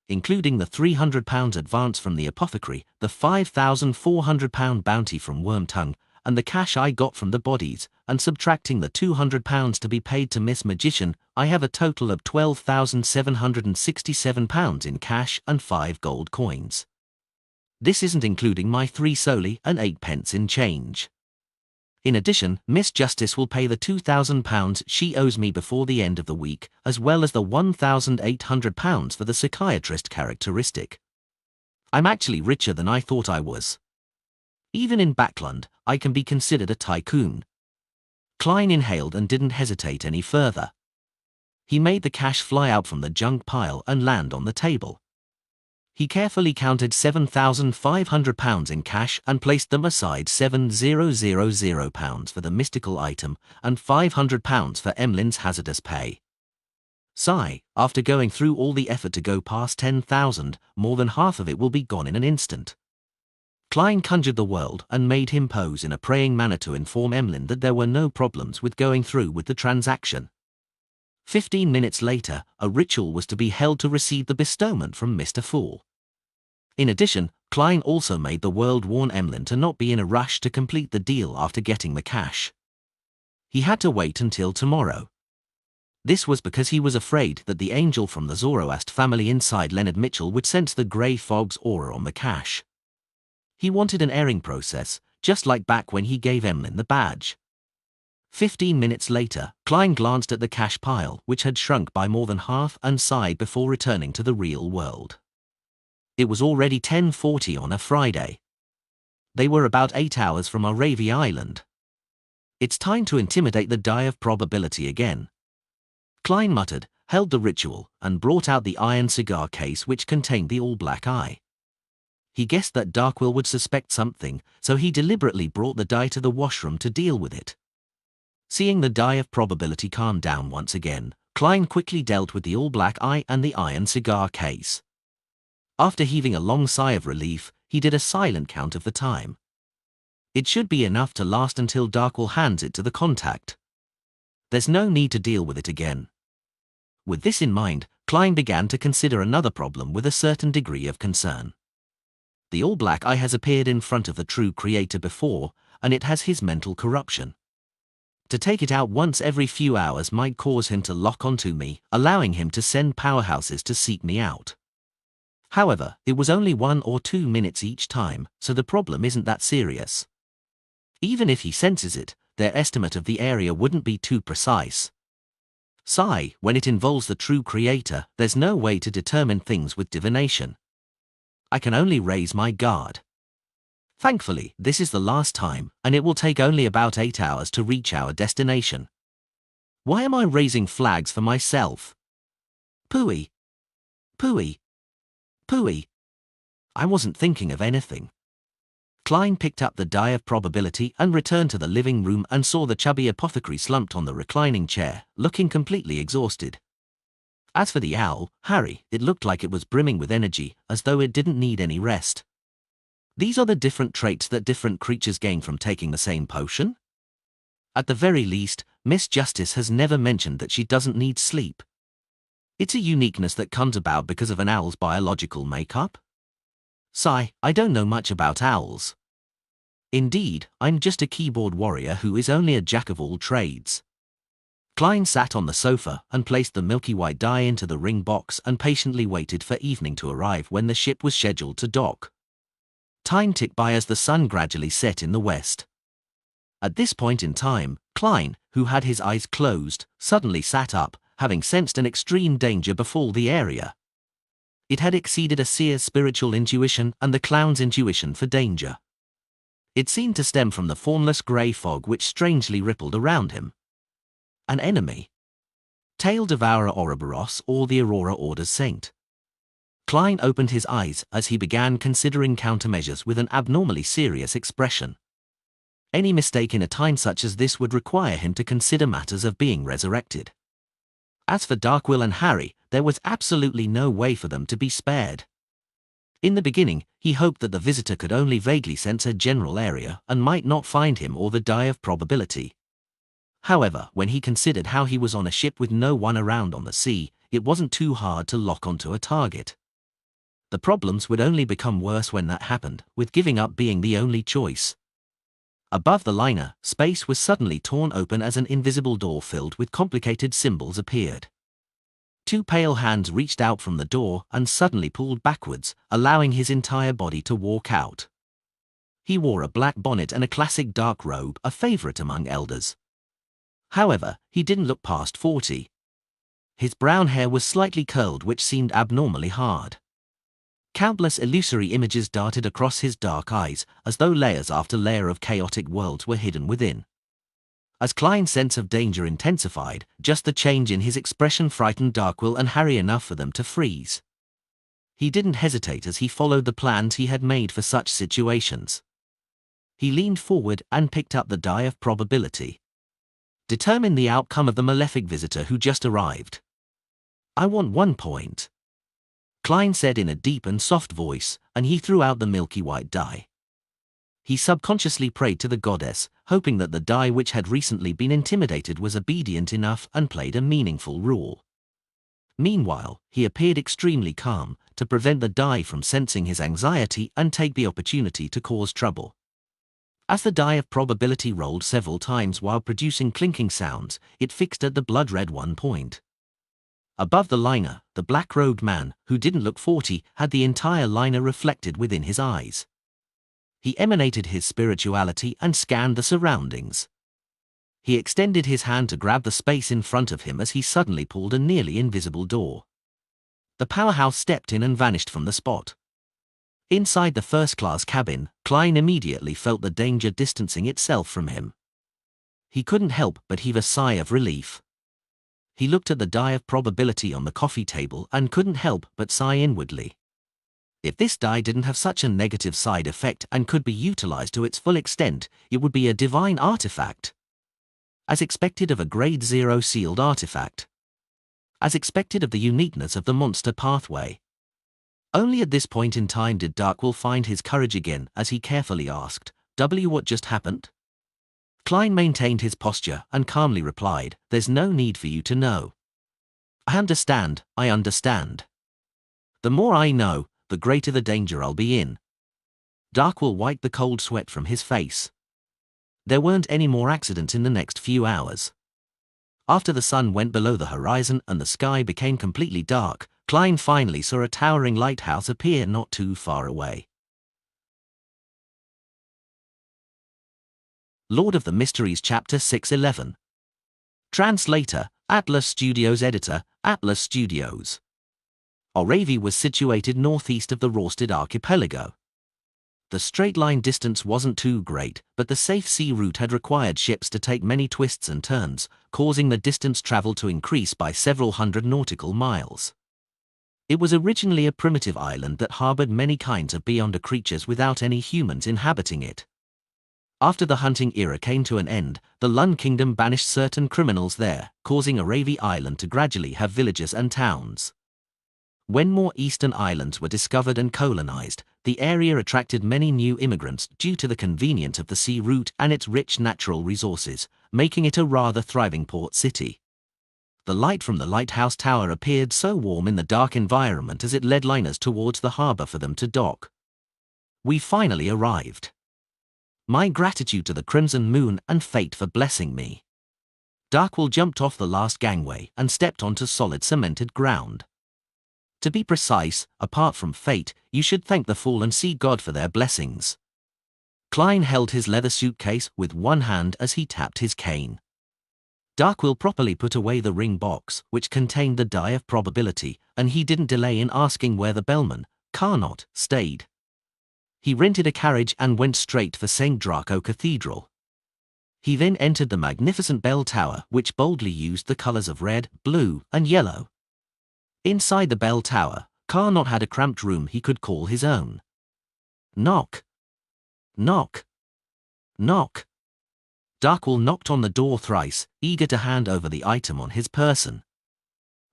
A: Including the £300 advance from the apothecary, the £5,400 bounty from Wormtongue, and the cash I got from the bodies, and subtracting the £200 to be paid to Miss Magician, I have a total of £12,767 in cash and 5 gold coins. This isn't including my 3 soldi and 8 pence in change. In addition, Miss Justice will pay the £2,000 she owes me before the end of the week, as well as the £1,800 for the psychiatrist characteristic. I'm actually richer than I thought I was. Even in Backland, I can be considered a tycoon. Klein inhaled and didn't hesitate any further. He made the cash fly out from the junk pile and land on the table. He carefully counted £7,500 in cash and placed them aside £7,000 for the mystical item and £500 for Emlyn's hazardous pay. Sigh, after going through all the effort to go past 10,000, more than half of it will be gone in an instant. Klein conjured the world and made him pose in a praying manner to inform Emlyn that there were no problems with going through with the transaction. 15 minutes later, a ritual was to be held to receive the bestowment from Mr. Fool. In addition, Klein also made the world warn Emlyn to not be in a rush to complete the deal after getting the cash. He had to wait until tomorrow. This was because he was afraid that the angel from the Zoroast family inside Leonard Mitchell would sense the grey fog's aura on the cash. He wanted an airing process, just like back when he gave Emlyn the badge. 15 minutes later, Klein glanced at the cash pile, which had shrunk by more than half, and sighed before returning to the real world. It was already 10:40 on a Friday. They were about 8 hours from Aravia Island. It's time to intimidate the die of probability again. Klein muttered, held the ritual, and brought out the iron cigar case which contained the all-black eye. He guessed that Darkwill would suspect something, so he deliberately brought the die to the washroom to deal with it. Seeing the die of probability calm down once again, Klein quickly dealt with the all-black eye and the iron cigar case. After heaving a long sigh of relief, he did a silent count of the time. It should be enough to last until Darkwill hands it to the contact. There's no need to deal with it again. With this in mind, Klein began to consider another problem with a certain degree of concern. The all-black eye has appeared in front of the true creator before, and it has his mental corruption. To take it out once every few hours might cause him to lock onto me, allowing him to send powerhouses to seek me out. However, it was only 1 or 2 minutes each time, so the problem isn't that serious. Even if he senses it, their estimate of the area wouldn't be too precise. Sigh, when it involves the true creator, there's no way to determine things with divination. I can only raise my guard. Thankfully, this is the last time, and it will take only about 8 hours to reach our destination. Why am I raising flags for myself? Pooey. Pooey. Pooey. I wasn't thinking of anything. Klein picked up the die of probability and returned to the living room and saw the chubby apothecary slumped on the reclining chair, looking completely exhausted. As for the owl, Harry, it looked like it was brimming with energy, as though it didn't need any rest. These are the different traits that different creatures gain from taking the same potion? At the very least, Miss Justice has never mentioned that she doesn't need sleep. It's a uniqueness that comes about because of an owl's biological makeup. Sigh, I don't know much about owls. Indeed, I'm just a keyboard warrior who is only a jack of all trades. Klein sat on the sofa and placed the milky white die into the ring box and patiently waited for evening to arrive when the ship was scheduled to dock. Time ticked by as the sun gradually set in the west. At this point in time, Klein, who had his eyes closed, suddenly sat up, having sensed an extreme danger befall the area. It had exceeded a seer's spiritual intuition and the clown's intuition for danger. It seemed to stem from the formless grey fog which strangely rippled around him. An enemy. Tail Devourer Ouroboros or the Aurora Order's Saint. Klein opened his eyes as he began considering countermeasures with an abnormally serious expression. Any mistake in a time such as this would require him to consider matters of being resurrected. As for Darkwill and Harry, there was absolutely no way for them to be spared. In the beginning, he hoped that the visitor could only vaguely sense a general area and might not find him or the die of probability. However, when he considered how he was on a ship with no one around on the sea, it wasn't too hard to lock onto a target. The problems would only become worse when that happened, with giving up being the only choice. Above the liner, space was suddenly torn open as an invisible door filled with complicated symbols appeared. Two pale hands reached out from the door and suddenly pulled backwards, allowing his entire body to walk out. He wore a black bonnet and a classic dark robe, a favorite among elders. However, he didn't look past 40. His brown hair was slightly curled, which seemed abnormally hard. Countless illusory images darted across his dark eyes, as though layers after layer of chaotic worlds were hidden within. As Klein's sense of danger intensified, just the change in his expression frightened Darkwill and Harry enough for them to freeze. He didn't hesitate as he followed the plans he had made for such situations. He leaned forward and picked up the die of probability. Determine the outcome of the malefic visitor who just arrived. I want 1 point. Klein said in a deep and soft voice, and he threw out the milky white die. He subconsciously prayed to the goddess, hoping that the die which had recently been intimidated was obedient enough and played a meaningful role. Meanwhile, he appeared extremely calm, to prevent the die from sensing his anxiety and take the opportunity to cause trouble. As the die of probability rolled several times while producing clinking sounds, it fixed at the blood-red 1 point. Above the liner, the black-robed man, who didn't look 40, had the entire liner reflected within his eyes. He emanated his spirituality and scanned the surroundings. He extended his hand to grab the space in front of him as he suddenly pulled a nearly invisible door. The powerhouse stepped in and vanished from the spot. Inside the first-class cabin, Klein immediately felt the danger distancing itself from him. He couldn't help but heave a sigh of relief. He looked at the die of probability on the coffee table and couldn't help but sigh inwardly. If this die didn't have such a negative side effect and could be utilized to its full extent, it would be a divine artifact. As expected of a Grade 0 sealed artifact. As expected of the uniqueness of the monster pathway. Only at this point in time did Darkwill find his courage again as he carefully asked, what just happened? Klein maintained his posture and calmly replied, there's no need for you to know. I understand. The more I know, the greater the danger I'll be in. Darkwill wiped the cold sweat from his face. There weren't any more accidents in the next few hours. After the sun went below the horizon and the sky became completely dark, Klein finally saw a towering lighthouse appear not too far away. Lord of the Mysteries Chapter 611. Translator, Atlas Studios. Editor, Atlas Studios. Oravi was situated northeast of the Rorsted archipelago. The straight-line distance wasn't too great, but the safe sea route had required ships to take many twists and turns, causing the distance traveled to increase by several hundred nautical miles. It was originally a primitive island that harbored many kinds of beyonder creatures without any humans inhabiting it. After the hunting era came to an end, the Lund Kingdom banished certain criminals there, causing Oravi Island to gradually have villages and towns. When more eastern islands were discovered and colonized, the area attracted many new immigrants due to the convenience of the sea route and its rich natural resources, making it a rather thriving port city. The light from the lighthouse tower appeared so warm in the dark environment as it led liners towards the harbor for them to dock. We finally arrived. My gratitude to the Crimson Moon and fate for blessing me. Darkwill jumped off the last gangway and stepped onto solid cemented ground. To be precise, apart from fate, you should thank the fallen sea god for their blessings. Klein held his leather suitcase with one hand as he tapped his cane. Darkwill properly put away the ring box, which contained the die of probability, and he didn't delay in asking where the bellman, Carnot, stayed. He rented a carriage and went straight for St. Draco Cathedral. He then entered the magnificent bell tower, which boldly used the colors of red, blue, and yellow. Inside the bell tower, Carnot had a cramped room he could call his own. Knock. Knock. Knock. Darkwill knocked on the door thrice, eager to hand over the item on his person.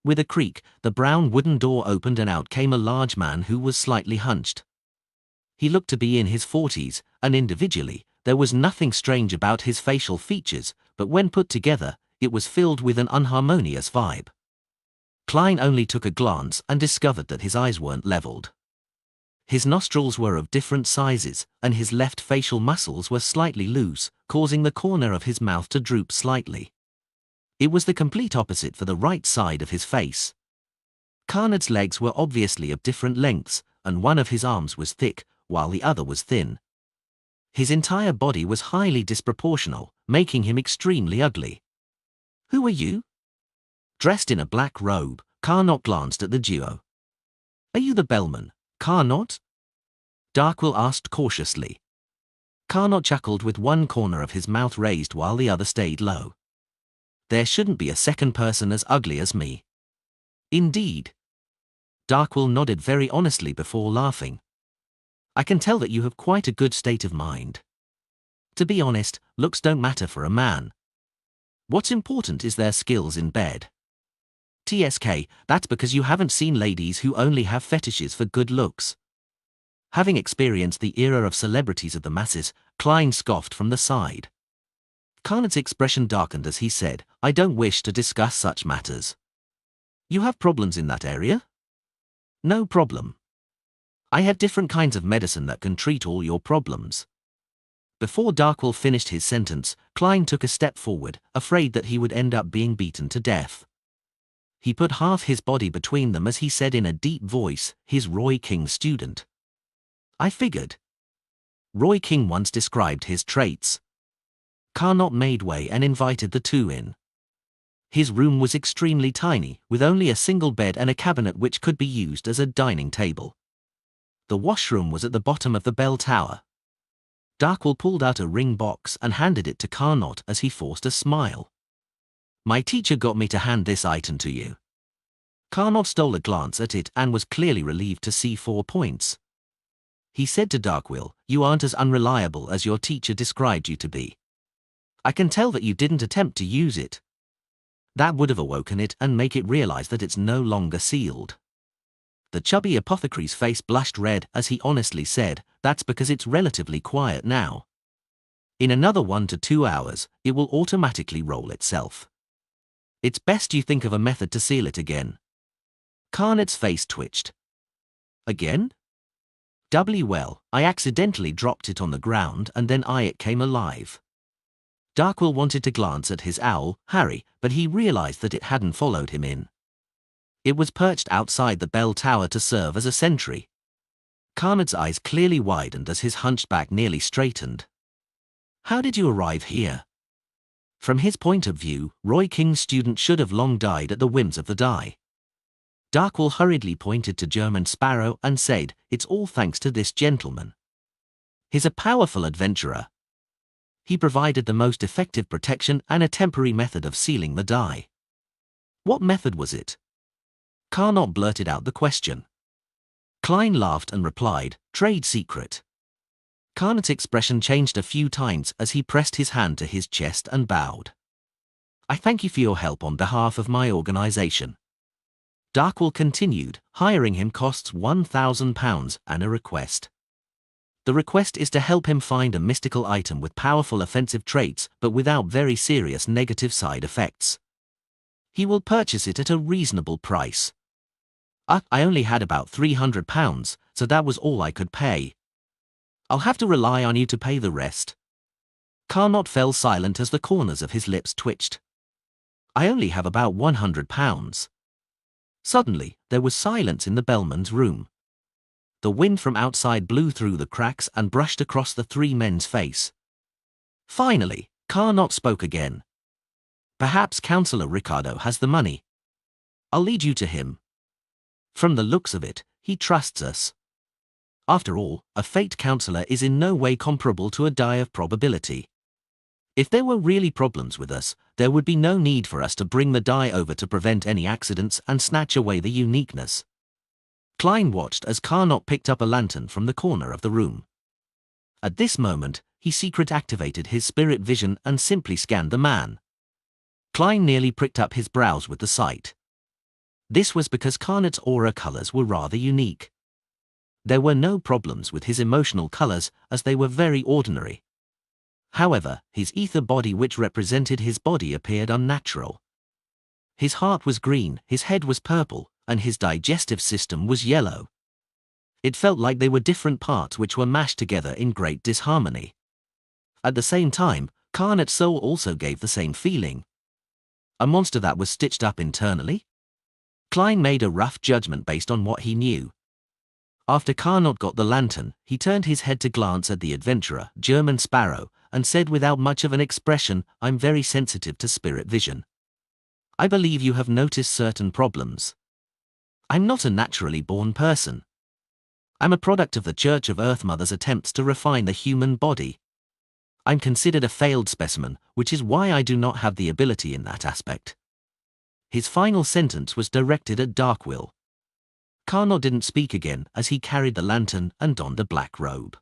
A: With a creak, the brown wooden door opened and out came a large man who was slightly hunched. He looked to be in his 40s, and individually, there was nothing strange about his facial features, but when put together, it was filled with an unharmonious vibe. Klein only took a glance and discovered that his eyes weren't leveled. His nostrils were of different sizes, and his left facial muscles were slightly loose, causing the corner of his mouth to droop slightly. It was the complete opposite for the right side of his face. Carnot's legs were obviously of different lengths, and one of his arms was thick, while the other was thin. His entire body was highly disproportional, making him extremely ugly. "Who are you?" Dressed in a black robe, Carnot glanced at the duo. "Are you the bellman, Carnot?" Darkwill asked cautiously. Carnot chuckled with one corner of his mouth raised while the other stayed low. "There shouldn't be a second person as ugly as me." "Indeed." Darkwill nodded very honestly before laughing. "I can tell that you have quite a good state of mind. To be honest, looks don't matter for a man. What's important is their skills in bed. TSK, that's because you haven't seen ladies who only have fetishes for good looks." Having experienced the era of celebrities of the masses, Klein scoffed from the side. Carnot's expression darkened as he said, "I don't wish to discuss such matters." "You have problems in that area?" "No problem. I have different kinds of medicine that can treat all your problems." Before Darkwill finished his sentence, Klein took a step forward, afraid that he would end up being beaten to death. He put half his body between them as he said in a deep voice, "He's Roy King's student." "I figured." Roy King once described his traits. Carnot made way and invited the two in. His room was extremely tiny, with only a single bed and a cabinet which could be used as a dining table. The washroom was at the bottom of the bell tower. Darkwill pulled out a ring box and handed it to Carnot as he forced a smile. "My teacher got me to hand this item to you." Carnot stole a glance at it and was clearly relieved to see 4 points. He said to Darkwill, "You aren't as unreliable as your teacher described you to be. I can tell that you didn't attempt to use it. That would have awoken it and make it realize that it's no longer sealed." The chubby apothecary's face blushed red as he honestly said, "That's because it's relatively quiet now. In another 1 to 2 hours, it will automatically roll itself. It's best you think of a method to seal it again." Carnot's face twitched. "Again?" Well, I accidentally dropped it on the ground and then it came alive." Darkwill wanted to glance at his owl, Harry, but he realized that it hadn't followed him in. It was perched outside the bell tower to serve as a sentry. Carnot's eyes clearly widened as his hunched back nearly straightened. "How did you arrive here?" From his point of view, Roy King's student should have long died at the whims of the die. Darkwill hurriedly pointed to German Sparrow and said, "It's all thanks to this gentleman. He's a powerful adventurer. He provided the most effective protection and a temporary method of sealing the die." "What method was it?" Carnot blurted out the question. Klein laughed and replied, "Trade secret." Carnot's expression changed a few times as he pressed his hand to his chest and bowed. "I thank you for your help on behalf of my organization." Darkwill continued, "Hiring him costs £1,000 and a request. The request is to help him find a mystical item with powerful offensive traits but without very serious negative side effects. He will purchase it at a reasonable price." I only had about £300, so that was all I could pay." "I'll have to rely on you to pay the rest." Carnot fell silent as the corners of his lips twitched. "I only have about £100. Suddenly, there was silence in the bellman's room. The wind from outside blew through the cracks and brushed across the 3 men's face. Finally, Carnot spoke again. "Perhaps Councillor Ricardo has the money. I'll lead you to him. From the looks of it, he trusts us. After all, a fate councillor is in no way comparable to a die of probability. If there were really problems with us, there would be no need for us to bring the die over to prevent any accidents and snatch away the uniqueness." Klein watched as Carnot picked up a lantern from the corner of the room. At this moment, he secret activated his spirit vision and simply scanned the man. Klein nearly pricked up his brows with the sight. This was because Carnot's aura colors were rather unique. There were no problems with his emotional colors, as they were very ordinary. However, his ether body, which represented his body, appeared unnatural. His heart was green, his head was purple, and his digestive system was yellow. It felt like they were different parts which were mashed together in great disharmony. At the same time, Carnot's soul also gave the same feeling. A monster that was stitched up internally? Klein made a rough judgment based on what he knew. After Carnot got the lantern, he turned his head to glance at the adventurer, German Sparrow, and said without much of an expression, "I'm very sensitive to spirit vision. I believe you have noticed certain problems. I'm not a naturally born person. I'm a product of the Church of Earth Mother's attempts to refine the human body. I'm considered a failed specimen, which is why I do not have the ability in that aspect." His final sentence was directed at Darkwill. Carnot didn't speak again as he carried the lantern and donned a black robe.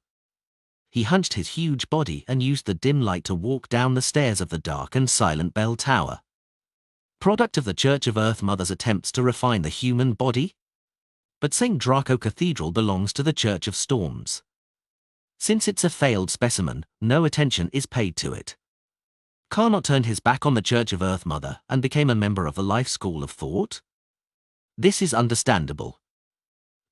A: He hunched his huge body and used the dim light to walk down the stairs of the dark and silent bell tower. Product of the Church of Earth Mother's attempts to refine the human body? But St. Draco Cathedral belongs to the Church of Storms. Since it's a failed specimen, no attention is paid to it. Carnot turned his back on the Church of Earth Mother and became a member of the Life School of Thought? This is understandable.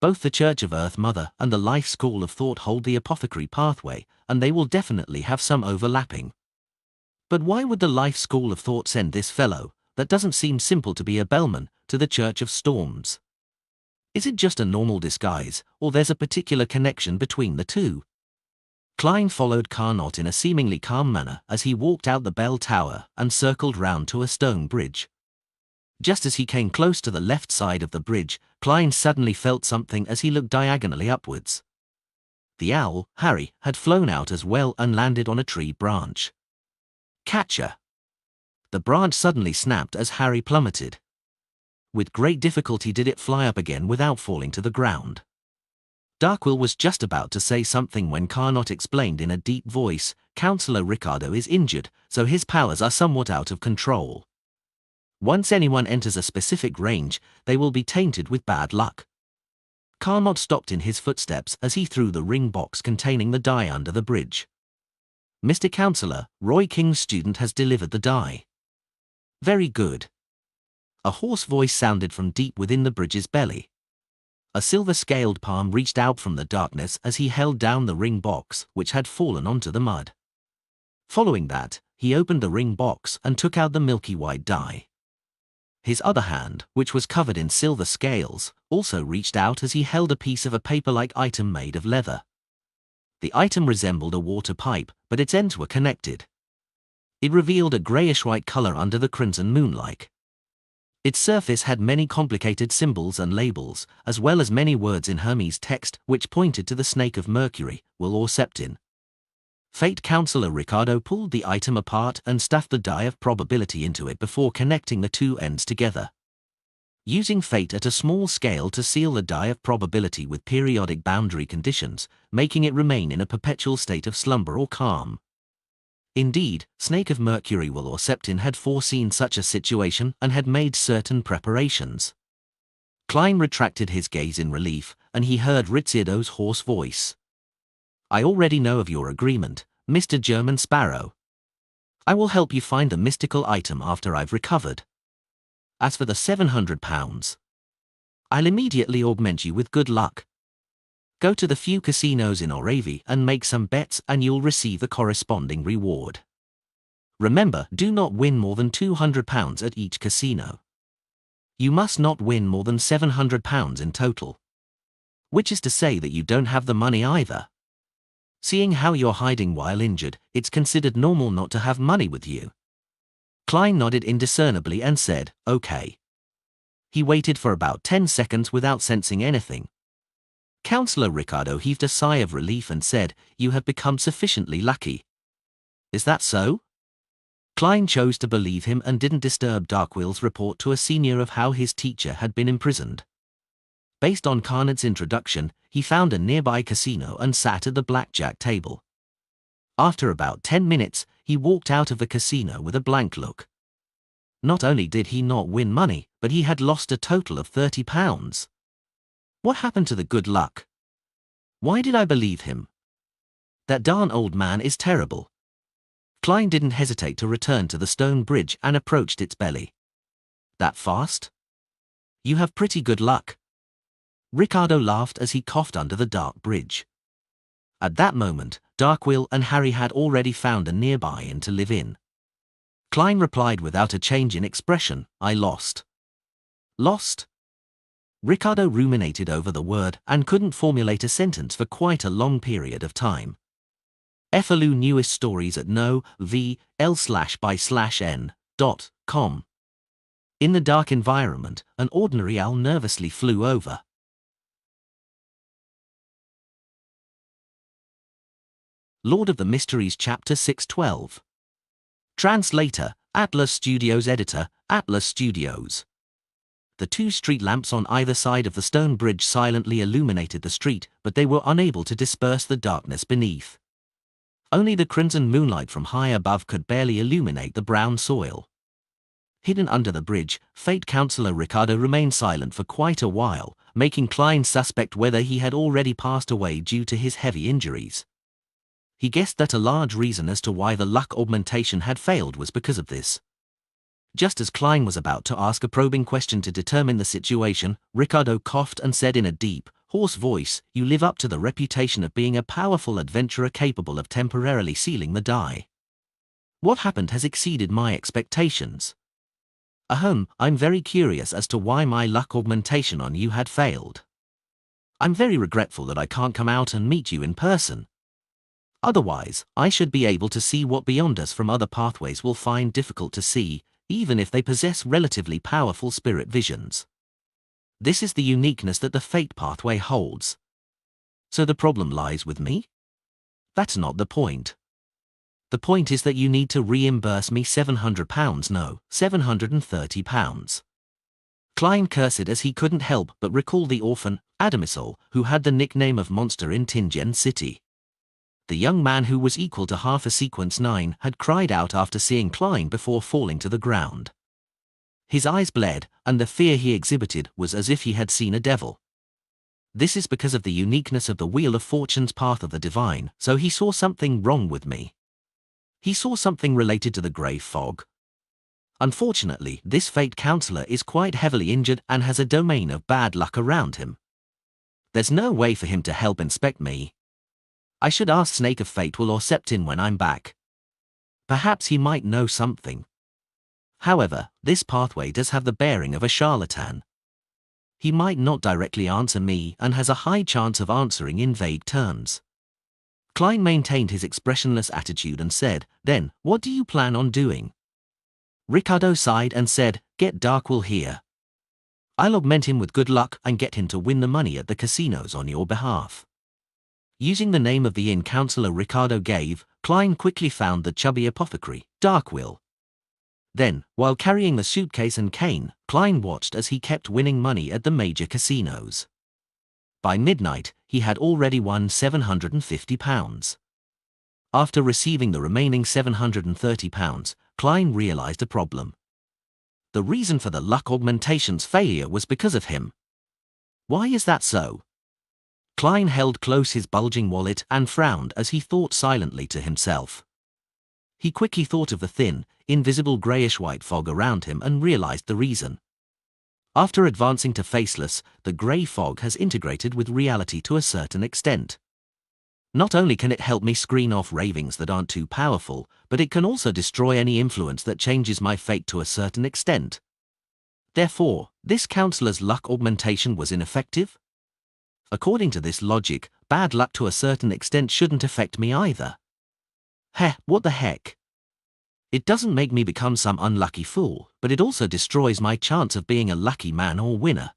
A: Both the Church of Earth Mother and the Life School of Thought hold the apothecary pathway, and they will definitely have some overlapping. But why would the Life School of Thought send this fellow, that doesn't seem simple to be a bellman, to the Church of Storms? Is it just a normal disguise, or there's a particular connection between the two? Klein followed Carnot in a seemingly calm manner as he walked out the bell tower and circled round to a stone bridge. Just as he came close to the left side of the bridge, Klein suddenly felt something as he looked diagonally upwards. The owl, Harry, had flown out as well and landed on a tree branch. Catcher! The branch suddenly snapped as Harry plummeted. With great difficulty did it fly up again without falling to the ground. Darkwill was just about to say something when Carnot explained in a deep voice, "Councillor Ricardo is injured, so his powers are somewhat out of control. Once anyone enters a specific range, they will be tainted with bad luck." Carnot stopped in his footsteps as he threw the ring box containing the die under the bridge. "Mr. Councillor, Roy King's student has delivered the die." "Very good." A hoarse voice sounded from deep within the bridge's belly. A silver-scaled palm reached out from the darkness as he held down the ring box, which had fallen onto the mud. Following that, he opened the ring box and took out the milky white die. His other hand, which was covered in silver scales, also reached out as he held a piece of a paper-like item made of leather. The item resembled a water pipe, but its ends were connected. It revealed a greyish-white color under the crimson moonlight. Its surface had many complicated symbols and labels, as well as many words in Hermes text which pointed to the snake of Mercury, Will or Septin. Fate Councillor Ricardo pulled the item apart and stuffed the die of probability into it before connecting the two ends together. Using fate at a small scale to seal the die of probability with periodic boundary conditions, making it remain in a perpetual state of slumber or calm. Indeed, Snake of Mercury Will or Septin had foreseen such a situation and had made certain preparations. Klein retracted his gaze in relief, and he heard Rizzardo's hoarse voice. "I already know of your agreement, Mr. German Sparrow. I will help you find the mystical item after I've recovered. As for the £700, I'll immediately augment you with good luck. Go to the few casinos in Oravi and make some bets and you'll receive the corresponding reward. Remember, do not win more than £200 at each casino. You must not win more than £700 in total. Which is to say that you don't have the money either. Seeing how you're hiding while injured, it's considered normal not to have money with you." Klein nodded indiscernibly and said, "Okay." He waited for about 10 seconds without sensing anything. Councillor Ricardo heaved a sigh of relief and said, "You have become sufficiently lucky." "Is that so?" Klein chose to believe him and didn't disturb Darkwill's report to a senior of how his teacher had been imprisoned. Based on Carnot's introduction, he found a nearby casino and sat at the blackjack table. After about 10 minutes, he walked out of the casino with a blank look. Not only did he not win money, but he had lost a total of £30. What happened to the good luck? Why did I believe him? That darn old man is terrible. Klein didn't hesitate to return to the stone bridge and approached its belly. That fast? You have pretty good luck. Ricardo laughed as he coughed under the dark bridge. At that moment, Darkwill and Harry had already found a nearby inn to live in. Klein replied without a change in expression, I lost. Lost? Ricardo ruminated over the word and couldn't formulate a sentence for quite a long period of time. FLU newest stories at novl/by/n.com. In the dark environment, an ordinary owl nervously flew over. Lord of the Mysteries Chapter 612. Translator, Atlas Studios. Editor, Atlas Studios. The two street lamps on either side of the stone bridge silently illuminated the street, but they were unable to disperse the darkness beneath. Only the crimson moonlight from high above could barely illuminate the brown soil. Hidden under the bridge, Fate Counselor Ricardo remained silent for quite a while, making Klein suspect whether he had already passed away due to his heavy injuries. He guessed that a large reason as to why the luck augmentation had failed was because of this. Just as Klein was about to ask a probing question to determine the situation, Ricardo coughed and said in a deep, hoarse voice, You live up to the reputation of being a powerful adventurer capable of temporarily sealing the die. What happened has exceeded my expectations. Ahem, I'm very curious as to why my luck augmentation on you had failed. I'm very regretful that I can't come out and meet you in person. Otherwise, I should be able to see what beyond us from other pathways will find difficult to see, even if they possess relatively powerful spirit visions. This is the uniqueness that the fate pathway holds. So the problem lies with me? That's not the point. The point is that you need to reimburse me £700, no, £730. Klein cursed as he couldn't help but recall the orphan, Adamisol, who had the nickname of Monster in Tingen City. The young man who was equal to half a sequence 9 had cried out after seeing Klein before falling to the ground. His eyes bled, and the fear he exhibited was as if he had seen a devil. This is because of the uniqueness of the Wheel of Fortune's path of the divine, so he saw something wrong with me. He saw something related to the grey fog. Unfortunately, this fate counselor is quite heavily injured and has a domain of bad luck around him. There's no way for him to help inspect me. I should ask Snake of Fate will or Septin when I'm back. Perhaps he might know something. However, this pathway does have the bearing of a charlatan. He might not directly answer me and has a high chance of answering in vague terms. Klein maintained his expressionless attitude and said, Then, what do you plan on doing? Ricardo sighed and said, Get Darkwill here. I'll augment him with good luck and get him to win the money at the casinos on your behalf. Using the name of the inn counselor Ricardo gave, Klein quickly found the chubby apothecary, Darkwill. Then, while carrying the suitcase and cane, Klein watched as he kept winning money at the major casinos. By midnight, he had already won £750. After receiving the remaining £730, Klein realized a problem. The reason for the luck augmentation's failure was because of him. Why is that so? Klein held close his bulging wallet and frowned as he thought silently to himself. He quickly thought of the thin, invisible greyish-white fog around him and realized the reason. After advancing to faceless, the grey fog has integrated with reality to a certain extent. Not only can it help me screen off ravings that aren't too powerful, but it can also destroy any influence that changes my fate to a certain extent. Therefore, this counselor's luck augmentation was ineffective? According to this logic, bad luck to a certain extent shouldn't affect me either. What the heck? It doesn't make me become some unlucky fool, but it also destroys my chance of being a lucky man or winner.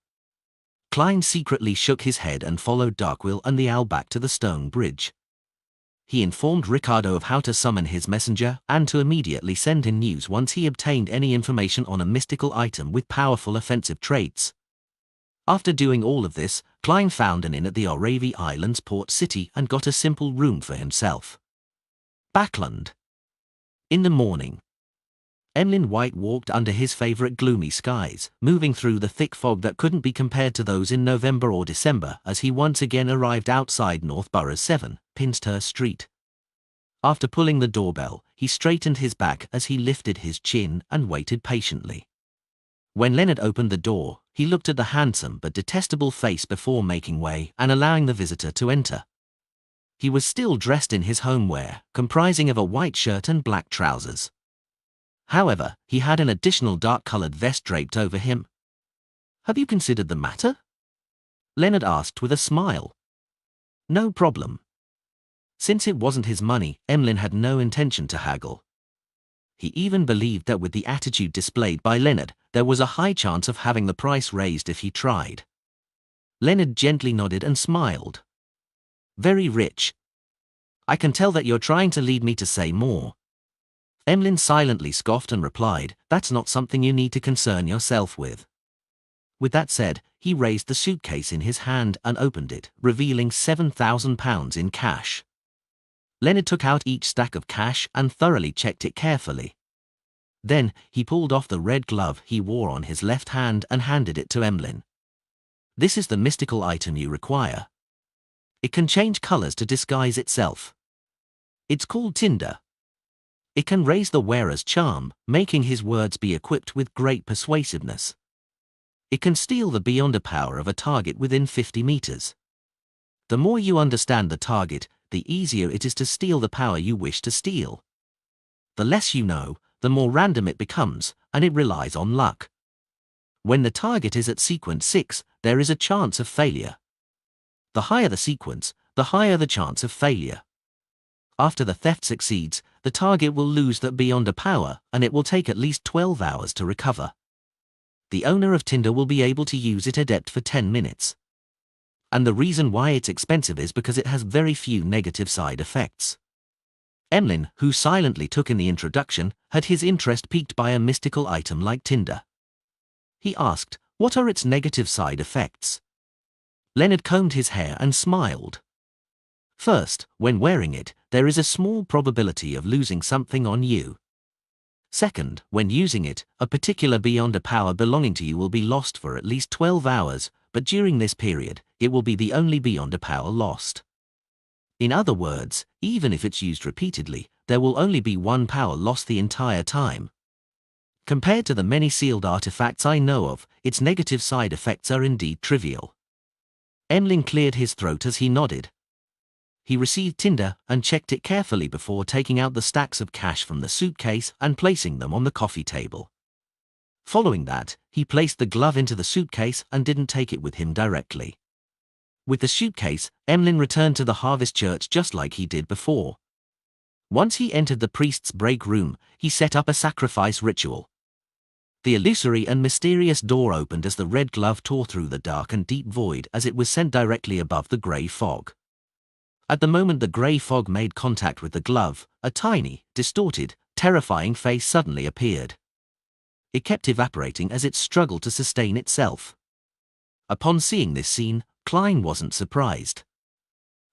A: Klein secretly shook his head and followed Darkwill and the owl back to the stone bridge. He informed Ricardo of how to summon his messenger and to immediately send in news once he obtained any information on a mystical item with powerful offensive traits. After doing all of this, Klein found an inn at the Oravi Islands port city and got a simple room for himself. Backland. In the morning. Emlyn White walked under his favorite gloomy skies, moving through the thick fog that couldn't be compared to those in November or December as he once again arrived outside Northborough's 7, Pinster Street. After pulling the doorbell, he straightened his back as he lifted his chin and waited patiently. When Leonard opened the door, he looked at the handsome but detestable face before making way and allowing the visitor to enter. He was still dressed in his homewear, comprising of a white shirt and black trousers. However, he had an additional dark-colored vest draped over him. "Have you considered the matter?" Leonard asked with a smile. "No problem." Since it wasn't his money, Emlyn had no intention to haggle. He even believed that with the attitude displayed by Leonard, there was a high chance of having the price raised if he tried. Leonard gently nodded and smiled. "Very rich. I can tell that you're trying to lead me to say more." Emlyn silently scoffed and replied, "That's not something you need to concern yourself with." With that said, he raised the suitcase in his hand and opened it, revealing £7,000 in cash. Leonard took out each stack of cash and thoroughly checked it carefully. Then, he pulled off the red glove he wore on his left hand and handed it to Emlyn. "This is the mystical item you require. It can change colors to disguise itself. It's called Tinder. It can raise the wearer's charm, making his words be equipped with great persuasiveness. It can steal the beyonder power of a target within 50 meters. The more you understand the target, the easier it is to steal the power you wish to steal. The less you know, the more random it becomes, and it relies on luck. When the target is at sequence 6, there is a chance of failure. The higher the sequence, the higher the chance of failure. After the theft succeeds, the target will lose that beyonder power, and it will take at least 12 hours to recover. The owner of Tinder will be able to use it adept for 10 minutes. And the reason why it's expensive is because it has very few negative side effects." Emlyn, who silently took in the introduction, had his interest piqued by a mystical item like Tinder. He asked, "What are its negative side effects?" Leonard combed his hair and smiled. "First, when wearing it, there is a small probability of losing something on you. Second, when using it, a particular beyonder power belonging to you will be lost for at least 12 hours, but during this period, it will be the only beyonder power lost. In other words, even if it's used repeatedly, there will only be one power lost the entire time. Compared to the many sealed artifacts I know of, its negative side effects are indeed trivial." Emlyn cleared his throat as he nodded. He received Tinder and checked it carefully before taking out the stacks of cash from the suitcase and placing them on the coffee table. Following that, he placed the glove into the suitcase and didn't take it with him directly. With the suitcase, Emlyn returned to the Harvest Church just like he did before. Once he entered the priest's break room, he set up a sacrifice ritual. The illusory and mysterious door opened as the red glove tore through the dark and deep void as it was sent directly above the grey fog. At the moment the grey fog made contact with the glove, a tiny, distorted, terrifying face suddenly appeared. It kept evaporating as it struggled to sustain itself. Upon seeing this scene, Klein wasn't surprised.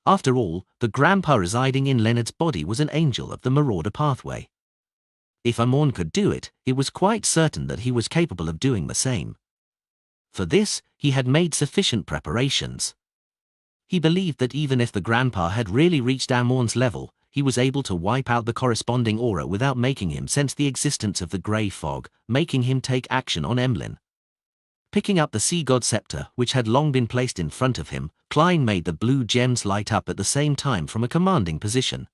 A: After all, the grandpa residing in Leonard's body was an angel of the Marauder pathway. If Amorn could do it, it was quite certain that he was capable of doing the same. For this, he had made sufficient preparations. He believed that even if the grandpa had really reached Amorn's level, he was able to wipe out the corresponding aura without making him sense the existence of the grey fog, making him take action on Emlyn. Picking up the sea god scepter, which had long been placed in front of him, Klein made the blue gems light up at the same time from a commanding position.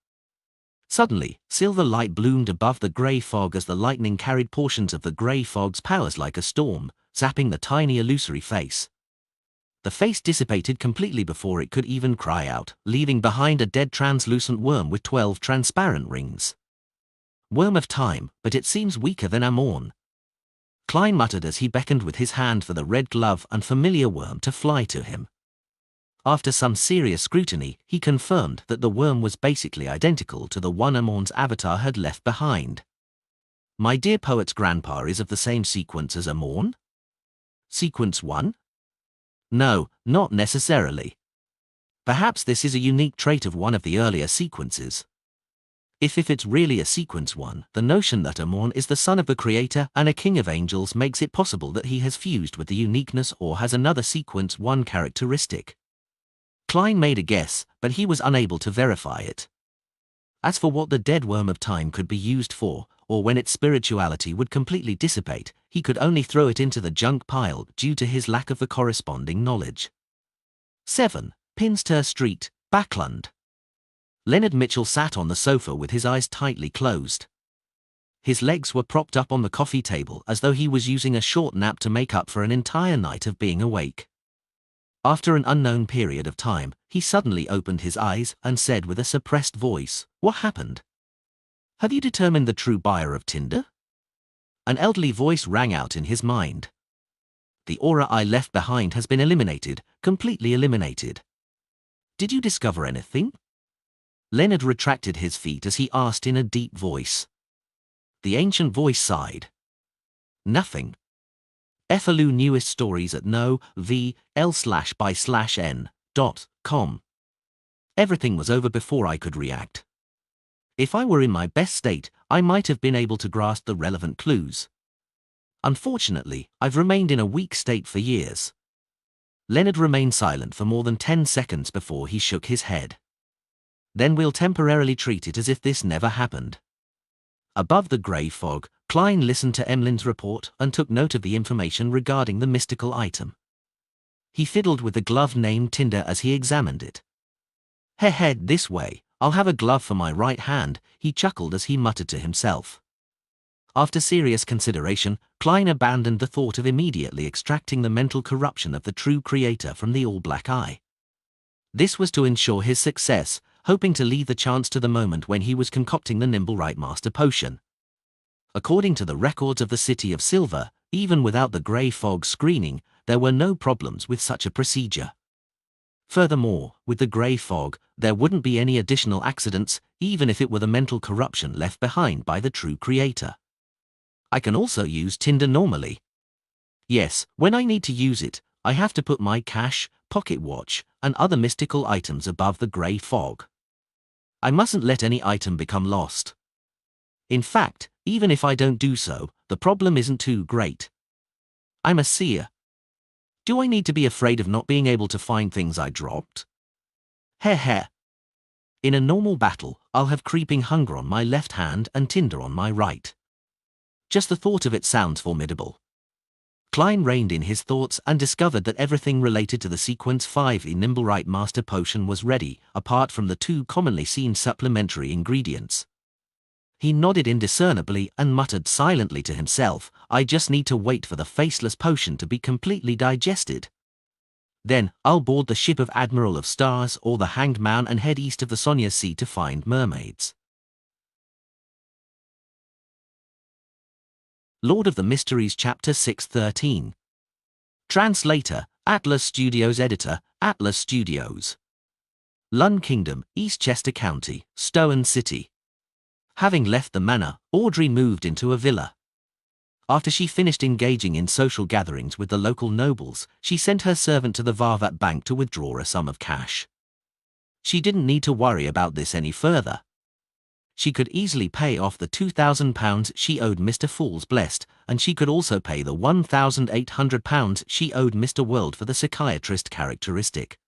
A: Suddenly, silver light bloomed above the grey fog as the lightning carried portions of the grey fog's powers like a storm, zapping the tiny illusory face. The face dissipated completely before it could even cry out, leaving behind a dead translucent worm with 12 transparent rings. "Worm of time, but it seems weaker than Amorn," Klein muttered as he beckoned with his hand for the red glove and familiar worm to fly to him. After some serious scrutiny, he confirmed that the worm was basically identical to the one Amorn's avatar had left behind. "My dear poet's grandpa is of the same sequence as Amorn? Sequence 1? No, not necessarily. Perhaps this is a unique trait of one of the earlier sequences. If it's really a sequence 1, the notion that Amon is the son of the creator and a king of angels makes it possible that he has fused with the uniqueness or has another sequence 1 characteristic. Klein made a guess, but he was unable to verify it. As for what the dead worm of time could be used for, or when its spirituality would completely dissipate, he could only throw it into the junk pile due to his lack of the corresponding knowledge. 7. Pinster Street, Backlund. Leonard Mitchell sat on the sofa with his eyes tightly closed. His legs were propped up on the coffee table as though he was using a short nap to make up for an entire night of being awake. After an unknown period of time, he suddenly opened his eyes and said with a suppressed voice, "What happened? Have you determined the true buyer of Tinder?" An elderly voice rang out in his mind. "The aura I left behind has been eliminated, completely eliminated. Did you discover anything?" Leonard retracted his feet as he asked in a deep voice. The ancient voice sighed. "Nothing. FLU newest stories at novl/by/n.com. Everything was over before I could react. If I were in my best state, I might have been able to grasp the relevant clues. Unfortunately, I've remained in a weak state for years." Leonard remained silent for more than 10 seconds before he shook his head. "Then we'll temporarily treat it as if this never happened." Above the grey fog, Klein listened to Emlin's report and took note of the information regarding the mystical item. He fiddled with the glove named Tinder as he examined it. Head this way, I'll have a glove for my right hand," he chuckled as he muttered to himself. After serious consideration, Klein abandoned the thought of immediately extracting the mental corruption of the true creator from the all-black eye. This was to ensure his success, hoping to leave the chance to the moment when he was concocting the Nimble Right Master potion. According to the records of the City of Silver, even without the grey fog screening, there were no problems with such a procedure. Furthermore, with the grey fog, there wouldn't be any additional accidents, even if it were the mental corruption left behind by the true creator. I can also use Tinder normally. Yes, when I need to use it, I have to put my cash, pocket watch, and other mystical items above the grey fog. I mustn't let any item become lost. In fact, even if I don't do so, the problem isn't too great. I'm a seer. Do I need to be afraid of not being able to find things I dropped? Heh. In a normal battle, I'll have creeping hunger on my left hand and Tinder on my right. Just the thought of it sounds formidable. Klein reined in his thoughts and discovered that everything related to the Sequence 5 in Nimble Right Master potion was ready, apart from the 2 commonly seen supplementary ingredients. He nodded indiscernibly and muttered silently to himself, "I just need to wait for the faceless potion to be completely digested. Then, I'll board the ship of Admiral of Stars or the Hanged Man and head east of the Sonia Sea to find mermaids." Lord of the Mysteries Chapter 613. Translator, Atlas Studios. Editor, Atlas Studios. Lund Kingdom, Eastchester County, Stowen City. Having left the manor, Audrey moved into a villa. After she finished engaging in social gatherings with the local nobles, she sent her servant to the Varvat Bank to withdraw a sum of cash. She didn't need to worry about this any further. She could easily pay off the £2,000 she owed Mr. Fools Blessed, and she could also pay the £1,800 she owed Mr. World for the psychiatrist characteristic.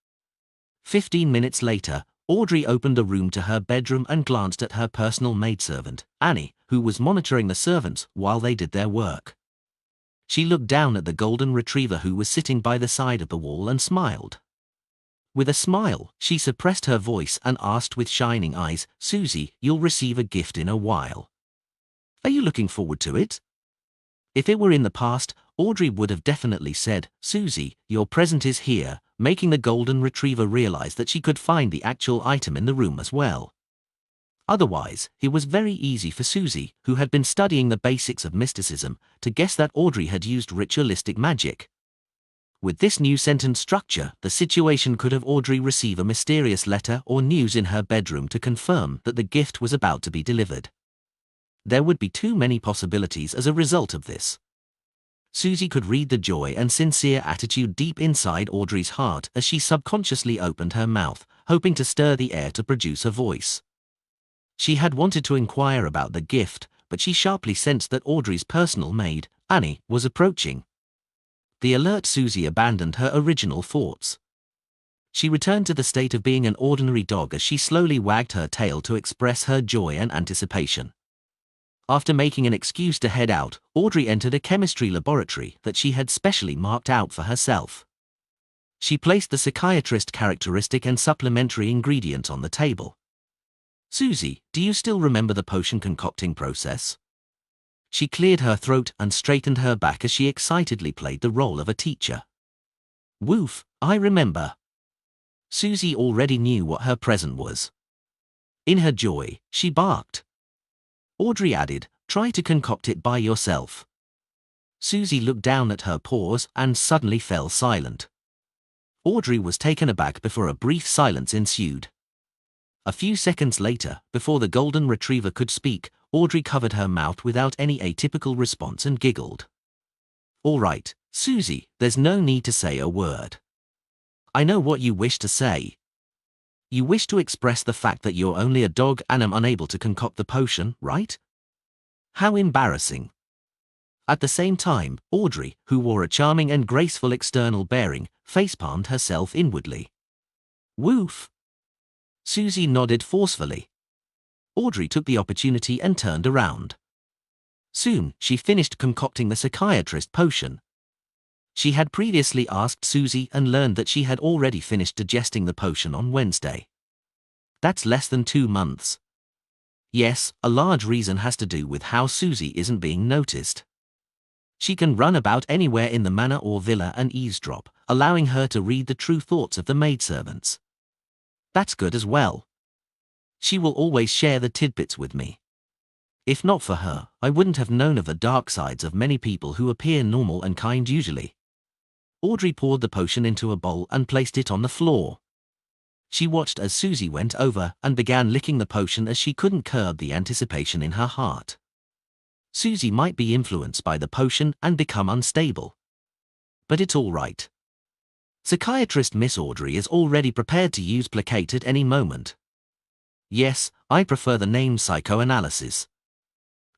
A: 15 minutes later, Audrey opened the room to her bedroom and glanced at her personal maidservant, Annie, who was monitoring the servants while they did their work. She looked down at the golden retriever who was sitting by the side of the wall and smiled. With a smile, she suppressed her voice and asked with shining eyes, "Susie, you'll receive a gift in a while. Are you looking forward to it?" If it were in the past, Audrey would have definitely said, "Susie, your present is here," making the golden retriever realize that she could find the actual item in the room as well. Otherwise, it was very easy for Susie, who had been studying the basics of mysticism, to guess that Audrey had used ritualistic magic. With this new sentence structure, the situation could have Audrey receive a mysterious letter or news in her bedroom to confirm that the gift was about to be delivered. There would be too many possibilities as a result of this. Susie could read the joy and sincere attitude deep inside Audrey's heart as she subconsciously opened her mouth, hoping to stir the air to produce a voice. She had wanted to inquire about the gift, but she sharply sensed that Audrey's personal maid, Annie, was approaching. The alert Susie abandoned her original thoughts. She returned to the state of being an ordinary dog as she slowly wagged her tail to express her joy and anticipation. After making an excuse to head out, Audrey entered a chemistry laboratory that she had specially marked out for herself. She placed the psychiatrist characteristic and supplementary ingredient on the table. "Susie, do you still remember the potion concocting process?" She cleared her throat and straightened her back as she excitedly played the role of a teacher. "Woof, I remember." Susie already knew what her present was. In her joy, she barked. Audrey added, "Try to concoct it by yourself." Susie looked down at her paws and suddenly fell silent. Audrey was taken aback before a brief silence ensued. A few seconds later, before the golden retriever could speak, Audrey covered her mouth without any atypical response and giggled. "All right, Susie, there's no need to say a word. I know what you wish to say. You wish to express the fact that you're only a dog and am unable to concoct the potion, right? How embarrassing." At the same time, Audrey, who wore a charming and graceful external bearing, facepalmed herself inwardly. "Woof." Susie nodded forcefully. Audrey took the opportunity and turned around. Soon, she finished concocting the psychiatrist potion. She had previously asked Susie and learned that she had already finished digesting the potion on Wednesday. That's less than 2 months. Yes, a large reason has to do with how Susie isn't being noticed. She can run about anywhere in the manor or villa and eavesdrop, allowing her to read the true thoughts of the maidservants. That's good as well. She will always share the tidbits with me. If not for her, I wouldn't have known of the dark sides of many people who appear normal and kind usually. Audrey poured the potion into a bowl and placed it on the floor. She watched as Susie went over and began licking the potion as she couldn't curb the anticipation in her heart. Susie might be influenced by the potion and become unstable. But it's all right. Psychiatrist Miss Audrey is already prepared to use placate at any moment. Yes, I prefer the name psychoanalysis.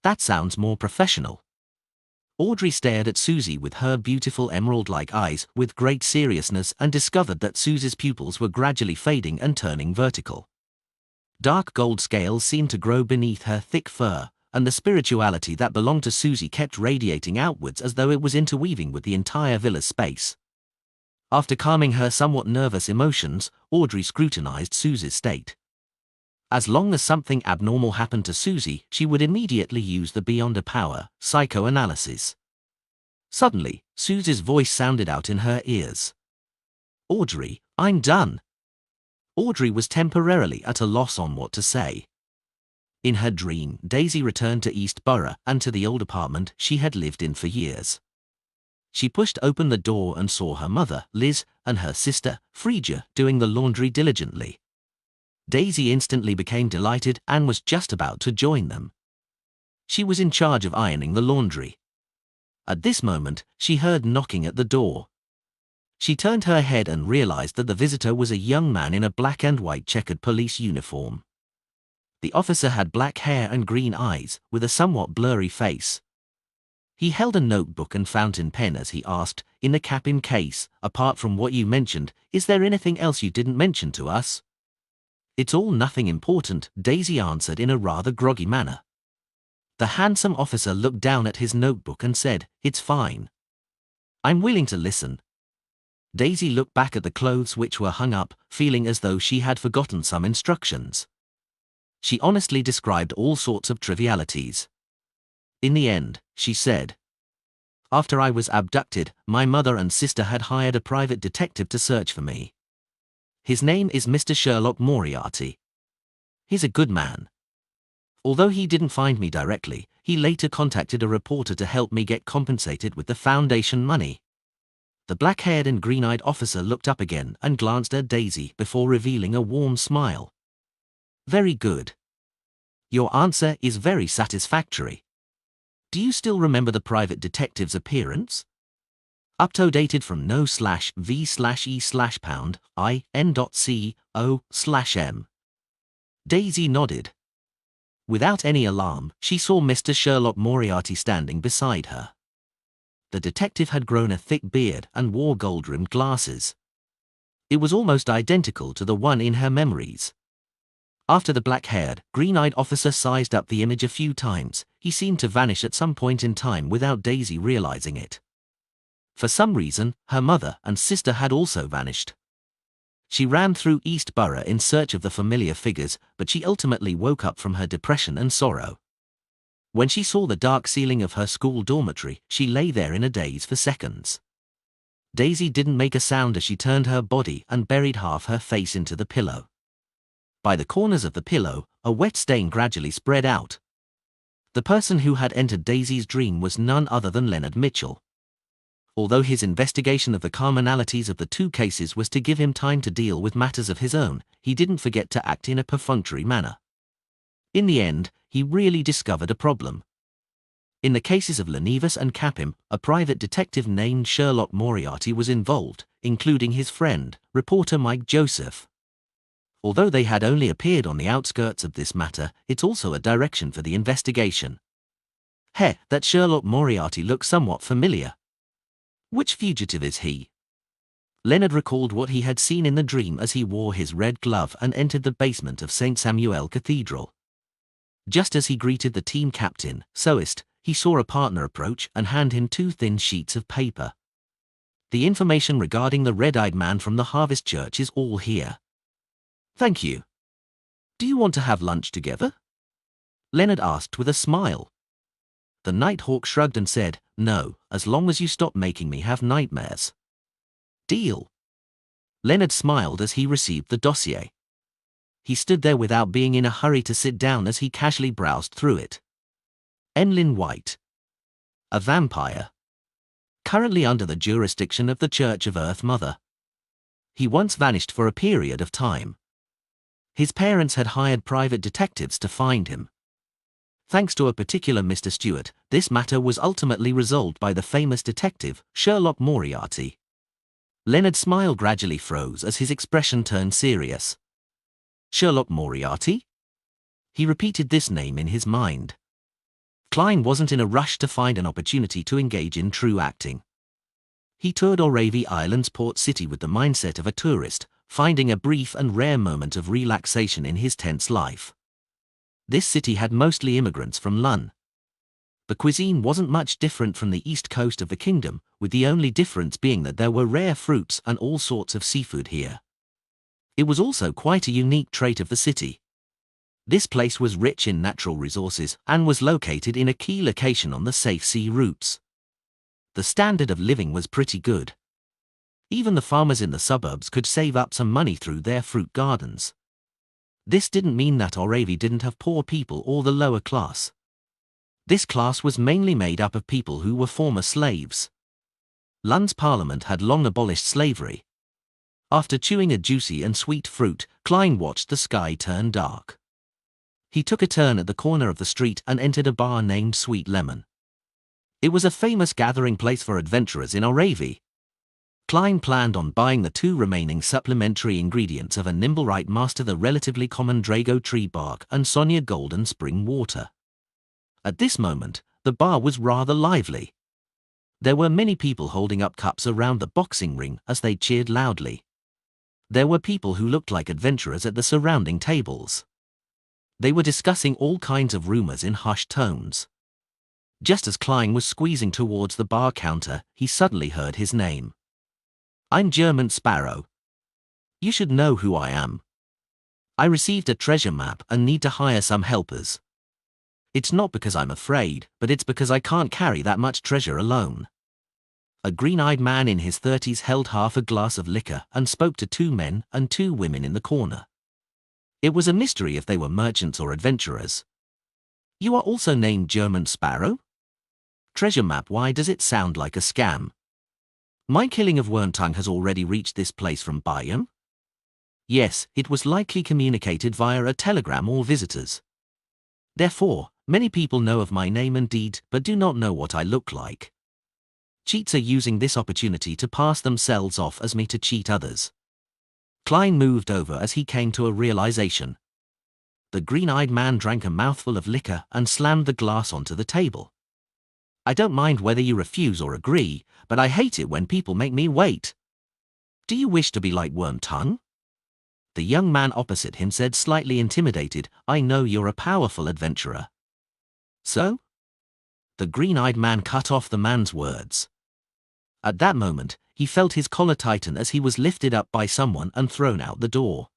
A: That sounds more professional. Audrey stared at Susie with her beautiful emerald-like eyes with great seriousness and discovered that Susie's pupils were gradually fading and turning vertical. Dark gold scales seemed to grow beneath her thick fur, and the spirituality that belonged to Susie kept radiating outwards as though it was interweaving with the entire villa's space. After calming her somewhat nervous emotions, Audrey scrutinized Susie's state. As long as something abnormal happened to Susie, she would immediately use the beyond a power, psychoanalysis. Suddenly, Susie's voice sounded out in her ears. "Audrey, I'm done." Audrey was temporarily at a loss on what to say. In her dream, Daisy returned to East Borough and to the old apartment she had lived in for years. She pushed open the door and saw her mother, Liz, and her sister, Frigga, doing the laundry diligently. Daisy instantly became delighted and was just about to join them. She was in charge of ironing the laundry. At this moment, she heard knocking at the door. She turned her head and realized that the visitor was a young man in a black and white checkered police uniform. The officer had black hair and green eyes, with a somewhat blurry face. He held a notebook and fountain pen as he asked, "In the cap-in case, apart from what you mentioned, is there anything else you didn't mention to us?" "It's all nothing important," Daisy answered in a rather groggy manner. The handsome officer looked down at his notebook and said, "It's fine. I'm willing to listen." Daisy looked back at the clothes which were hung up, feeling as though she had forgotten some instructions. She honestly described all sorts of trivialities. In the end, she said, "After I was abducted, my mother and sister had hired a private detective to search for me. His name is Mr. Sherlock Moriarty. He's a good man. Although he didn't find me directly, he later contacted a reporter to help me get compensated with the foundation money." The black-haired and green-eyed officer looked up again and glanced at Daisy before revealing a warm smile. "Very good. Your answer is very satisfactory. Do you still remember the private detective's appearance? Updated from no/v/e/pound in.co/m." Daisy nodded. Without any alarm, she saw Mr. Sherlock Moriarty standing beside her. The detective had grown a thick beard and wore gold-rimmed glasses. It was almost identical to the one in her memories. After the black-haired, green-eyed officer sized up the image a few times, he seemed to vanish at some point in time without Daisy realizing it. For some reason, her mother and sister had also vanished. She ran through East Borough in search of the familiar figures, but she ultimately woke up from her depression and sorrow. When she saw the dark ceiling of her school dormitory, she lay there in a daze for seconds. Daisy didn't make a sound as she turned her body and buried half her face into the pillow. By the corners of the pillow, a wet stain gradually spread out. The person who had entered Daisy's dream was none other than Leonard Mitchell. Although his investigation of the commonalities of the two cases was to give him time to deal with matters of his own, he didn't forget to act in a perfunctory manner. In the end, he really discovered a problem. In the cases of Lenivus and Capim, a private detective named Sherlock Moriarty was involved, including his friend, reporter Mike Joseph. Although they had only appeared on the outskirts of this matter, it's also a direction for the investigation. That Sherlock Moriarty looks somewhat familiar. Which fugitive is he? Leonard recalled what he had seen in the dream as he wore his red glove and entered the basement of St. Samuel Cathedral. Just as he greeted the team captain, Soist, he saw a partner approach and hand him 2 thin sheets of paper. The information regarding the red-eyed man from the Harvest Church is all here. Thank you. Do you want to have lunch together? Leonard asked with a smile. The Nighthawk shrugged and said, no, as long as you stop making me have nightmares. Deal. Leonard smiled as he received the dossier. He stood there without being in a hurry to sit down as he casually browsed through it. Enlyn White. A vampire. Currently under the jurisdiction of the Church of Earth Mother. He once vanished for a period of time. His parents had hired private detectives to find him. Thanks to a particular Mr. Stewart, this matter was ultimately resolved by the famous detective, Sherlock Moriarty. Leonard's smile gradually froze as his expression turned serious. Sherlock Moriarty? He repeated this name in his mind. Klein wasn't in a rush to find an opportunity to engage in true acting. He toured Oravie Island's port city with the mindset of a tourist, finding a brief and rare moment of relaxation in his tense life. This city had mostly immigrants from Lun. The cuisine wasn't much different from the east coast of the kingdom, with the only difference being that there were rare fruits and all sorts of seafood here. It was also quite a unique trait of the city. This place was rich in natural resources and was located in a key location on the safe sea routes. The standard of living was pretty good. Even the farmers in the suburbs could save up some money through their fruit gardens. This didn't mean that Oravie didn't have poor people or the lower class. This class was mainly made up of people who were former slaves. Lun's parliament had long abolished slavery. After chewing a juicy and sweet fruit, Klein watched the sky turn dark. He took a turn at the corner of the street and entered a bar named Sweet Lemon. It was a famous gathering place for adventurers in Oravie. Klein planned on buying the 2 remaining supplementary ingredients of a Nimblewright Master, the relatively common Drago tree bark and Sonia Golden spring water. At this moment, the bar was rather lively. There were many people holding up cups around the boxing ring as they cheered loudly. There were people who looked like adventurers at the surrounding tables. They were discussing all kinds of rumors in hushed tones. Just as Klein was squeezing towards the bar counter, he suddenly heard his name. I'm German Sparrow. You should know who I am. I received a treasure map and need to hire some helpers. It's not because I'm afraid, but it's because I can't carry that much treasure alone. A green-eyed man in his 30s held half a glass of liquor and spoke to 2 men and 2 women in the corner. It was a mystery if they were merchants or adventurers. You are also named German Sparrow? Treasure map, why does it sound like a scam? My killing of Werntung has already reached this place from Bayern? Yes, it was likely communicated via a telegram or visitors. Therefore, many people know of my name and deed but do not know what I look like. Cheats are using this opportunity to pass themselves off as me to cheat others. Klein moved over as he came to a realization. The green-eyed man drank a mouthful of liquor and slammed the glass onto the table. I don't mind whether you refuse or agree, but I hate it when people make me wait. Do you wish to be like Worm-Tongue? The young man opposite him said, slightly intimidated, I know you're a powerful adventurer. So? The green-eyed man cut off the man's words. At that moment, he felt his collar tighten as he was lifted up by someone and thrown out the door.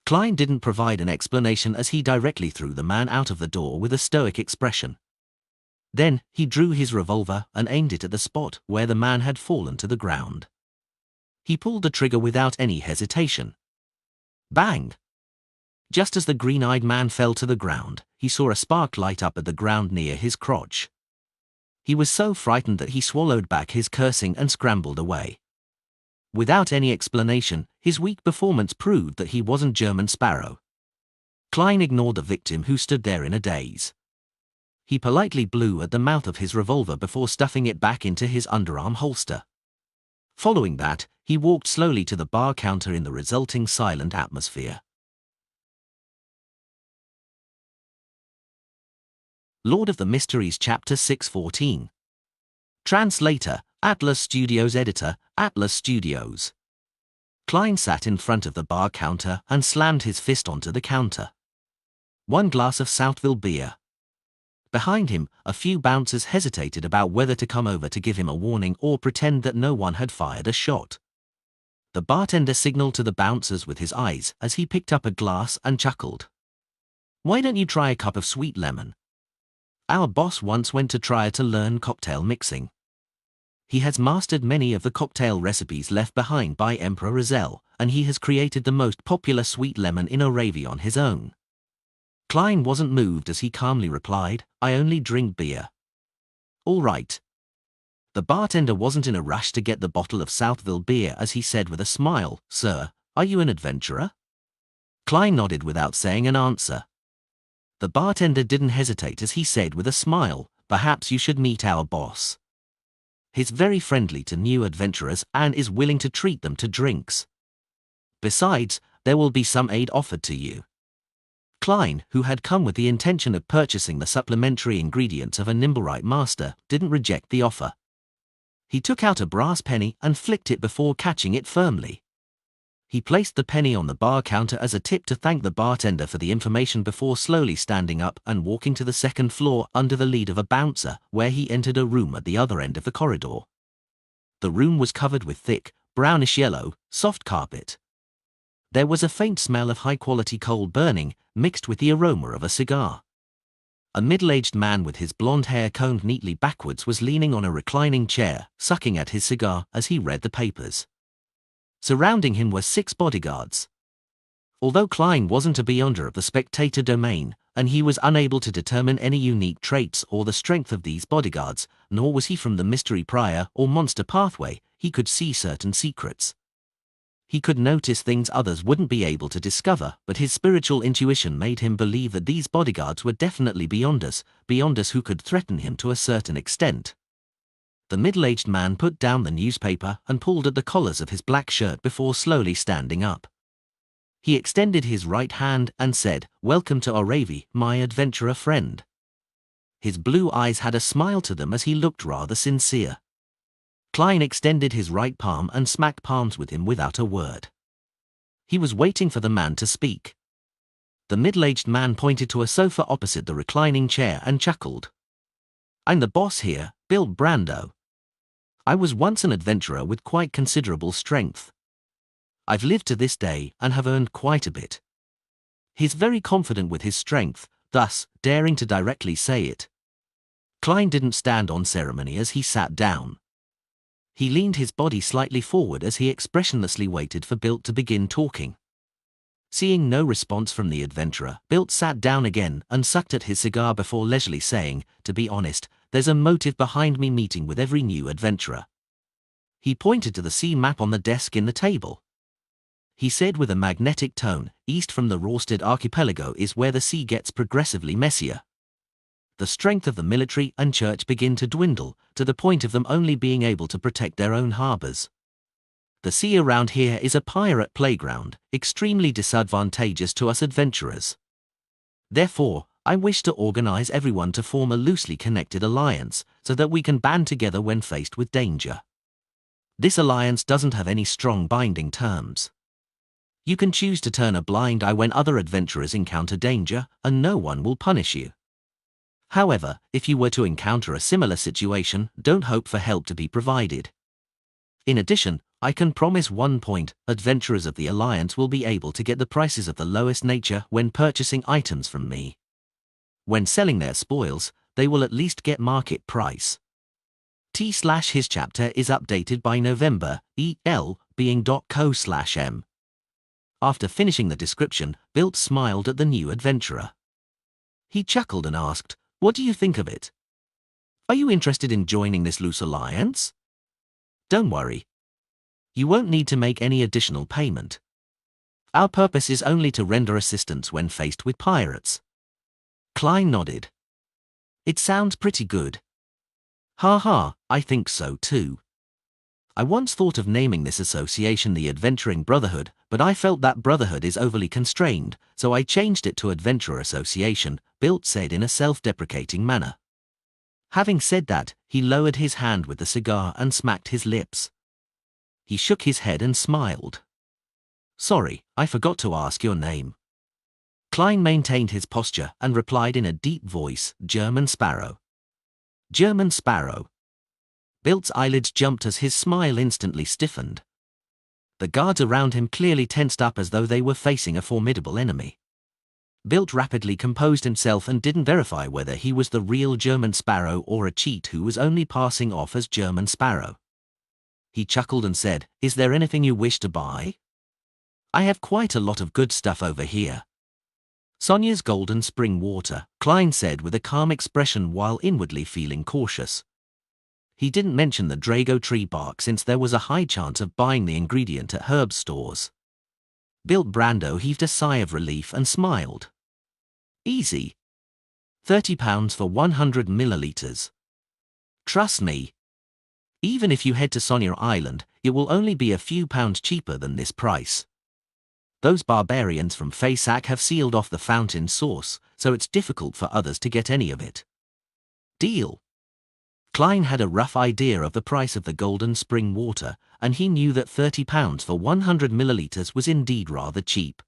A: Klein didn't provide an explanation as he directly threw the man out of the door with a stoic expression. Then, he drew his revolver and aimed it at the spot where the man had fallen to the ground. He pulled the trigger without any hesitation. Bang! Just as the green-eyed man fell to the ground, he saw a spark light up at the ground near his crotch. He was so frightened that he swallowed back his cursing and scrambled away. Without any explanation, his weak performance proved that he wasn't German Sparrow. Klein ignored the victim who stood there in a daze. He politely blew at the mouth of his revolver before stuffing it back into his underarm holster. Following that, he walked slowly to the bar counter in the resulting silent atmosphere. Lord of the Mysteries Chapter 614. Translator, Atlas Studios. Editor, Atlas Studios. Klein sat in front of the bar counter and slammed his fist onto the counter. 1 glass of Southville beer. Behind him, a few bouncers hesitated about whether to come over to give him a warning or pretend that no one had fired a shot. The bartender signaled to the bouncers with his eyes as he picked up a glass and chuckled. Why don't you try a cup of sweet lemon? Our boss once went to try to learn cocktail mixing. He has mastered many of the cocktail recipes left behind by Emperor Rizal, and he has created the most popular sweet lemon in Arabia on his own. Klein wasn't moved as he calmly replied, I only drink beer. All right. The bartender wasn't in a rush to get the bottle of Southville beer as he said with a smile, Sir, are you an adventurer? Klein nodded without saying an answer. The bartender didn't hesitate as he said with a smile, perhaps you should meet our boss. He's very friendly to new adventurers and is willing to treat them to drinks. Besides, there will be some aid offered to you. Klein, who had come with the intention of purchasing the supplementary ingredients of a Nimblewright master, didn't reject the offer. He took out a brass penny and flicked it before catching it firmly. He placed the penny on the bar counter as a tip to thank the bartender for the information before slowly standing up and walking to the second floor under the lead of a bouncer, where he entered a room at the other end of the corridor. The room was covered with thick, brownish-yellow, soft carpet. There was a faint smell of high-quality coal burning, mixed with the aroma of a cigar. A middle-aged man with his blonde hair combed neatly backwards was leaning on a reclining chair, sucking at his cigar as he read the papers. Surrounding him were 6 bodyguards. Although Klein wasn't a beyonder of the spectator domain, and he was unable to determine any unique traits or the strength of these bodyguards, nor was he from the Mystery Prior or Monster Pathway, he could see certain secrets. He could notice things others wouldn't be able to discover, but his spiritual intuition made him believe that these bodyguards were definitely beyonders who could threaten him to a certain extent. The middle-aged man put down the newspaper and pulled at the collars of his black shirt before slowly standing up. He extended his right hand and said, Welcome to Oravi, my adventurer friend. His blue eyes had a smile to them as he looked rather sincere. Klein extended his right palm and smacked palms with him without a word. He was waiting for the man to speak. The middle-aged man pointed to a sofa opposite the reclining chair and chuckled. I'm the boss here, Bill Brando. I was once an adventurer with quite considerable strength. I've lived to this day and have earned quite a bit. He's very confident with his strength, thus daring to directly say it. Klein didn't stand on ceremony as he sat down. He leaned his body slightly forward as he expressionlessly waited for Bilt to begin talking. Seeing no response from the adventurer, Bilt sat down again and sucked at his cigar before leisurely saying, To be honest, there's a motive behind me meeting with every new adventurer. He pointed to the sea map on the desk in the table. He said with a magnetic tone, East from the Rorsted Archipelago is where the sea gets progressively messier. The strength of the military and church begin to dwindle, to the point of them only being able to protect their own harbors. The sea around here is a pirate playground, extremely disadvantageous to us adventurers. Therefore, I wish to organize everyone to form a loosely connected alliance, so that we can band together when faced with danger. This alliance doesn't have any strong binding terms. You can choose to turn a blind eye when other adventurers encounter danger, and no one will punish you. However, if you were to encounter a similar situation, don't hope for help to be provided. In addition, I can promise one point: adventurers of the Alliance will be able to get the prices of the lowest nature when purchasing items from me. When selling their spoils, they will at least get market price. His chapter is updated by November, EL being .co/m. After finishing the description, Bilt smiled at the new adventurer. He chuckled and asked, "What do you think of it? Are you interested in joining this loose alliance? Don't worry. You won't need to make any additional payment. Our purpose is only to render assistance when faced with pirates." Klein nodded. "It sounds pretty good." "Ha ha, I think so too. I once thought of naming this association the Adventuring Brotherhood, but I felt that brotherhood is overly constrained, so I changed it to Adventurer Association," Bilt said in a self-deprecating manner. Having said that, he lowered his hand with the cigar and smacked his lips. He shook his head and smiled. "Sorry, I forgot to ask your name." Klein maintained his posture and replied in a deep voice, "German Sparrow." "German Sparrow." Bilt's eyelids jumped as his smile instantly stiffened. The guards around him clearly tensed up as though they were facing a formidable enemy. Bilt rapidly composed himself and didn't verify whether he was the real German Sparrow or a cheat who was only passing off as German Sparrow. He chuckled and said, "Is there anything you wish to buy? I have quite a lot of good stuff over here." "Sonia's golden spring water," Klein said with a calm expression while inwardly feeling cautious. He didn't mention the Drago tree bark since there was a high chance of buying the ingredient at herb stores. Bilt Brando heaved a sigh of relief and smiled. "Easy. £30 for 100 milliliters. Trust me. Even if you head to Sonia Island, it will only be a few pounds cheaper than this price. Those barbarians from Faysac have sealed off the fountain source, so it's difficult for others to get any of it. Deal." Klein had a rough idea of the price of the golden spring water, and he knew that £30 for 100 milliliters was indeed rather cheap.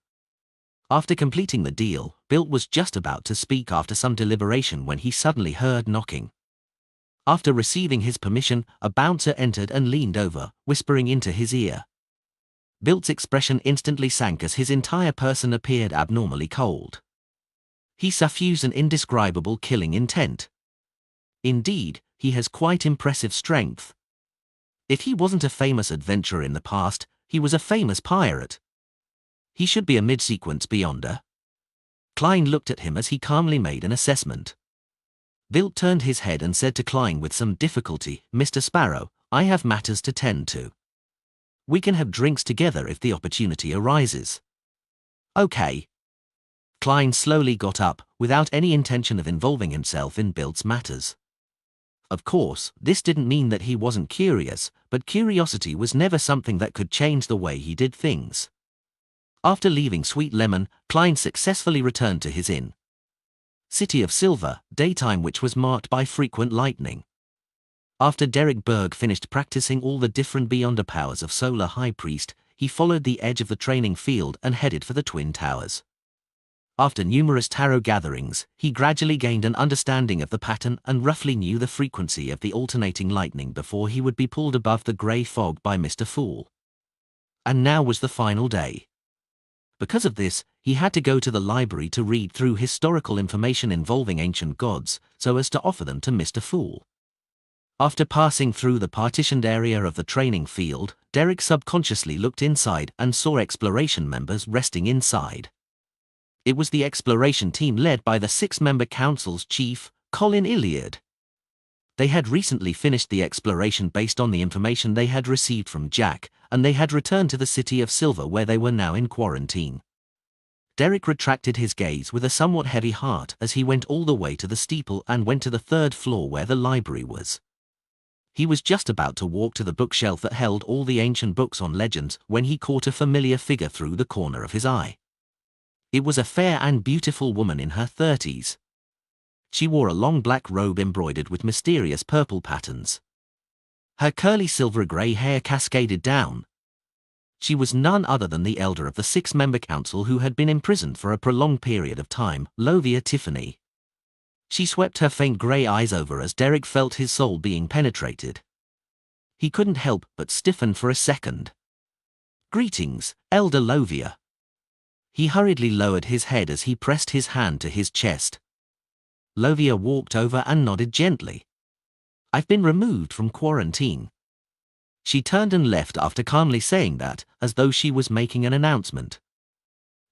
A: After completing the deal, Bilt was just about to speak after some deliberation when he suddenly heard knocking. After receiving his permission, a bouncer entered and leaned over, whispering into his ear. Bilt's expression instantly sank as his entire person appeared abnormally cold. He suffused an indescribable killing intent. Indeed, he has quite impressive strength. If he wasn't a famous adventurer in the past, he was a famous pirate. He should be a mid-sequence beyonder. Klein looked at him as he calmly made an assessment. Bilt turned his head and said to Klein with some difficulty, "Mr. Sparrow, I have matters to tend to. We can have drinks together if the opportunity arises." "Okay." Klein slowly got up, without any intention of involving himself in Bilt's matters. Of course, this didn't mean that he wasn't curious, but curiosity was never something that could change the way he did things. After leaving Sweet Lemon, Klein successfully returned to his inn. City of Silver, daytime which was marked by frequent lightning. After Derek Berg finished practicing all the different Beyonder powers of Solar High Priest, he followed the edge of the training field and headed for the Twin Towers. After numerous tarot gatherings, he gradually gained an understanding of the pattern and roughly knew the frequency of the alternating lightning before he would be pulled above the grey fog by Mr. Fool. And now was the final day. Because of this, he had to go to the library to read through historical information involving ancient gods, so as to offer them to Mr. Fool. After passing through the partitioned area of the training field, Derek subconsciously looked inside and saw exploration members resting inside. It was the exploration team led by the 6-member council's chief, Colin Iliad. They had recently finished the exploration based on the information they had received from Jack, and they had returned to the City of Silver where they were now in quarantine. Derek retracted his gaze with a somewhat heavy heart as he went all the way to the steeple and went to the 3rd floor where the library was. He was just about to walk to the bookshelf that held all the ancient books on legends when he caught a familiar figure through the corner of his eye. It was a fair and beautiful woman in her 30s. She wore a long black robe embroidered with mysterious purple patterns. Her curly silver-grey hair cascaded down. She was none other than the elder of the 6-member council who had been imprisoned for a prolonged period of time, Lovia Tiffany. She swept her faint grey eyes over as Derek felt his soul being penetrated. He couldn't help but stiffen for a second. "Greetings, Elder Lovia." He hurriedly lowered his head as he pressed his hand to his chest. Lovia walked over and nodded gently. "I've been removed from quarantine." She turned and left after calmly saying that, as though she was making an announcement.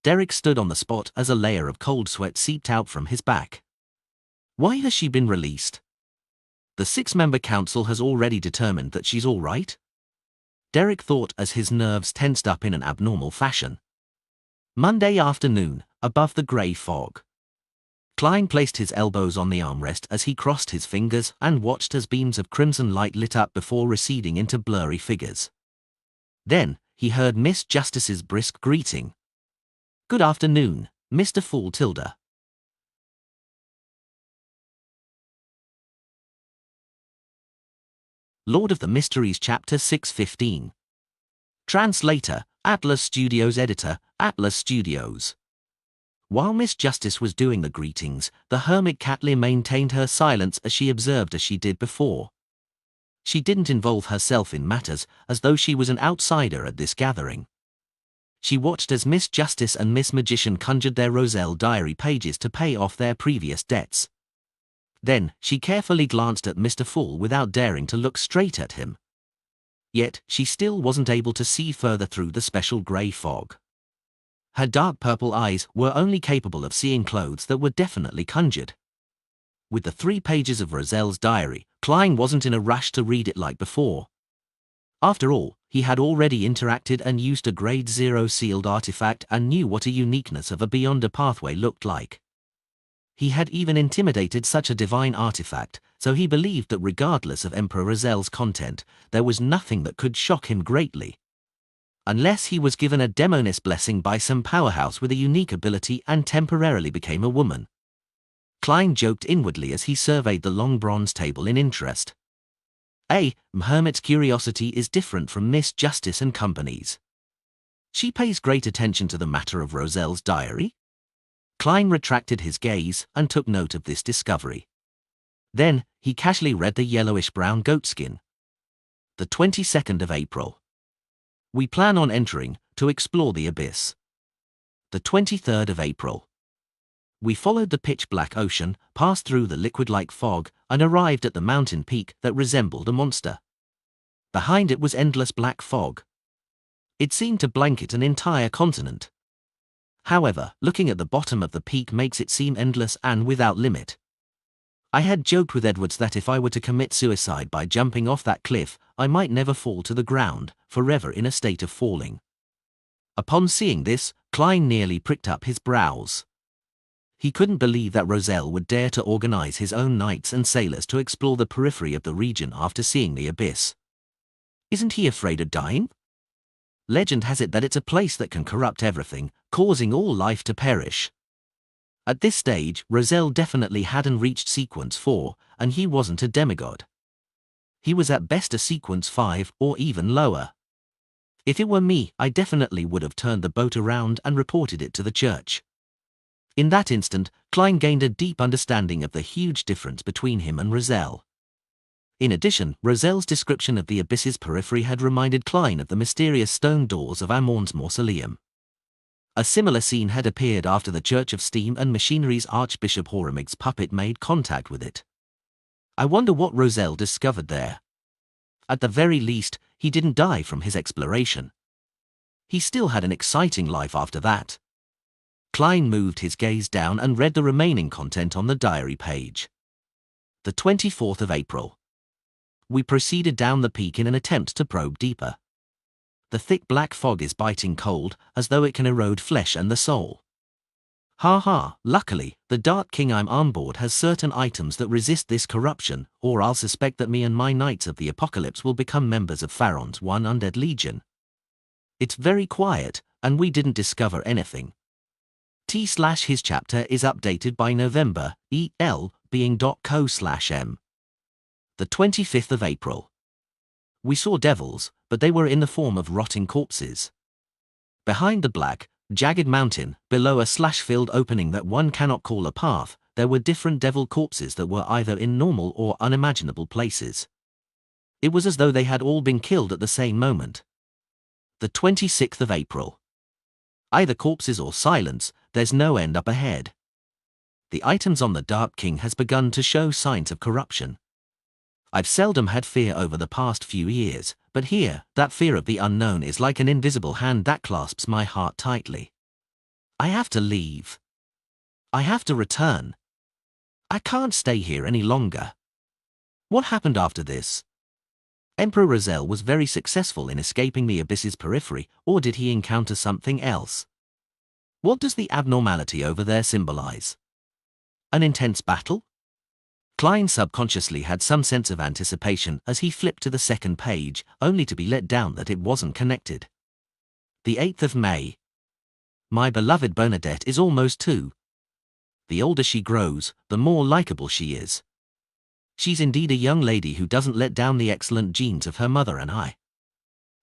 A: Derek stood on the spot as a layer of cold sweat seeped out from his back. Why has she been released? The 6-member council has already determined that she's all right? Derek thought as his nerves tensed up in an abnormal fashion. Monday afternoon, above the grey fog. Klein placed his elbows on the armrest as he crossed his fingers and watched as beams of crimson light lit up before receding into blurry figures. Then, he heard Miss Justice's brisk greeting. "Good afternoon, Mr. Fool Tilda." Lord of the Mysteries Chapter 615. Translator, Atlas Studios. Editor, Atlas Studios. While Miss Justice was doing the greetings, the hermit Catley maintained her silence as she observed as she did before. She didn't involve herself in matters, as though she was an outsider at this gathering. She watched as Miss Justice and Miss Magician conjured their Roselle diary pages to pay off their previous debts. Then, she carefully glanced at Mr. Fool without daring to look straight at him. Yet, she still wasn't able to see further through the special grey fog. Her dark purple eyes were only capable of seeing clothes that were definitely conjured. With the 3 pages of Roselle's diary, Klein wasn't in a rush to read it like before. After all, he had already interacted and used a Grade 0 sealed artifact and knew what a uniqueness of a Beyond a Pathway looked like. He had even intimidated such a divine artifact, so he believed that regardless of Emperor Roselle's content, there was nothing that could shock him greatly. Unless he was given a demoness blessing by some powerhouse with a unique ability and temporarily became a woman. Klein joked inwardly as he surveyed the long bronze table in interest. Hermit's curiosity is different from Miss Justice and Company's. She pays great attention to the matter of Roselle's diary. Klein retracted his gaze and took note of this discovery. Then, he casually read the yellowish-brown goatskin. The 22nd of April. We plan on entering, to explore the abyss. The 23rd of April. We followed the pitch-black ocean, passed through the liquid-like fog, and arrived at the mountain peak that resembled a monster. Behind it was endless black fog. It seemed to blanket an entire continent. However, looking at the bottom of the peak makes it seem endless and without limit. I had joked with Edwards that if I were to commit suicide by jumping off that cliff, I might never fall to the ground, forever in a state of falling. Upon seeing this, Klein nearly pricked up his brows. He couldn't believe that Roselle would dare to organize his own knights and sailors to explore the periphery of the region after seeing the abyss. Isn't he afraid of dying? Legend has it that it's a place that can corrupt everything, causing all life to perish. At this stage, Roselle definitely hadn't reached Sequence 4, and he wasn't a demigod. He was at best a Sequence 5 or even lower. If it were me, I definitely would have turned the boat around and reported it to the church. In that instant, Klein gained a deep understanding of the huge difference between him and Roselle. In addition, Roselle's description of the abyss's periphery had reminded Klein of the mysterious stone doors of Amon's mausoleum. A similar scene had appeared after the Church of Steam and Machinery's Archbishop Horemig's puppet made contact with it. I wonder what Roselle discovered there. At the very least, he didn't die from his exploration. He still had an exciting life after that. Klein moved his gaze down and read the remaining content on the diary page. The 24th of April. We proceeded down the peak in an attempt to probe deeper. The thick black fog is biting cold, as though it can erode flesh and the soul. Luckily, the Dark King I'm on board has certain items that resist this corruption, or I'll suspect that me and my Knights of the Apocalypse will become members of Pharaon's one undead legion. It's very quiet, and we didn't discover anything. His chapter is updated by November, EL being.co/m. The 25th of April. We saw devils, but they were in the form of rotting corpses. Behind the black, jagged mountain, below a slash-filled opening that one cannot call a path, there were different devil corpses that were either in normal or unimaginable places. It was as though they had all been killed at the same moment. The 26th of April. Either corpses or silence, there's no end up ahead. The items on the Dark King has begun to show signs of corruption. I've seldom had fear over the past few years, but here, that fear of the unknown is like an invisible hand that clasps my heart tightly. I have to leave. I have to return. I can't stay here any longer. What happened after this? Emperor Razel was very successful in escaping the abyss's periphery, or did he encounter something else? What does the abnormality over there symbolize? An intense battle? Klein subconsciously had some sense of anticipation as he flipped to the second page, only to be let down that it wasn't connected. The 8th of May. My beloved Bernadette is almost 2. The older she grows, the more likable she is. She's indeed a young lady who doesn't let down the excellent genes of her mother and I.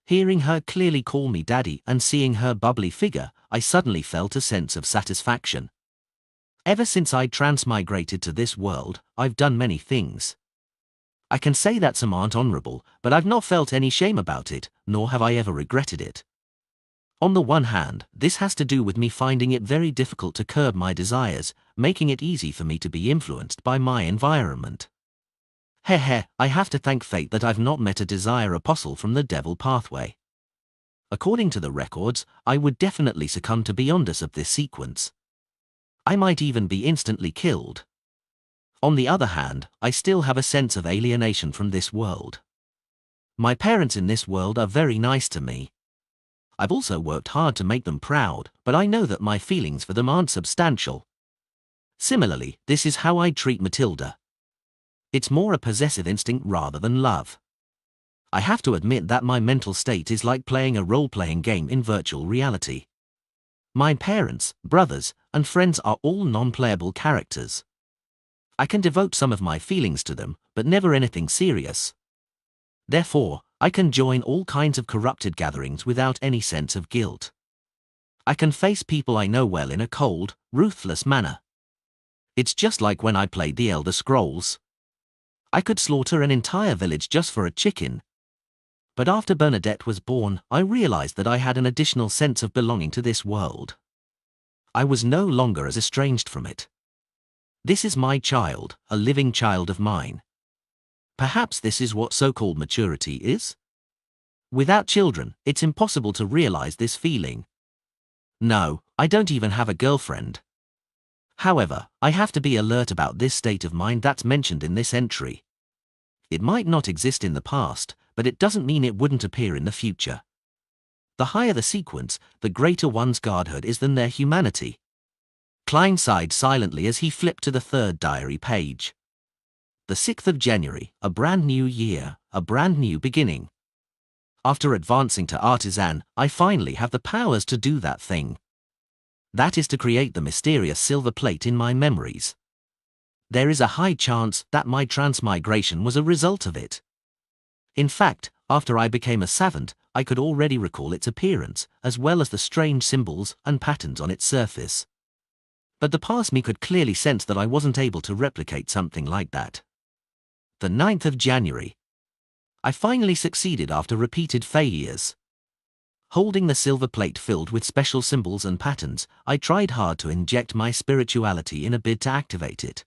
A: Hearing her clearly call me daddy and seeing her bubbly figure, I suddenly felt a sense of satisfaction. Ever since I transmigrated to this world, I've done many things. I can say that some aren't honorable, but I've not felt any shame about it, nor have I ever regretted it. On the one hand, this has to do with me finding it very difficult to curb my desires, making it easy for me to be influenced by my environment. I have to thank fate that I've not met a desire apostle from the devil pathway. According to the records, I would definitely succumb to beyonders of this sequence. I might even be instantly killed. On the other hand, I still have a sense of alienation from this world. My parents in this world are very nice to me. I've also worked hard to make them proud, but I know that my feelings for them aren't substantial. Similarly, this is how I treat Matilda. It's more a possessive instinct rather than love. I have to admit that my mental state is like playing a role-playing game in virtual reality. My parents, brothers, and friends are all non-playable characters. I can devote some of my feelings to them, but never anything serious. Therefore, I can join all kinds of corrupted gatherings without any sense of guilt. I can face people I know well in a cold, ruthless manner. It's just like when I played the Elder Scrolls. I could slaughter an entire village just for a chicken. But after Bernadette was born, I realized that I had an additional sense of belonging to this world. I was no longer as estranged from it. This is my child, a living child of mine. Perhaps this is what so-called maturity is? Without children, it's impossible to realize this feeling. No, I don't even have a girlfriend. However, I have to be alert about this state of mind that's mentioned in this entry. It might not exist in the past, but it doesn't mean it wouldn't appear in the future. The higher the sequence, the greater one's godhood is than their humanity. Klein sighed silently as he flipped to the third diary page. The 6th of January, a brand new year, a brand new beginning. After advancing to artisan, I finally have the powers to do that thing. That is to create the mysterious silver plate in my memories. There is a high chance that my transmigration was a result of it. In fact, after I became a savant, I could already recall its appearance, as well as the strange symbols and patterns on its surface. But the past me could clearly sense that I wasn't able to replicate something like that. The 9th of January. I finally succeeded after repeated failures. Holding the silver plate filled with special symbols and patterns, I tried hard to inject my spirituality in a bid to activate it.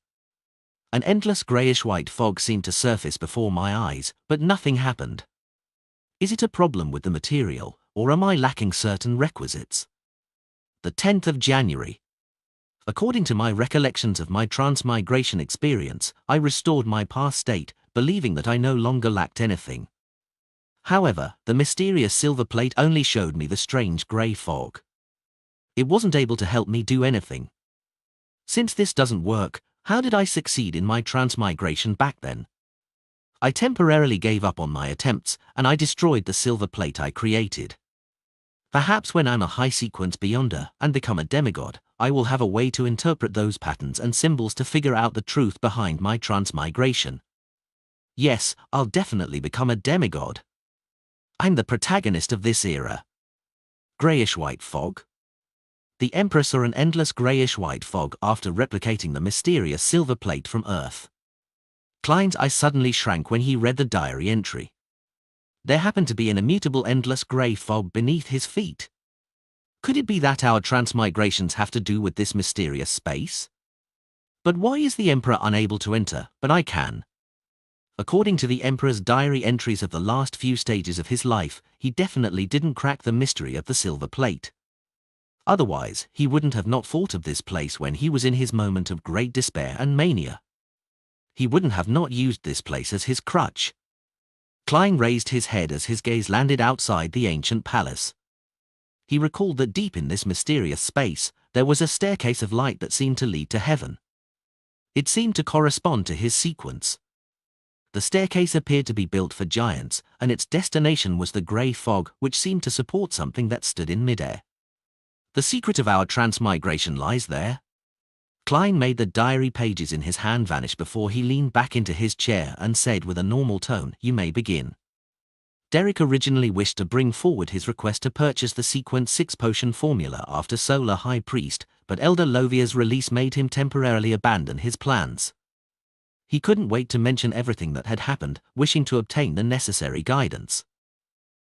A: An endless greyish-white fog seemed to surface before my eyes, but nothing happened. Is it a problem with the material, or am I lacking certain requisites? The 10th of January. According to my recollections of my transmigration experience, I restored my past state, believing that I no longer lacked anything. However, the mysterious silver plate only showed me the strange grey fog. It wasn't able to help me do anything. Since this doesn't work, how did I succeed in my transmigration back then? I temporarily gave up on my attempts, and I destroyed the silver plate I created. Perhaps when I'm a high-sequence beyonder and become a demigod, I will have a way to interpret those patterns and symbols to figure out the truth behind my transmigration. Yes, I'll definitely become a demigod. I'm the protagonist of this era. Grayish-white fog. The Emperor saw an endless grayish-white fog after replicating the mysterious silver plate from Earth. Klein's eyes suddenly shrank when he read the diary entry. There happened to be an immutable endless grey fog beneath his feet. Could it be that our transmigrations have to do with this mysterious space? But why is the Emperor unable to enter, but I can? According to the Emperor's diary entries of the last few stages of his life, he definitely didn't crack the mystery of the silver plate. Otherwise, he wouldn't have not thought of this place when he was in his moment of great despair and mania. He wouldn't have not used this place as his crutch. Klein raised his head as his gaze landed outside the ancient palace. He recalled that deep in this mysterious space, there was a staircase of light that seemed to lead to heaven. It seemed to correspond to his sequence. The staircase appeared to be built for giants, and its destination was the grey fog, which seemed to support something that stood in midair. The secret of our transmigration lies there. Klein made the diary pages in his hand vanish before he leaned back into his chair and said with a normal tone, "You may begin." Derek originally wished to bring forward his request to purchase the Sequence 6 potion formula after Solar High Priest, but Elder Lovia's release made him temporarily abandon his plans. He couldn't wait to mention everything that had happened, wishing to obtain the necessary guidance.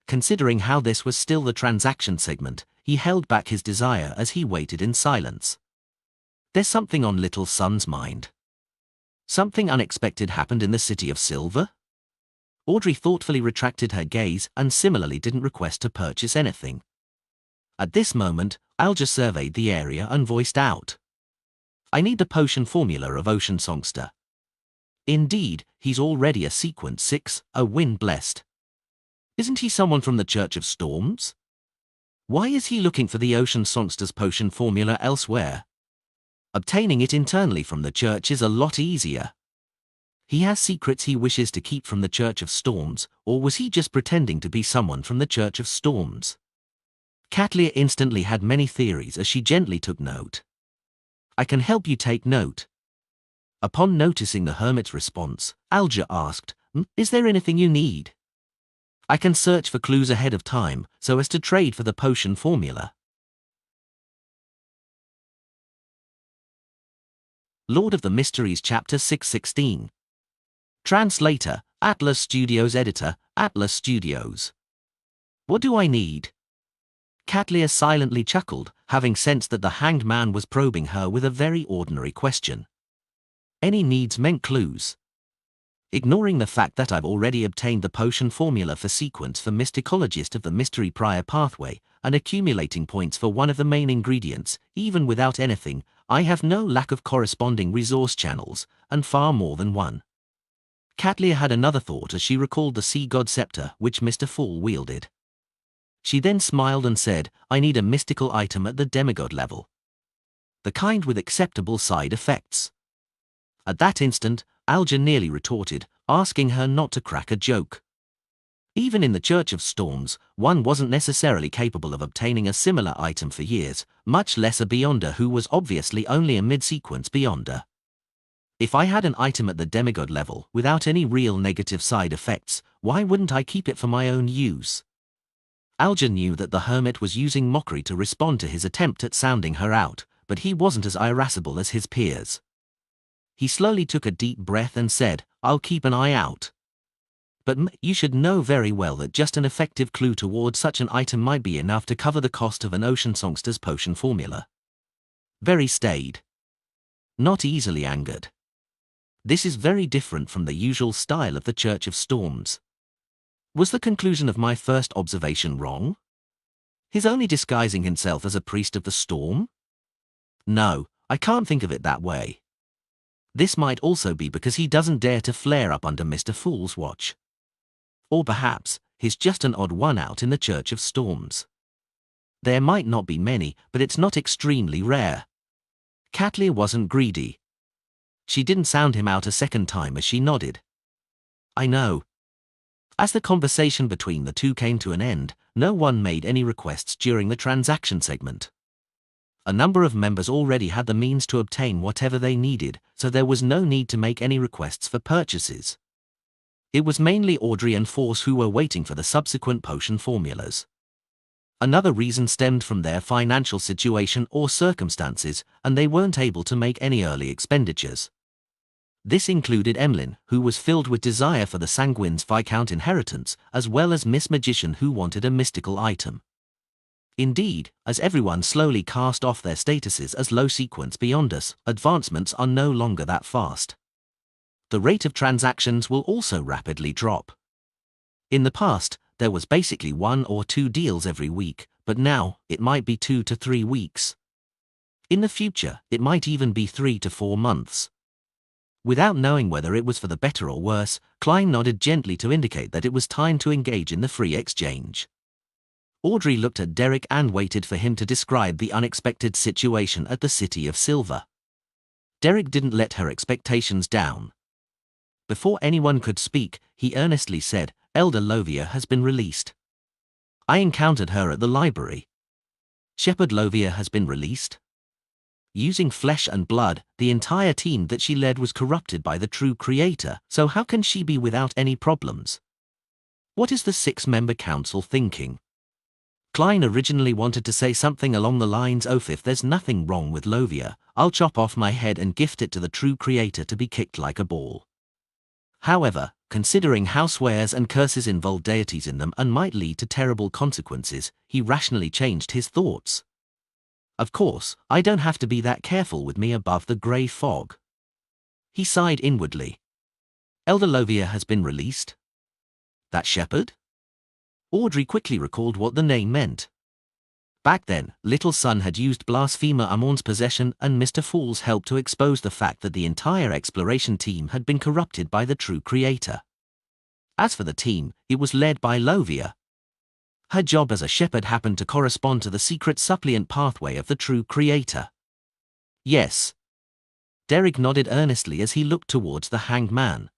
A: Considering how this was still the transaction segment, he held back his desire as he waited in silence. There's something on Little Son's mind. Something unexpected happened in the City of Silver? Audrey thoughtfully retracted her gaze and similarly didn't request to purchase anything. At this moment, Alja surveyed the area and voiced out, "I need the potion formula of Ocean Songster." Indeed, he's already a Sequence 6, a wind-blessed. Isn't he someone from the Church of Storms? Why is he looking for the Ocean Songster's potion formula elsewhere? Obtaining it internally from the church is a lot easier. He has secrets he wishes to keep from the Church of Storms, or was he just pretending to be someone from the Church of Storms? Katlia instantly had many theories as she gently took note. "I can help you take note." Upon noticing the hermit's response, Alja asked, "Is there anything you need?" "I can search for clues ahead of time, so as to trade for the potion formula." Lord of the Mysteries Chapter 616. Translator, Atlas Studios. Editor, Atlas Studios. What do I need? Katlia silently chuckled, having sensed that the hanged man was probing her with a very ordinary question. Any needs meant clues. Ignoring the fact that I've already obtained the potion formula for Sequence for Mysticologist of the Mystery Prior Pathway, and accumulating points for one of the main ingredients, even without anything, I have no lack of corresponding resource channels, and far more than one. Katlia had another thought as she recalled the Sea God Scepter which Mr. Fool wielded. She then smiled and said, "I need a mystical item at the demigod level. The kind with acceptable side effects." At that instant, Alja nearly retorted, asking her not to crack a joke. Even in the Church of Storms, one wasn't necessarily capable of obtaining a similar item for years, much less a Beyonder who was obviously only a mid-sequence Beyonder. If I had an item at the demigod level without any real negative side effects, why wouldn't I keep it for my own use? Alja knew that the hermit was using mockery to respond to his attempt at sounding her out, but he wasn't as irascible as his peers. He slowly took a deep breath and said, "I'll keep an eye out. But you should know very well that just an effective clue towards such an item might be enough to cover the cost of an Ocean Songster's potion formula." Very staid. Not easily angered. This is very different from the usual style of the Church of Storms. Was the conclusion of my first observation wrong? He's only disguising himself as a priest of the storm? No, I can't think of it that way. This might also be because he doesn't dare to flare up under Mr. Fool's watch. Or perhaps, he's just an odd one out in the Church of Storms. There might not be many, but it's not extremely rare. Katlia wasn't greedy. She didn't sound him out a second time as she nodded. "I know." As the conversation between the two came to an end, no one made any requests during the transaction segment. A number of members already had the means to obtain whatever they needed, so there was no need to make any requests for purchases. It was mainly Audrey and Force who were waiting for the subsequent potion formulas. Another reason stemmed from their financial situation or circumstances, and they weren't able to make any early expenditures. This included Emlyn, who was filled with desire for the Sanguine's Viscount inheritance, as well as Miss Magician, who wanted a mystical item. Indeed, as everyone slowly cast off their statuses as low sequence beyond us, advancements are no longer that fast. The rate of transactions will also rapidly drop. In the past, there was basically 1 or 2 deals every week, but now, it might be 2 to 3 weeks. In the future, it might even be 3 to 4 months. Without knowing whether it was for the better or worse, Klein nodded gently to indicate that it was time to engage in the free exchange. Audrey looked at Derek and waited for him to describe the unexpected situation at the City of Silver. Derek didn't let her expectations down. Before anyone could speak, he earnestly said, "Elder Lovia has been released. I encountered her at the library." "Shepherd Lovia has been released?" Using flesh and blood, the entire team that she led was corrupted by the true creator, so how can she be without any problems? What is the 6-member council thinking? Klein originally wanted to say something along the lines of, "If there's nothing wrong with Lovia, I'll chop off my head and gift it to the true creator to be kicked like a ball." However, considering how swears and curses involve deities in them and might lead to terrible consequences, he rationally changed his thoughts. "Of course, I don't have to be that careful with me above the grey fog." He sighed inwardly. "Elder Lovia has been released? That shepherd?" Audrey quickly recalled what the name meant. Back then, Little Sun had used Blasphemer Amon's possession and Mr. Fool's help to expose the fact that the entire exploration team had been corrupted by the true creator. As for the team, it was led by Lovia. Her job as a shepherd happened to correspond to the secret suppliant pathway of the true creator. "Yes." Derek nodded earnestly as he looked towards the Hanged Man.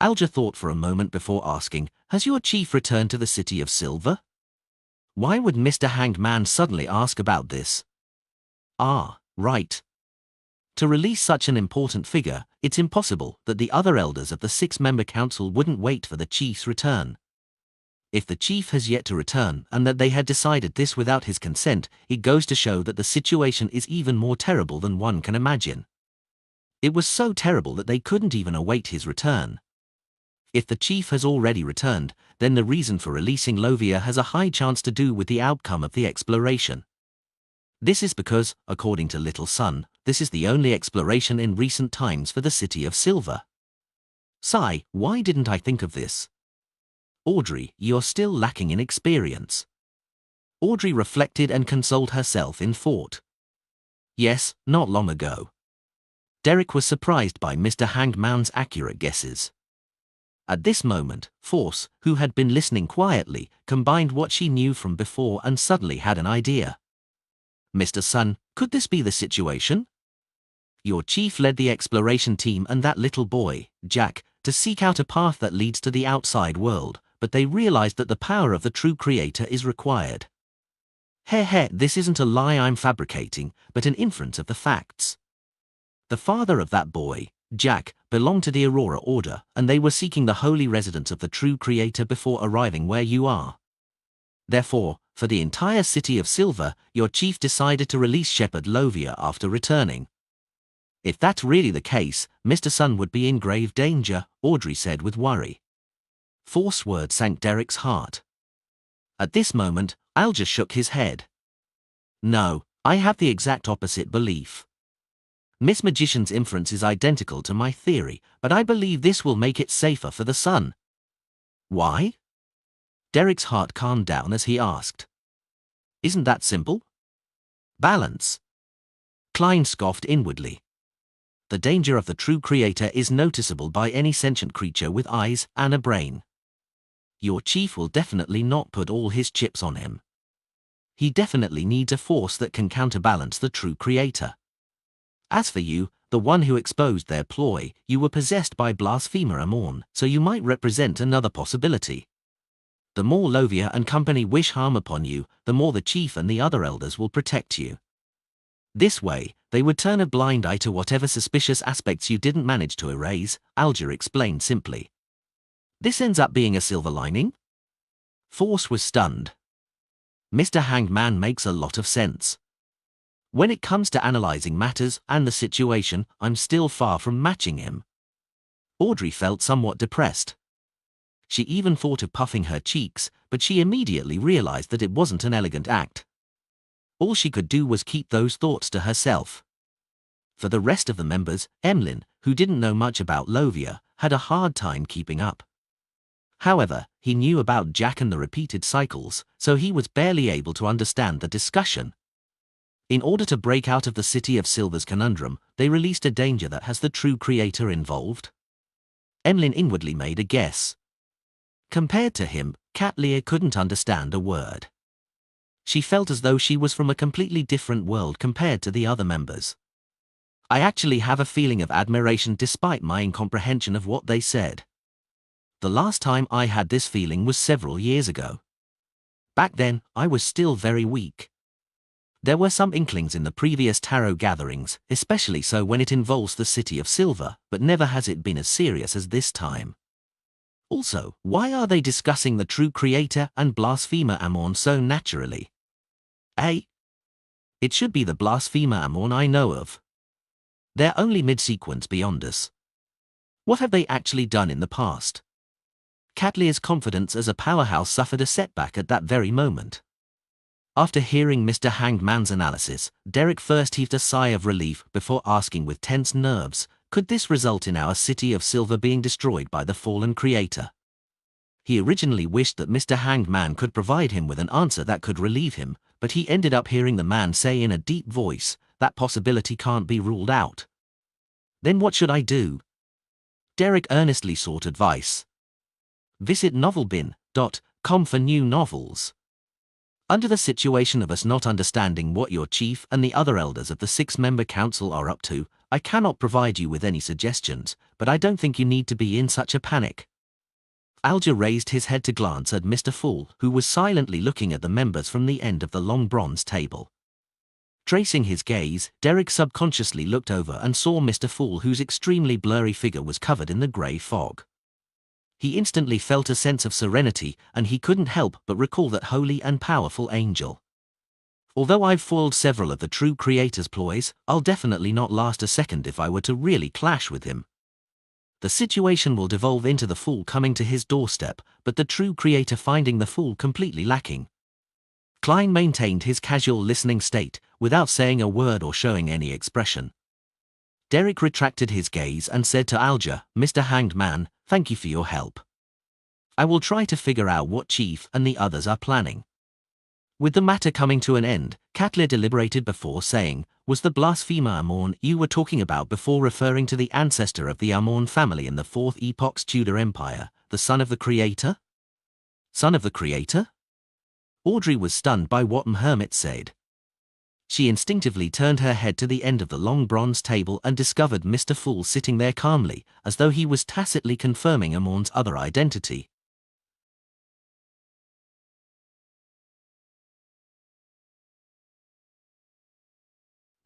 A: Alger thought for a moment before asking, "Has your chief returned to the City of Silver?" Why would Mr. Hanged Man suddenly ask about this? Ah, right. To release such an important figure, it's impossible that the other elders of the 6-member council wouldn't wait for the chief's return. If the chief has yet to return and that they had decided this without his consent, it goes to show that the situation is even more terrible than one can imagine. It was so terrible that they couldn't even await his return. If the chief has already returned, then the reason for releasing Lovia has a high chance to do with the outcome of the exploration. This is because, according to Little Sun, this is the only exploration in recent times for the City of Silver. Sigh, why didn't I think of this? Audrey, you're still lacking in experience. Audrey reflected and consoled herself in thought. Yes, not long ago. Derek was surprised by Mr. Hanged Man's accurate guesses. At this moment, Force, who had been listening quietly, combined what she knew from before and suddenly had an idea. "Mr. Sun, could this be the situation? Your chief led the exploration team and that little boy, Jack, to seek out a path that leads to the outside world, but they realized that the power of the true creator is required. This isn't a lie I'm fabricating, but an inference of the facts. The father of that boy, Jack, belonged to the Aurora Order, and they were seeking the holy residence of the true creator before arriving where you are. Therefore, for the entire City of Silver, your chief decided to release Shepherd Lovia after returning." "If that's really the case, Mr. Sun would be in grave danger," Audrey said with worry. Force's word sank Derek's heart. At this moment, Alger shook his head. "No, I have the exact opposite belief. Miss Magician's inference is identical to my theory, but I believe this will make it safer for the Sun." "Why?" Derek's heart calmed down as he asked. "Isn't that simple? Balance." Klein scoffed inwardly. "The danger of the true creator is noticeable by any sentient creature with eyes and a brain. Your chief will definitely not put all his chips on him. He definitely needs a force that can counterbalance the true creator. As for you, the one who exposed their ploy, you were possessed by Blasphemer Amon, so you might represent another possibility. The more Lovia and company wish harm upon you, the more the chief and the other elders will protect you. This way, they would turn a blind eye to whatever suspicious aspects you didn't manage to erase, Alger explained simply. This ends up being a silver lining? Force was stunned. Mr. Hanged Man makes a lot of sense. When it comes to analyzing matters and the situation, I'm still far from matching him. Audrey felt somewhat depressed. She even thought of puffing her cheeks, but she immediately realized that it wasn't an elegant act. All she could do was keep those thoughts to herself. For the rest of the members, Emlyn, who didn't know much about Lovia, had a hard time keeping up. However, he knew about Jack and the repeated cycles, so he was barely able to understand the discussion. In order to break out of the City of Silver's conundrum, they released a danger that has the true creator involved. Emlyn inwardly made a guess. Compared to him, Katlia couldn't understand a word. She felt as though she was from a completely different world compared to the other members. I actually have a feeling of admiration despite my incomprehension of what they said. The last time I had this feeling was several years ago. Back then, I was still very weak. There were some inklings in the previous tarot gatherings, especially so when it involves the City of Silver, but never has it been as serious as this time. Also, why are they discussing the true creator and blasphemer Amon so naturally? It should be the blasphemer Amon I know of. They're only mid-sequence beyond us. What have they actually done in the past? Katlia's confidence as a powerhouse suffered a setback at that very moment. After hearing Mr. Hanged Man's analysis, Derek first heaved a sigh of relief before asking with tense nerves, could this result in our City of Silver being destroyed by the fallen creator? He originally wished that Mr. Hanged Man could provide him with an answer that could relieve him, but he ended up hearing the man say in a deep voice, that possibility can't be ruled out. Then what should I do? Derek earnestly sought advice. Visit novelbin.com for new novels. Under the situation of us not understanding what your chief and the other elders of the 6-member council are up to, I cannot provide you with any suggestions, but I don't think you need to be in such a panic. Alger raised his head to glance at Mr. Fool, who was silently looking at the members from the end of the long bronze table. Tracing his gaze, Derek subconsciously looked over and saw Mr. Fool, whose extremely blurry figure was covered in the grey fog. He instantly felt a sense of serenity, and he couldn't help but recall that holy and powerful angel. Although I've foiled several of the true creator's ploys, I'll definitely not last a second if I were to really clash with him. The situation will devolve into the fool coming to his doorstep, but the true creator finding the fool completely lacking. Klein maintained his casual listening state, without saying a word or showing any expression. Derek retracted his gaze and said to Alger, Mr. Hanged Man, thank you for your help. I will try to figure out what Chief and the others are planning. With the matter coming to an end, Katlia deliberated before saying, was the blasphemer Amon you were talking about before referring to the ancestor of the Amon family in the 4th Epoch's Tudor Empire, the son of the creator? Son of the creator? Audrey was stunned by what Hermit said. She instinctively turned her head to the end of the long bronze table and discovered Mr. Fool sitting there calmly, as though he was tacitly confirming Amon's other identity.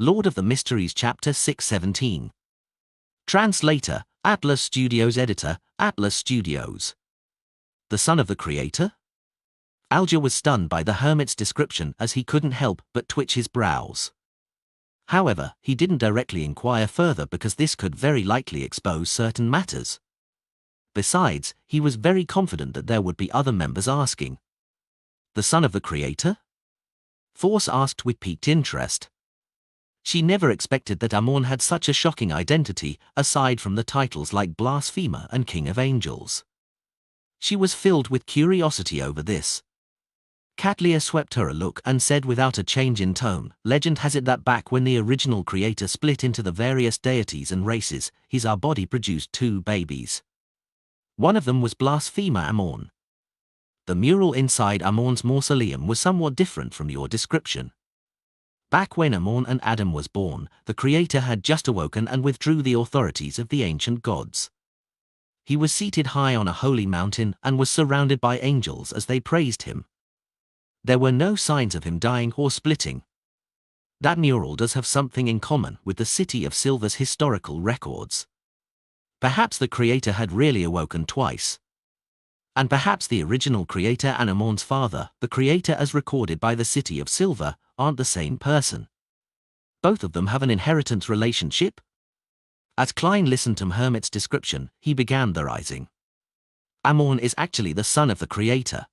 A: Lord of the Mysteries Chapter 617. Translator, Atlas Studios. Editor, Atlas Studios. The son of the creator? Alger was stunned by the hermit's description as he couldn't help but twitch his brows. However, he didn't directly inquire further because this could very likely expose certain matters. Besides, he was very confident that there would be other members asking. The son of the creator? Force asked with piqued interest. She never expected that Amon had such a shocking identity, aside from the titles like Blasphemer and King of Angels. She was filled with curiosity over this. Katlia swept her a look and said without a change in tone, legend has it that back when the original creator split into the various deities and races, his body produced 2 babies. One of them was Blasphemer Amon. The mural inside Amon's mausoleum was somewhat different from your description. Back when Amon and Adam was born, the creator had just awoken and withdrew the authorities of the ancient gods. He was seated high on a holy mountain and was surrounded by angels as they praised him. There were no signs of him dying or splitting. That mural does have something in common with the City of Silver's historical records. Perhaps the creator had really awoken twice. And perhaps the original creator and Amorn's father, the creator as recorded by the City of Silver, aren't the same person. Both of them have an inheritance relationship? As Klein listened to Hermit's description, he began theorizing. Amorn is actually the son of the creator.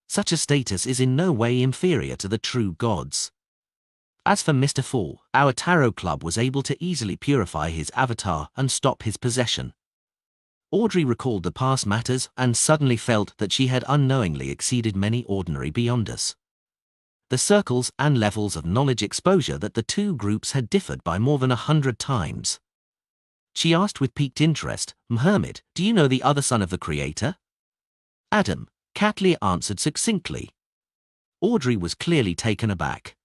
A: Such a status is in no way inferior to the true gods. As for Mr. Fool, our tarot club was able to easily purify his avatar and stop his possession. Audrey recalled the past matters and suddenly felt that she had unknowingly exceeded many ordinary beyonders. The circles and levels of knowledge exposure that the two groups had differed by more than 100 times. She asked with piqued interest, "Hermit, do you know the other son of the creator?" "Adam," Catlear answered succinctly. Audrey was clearly taken aback.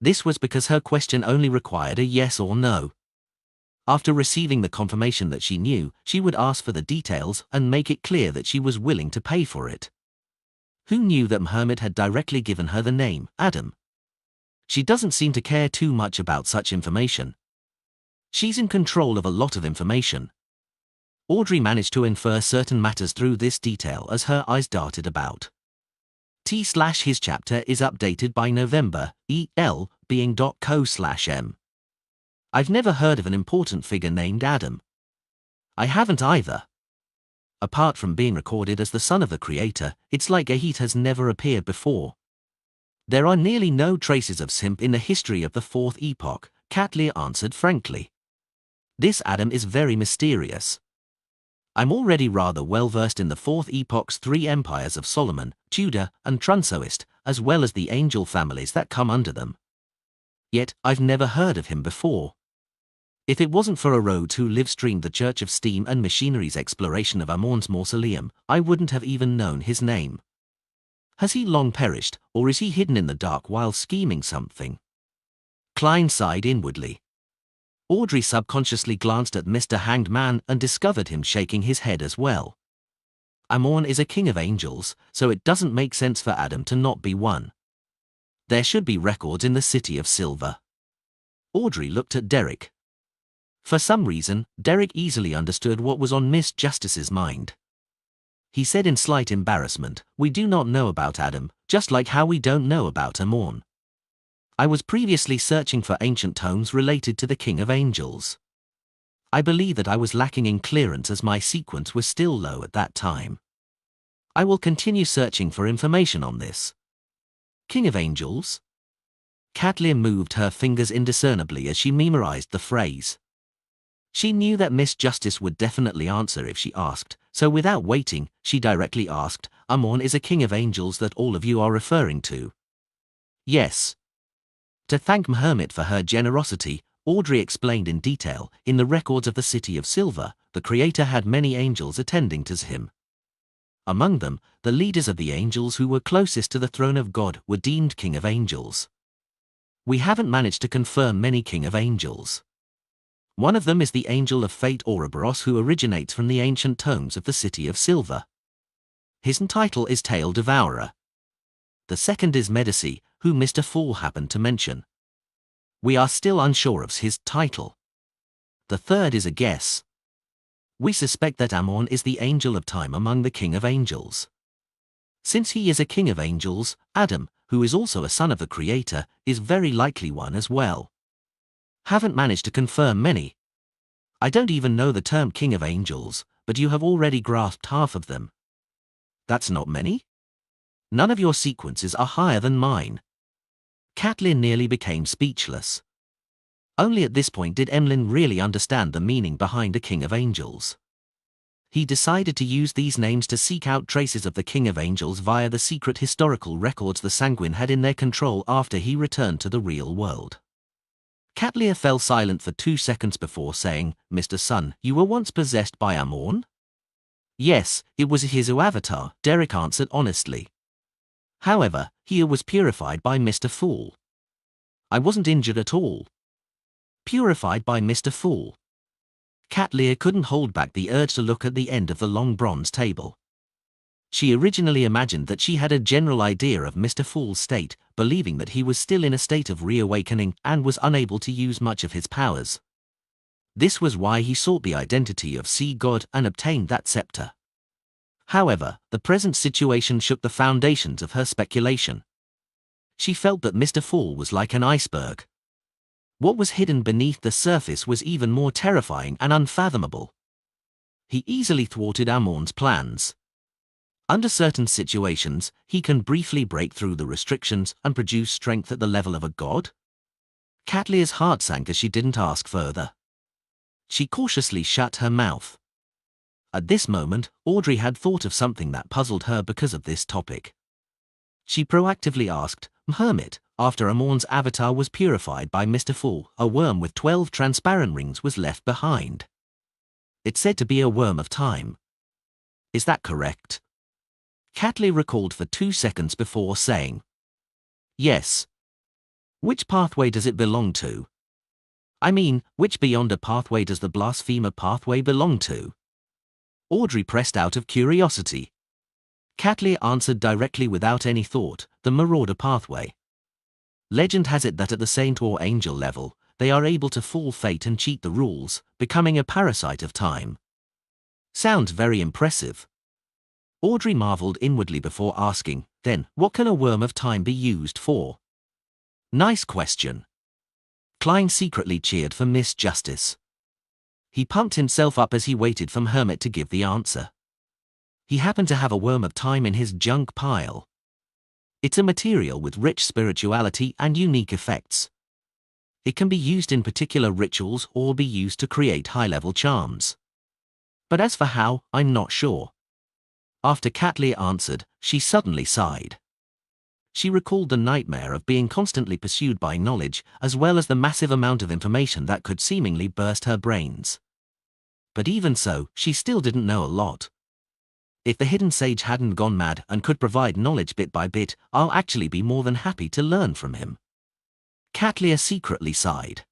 A: This was because her question only required a yes or no. After receiving the confirmation that she knew, she would ask for the details and make it clear that she was willing to pay for it. Who knew that Hermit had directly given her the name, Adam? She doesn't seem to care too much about such information. She's in control of a lot of information. Audrey managed to infer certain matters through this detail as her eyes darted about. His chapter is updated by November, EL being .co/m. I've never heard of an important figure named Adam. I haven't either. Apart from being recorded as the son of the creator, it's like Ahit has never appeared before. There are nearly no traces of Simp in the history of the Fourth Epoch, Catlear answered frankly. This Adam is very mysterious. I'm already rather well versed in the Fourth Epoch's three empires of Solomon, Tudor, and Trunsoist, as well as the angel families that come under them. Yet, I've never heard of him before. If it wasn't for a Rhodes who live-streamed the Church of Steam and Machinery's exploration of Amorn's mausoleum, I wouldn't have even known his name. Has he long perished, or is he hidden in the dark while scheming something? Klein sighed inwardly. Audrey subconsciously glanced at Mr. Hanged Man and discovered him shaking his head as well. Amorn is a king of angels, so it doesn't make sense for Adam to not be one. There should be records in the City of Silver. Audrey looked at Derek. For some reason, Derek easily understood what was on Miss Justice's mind. He said in slight embarrassment, "We do not know about Adam, just like how we don't know about Amorn. I was previously searching for ancient tomes related to the King of Angels. I believe that I was lacking in clearance as my sequence was still low at that time. I will continue searching for information on this." King of Angels? Catlear moved her fingers indiscernibly as she memorized the phrase. She knew that Miss Justice would definitely answer if she asked, so without waiting, she directly asked, "Amorn is a king of angels that all of you are referring to?" "Yes." To thank Hermit for her generosity, Audrey explained in detail, in the records of the City of Silver, the creator had many angels attending to him. Among them, the leaders of the angels who were closest to the throne of God were deemed king of angels. We haven't managed to confirm many king of angels. One of them is the angel of fate Ouroboros who originates from the ancient tomes of the City of Silver. His title is Tail Devourer. The second is Medici, who Mr. Fool happened to mention. We are still unsure of his title. The third is a guess. We suspect that Amorn is the angel of time among the king of angels. Since he is a king of angels, Adam, who is also a son of the creator, is very likely one as well. Haven't managed to confirm many. I don't even know the term king of angels, but you have already grasped half of them. That's not many? None of your sequences are higher than mine. Catlear nearly became speechless. Only at this point did Emlyn really understand the meaning behind a king of angels. He decided to use these names to seek out traces of the king of angels via the secret historical records the Sanguine had in their control after he returned to the real world. Catlear fell silent for 2 seconds before saying, "Mr. Sun, you were once possessed by Amorn?" "Yes, it was his avatar," Derek answered honestly. "However, he was purified by Mr. Fool. I wasn't injured at all." Purified by Mr. Fool. Catlear couldn't hold back the urge to look at the end of the long bronze table. She originally imagined that she had a general idea of Mr. Fool's state, believing that he was still in a state of reawakening and was unable to use much of his powers. This was why he sought the identity of Sea God and obtained that scepter. However, the present situation shook the foundations of her speculation. She felt that Mr. Fool was like an iceberg. What was hidden beneath the surface was even more terrifying and unfathomable. He easily thwarted Amorn's plans. Under certain situations, he can briefly break through the restrictions and produce strength at the level of a god. Catlea's heart sank as she didn't ask further. She cautiously shut her mouth. At this moment, Audrey had thought of something that puzzled her because of this topic. She proactively asked, "Hermit, after Amorn's avatar was purified by Mr. Fool, a worm with 12 transparent rings was left behind. It's said to be a worm of time. Is that correct?" Catlea recalled for 2 seconds before saying, "Yes." "Which pathway does it belong to? I mean, which Beyonder pathway does the Blasphemer pathway belong to?" Audrey pressed out of curiosity. Catlea answered directly without any thought, "The Marauder pathway. Legend has it that at the saint or angel level, they are able to fool fate and cheat the rules, becoming a parasite of time." Sounds very impressive. Audrey marveled inwardly before asking, "Then, what can a worm of time be used for?" Nice question. Klein secretly cheered for Miss Justice. He pumped himself up as he waited for Hermit to give the answer. He happened to have a worm of time in his junk pile. It's a material with rich spirituality and unique effects. It can be used in particular rituals or be used to create high-level charms. But as for how, I'm not sure. After Catlea answered, she suddenly sighed. She recalled the nightmare of being constantly pursued by knowledge, as well as the massive amount of information that could seemingly burst her brains. But even so, she still didn't know a lot. If the hidden sage hadn't gone mad and could provide knowledge bit by bit, I'll actually be more than happy to learn from him. Catlea secretly sighed.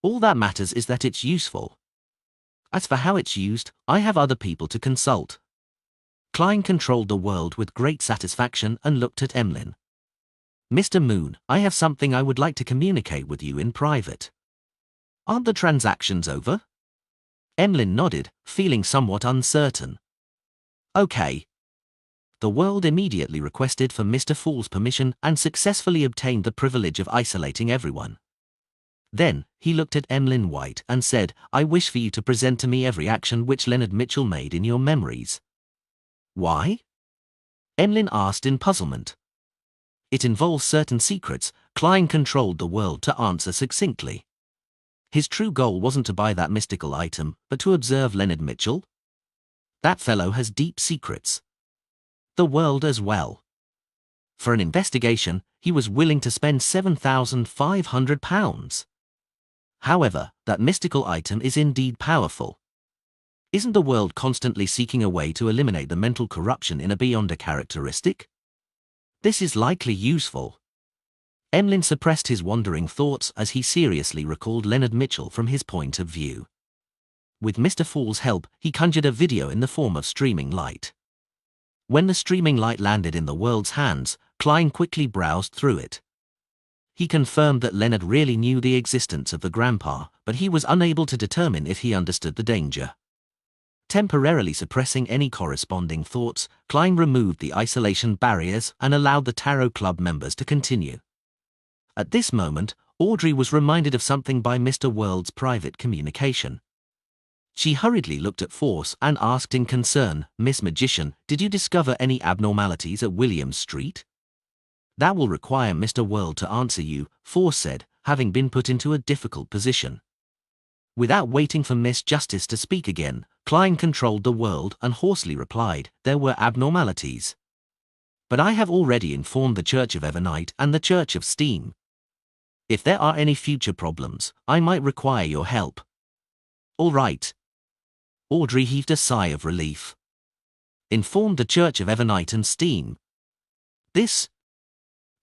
A: All that matters is that it's useful. As for how it's used, I have other people to consult. Klein controlled the world with great satisfaction and looked at Emlyn. "Mr. Moon, I have something I would like to communicate with you in private. Aren't the transactions over?" Emlyn nodded, feeling somewhat uncertain. "Okay." The world immediately requested for Mr. Fool's permission and successfully obtained the privilege of isolating everyone. Then, he looked at Emlyn White and said, "I wish for you to present to me every action which Leonard Mitchell made in your memories." "Why?" Emlyn asked in puzzlement. "It involves certain secrets." Klein controlled the world to answer succinctly. His true goal wasn't to buy that mystical item, but to observe Leonard Mitchell. That fellow has deep secrets. The world as well. For an investigation, he was willing to spend £7,500. However, that mystical item is indeed powerful. Isn't the world constantly seeking a way to eliminate the mental corruption in a Beyonder characteristic? This is likely useful. Emlyn suppressed his wandering thoughts as he seriously recalled Leonard Mitchell from his point of view. With Mr. Fool's help, he conjured a video in the form of streaming light. When the streaming light landed in the world's hands, Klein quickly browsed through it. He confirmed that Leonard really knew the existence of the grandpa, but he was unable to determine if he understood the danger. Temporarily suppressing any corresponding thoughts, Klein removed the isolation barriers and allowed the Tarot Club members to continue. At this moment, Audrey was reminded of something by Mr. World's private communication. She hurriedly looked at Force and asked in concern, "Miss Magician, did you discover any abnormalities at Williams Street?" "That will require Mr. World to answer you," Force said, having been put into a difficult position. Without waiting for Miss Justice to speak again, Klein controlled the world and hoarsely replied, "There were abnormalities. But I have already informed the Church of Evernight and the Church of Steam. If there are any future problems, I might require your help." "All right." Audrey heaved a sigh of relief. Informed the Church of Evernight and Steam. This?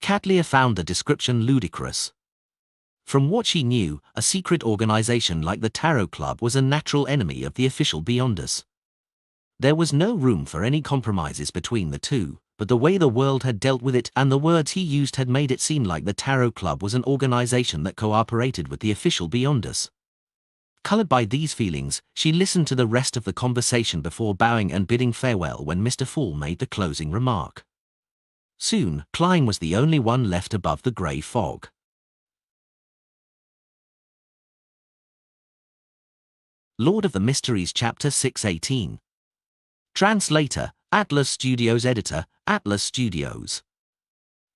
A: Catlea found the description ludicrous. From what she knew, a secret organization like the Tarot Club was a natural enemy of the official Beyonders. There was no room for any compromises between the two, but the way the world had dealt with it and the words he used had made it seem like the Tarot Club was an organization that cooperated with the official beyond us. Colored by these feelings, she listened to the rest of the conversation before bowing and bidding farewell when Mr. Fool made the closing remark. Soon, Klein was the only one left above the grey fog. Lord of the Mysteries Chapter 618. Translator, Atlas Studios. Editor, Atlas Studios.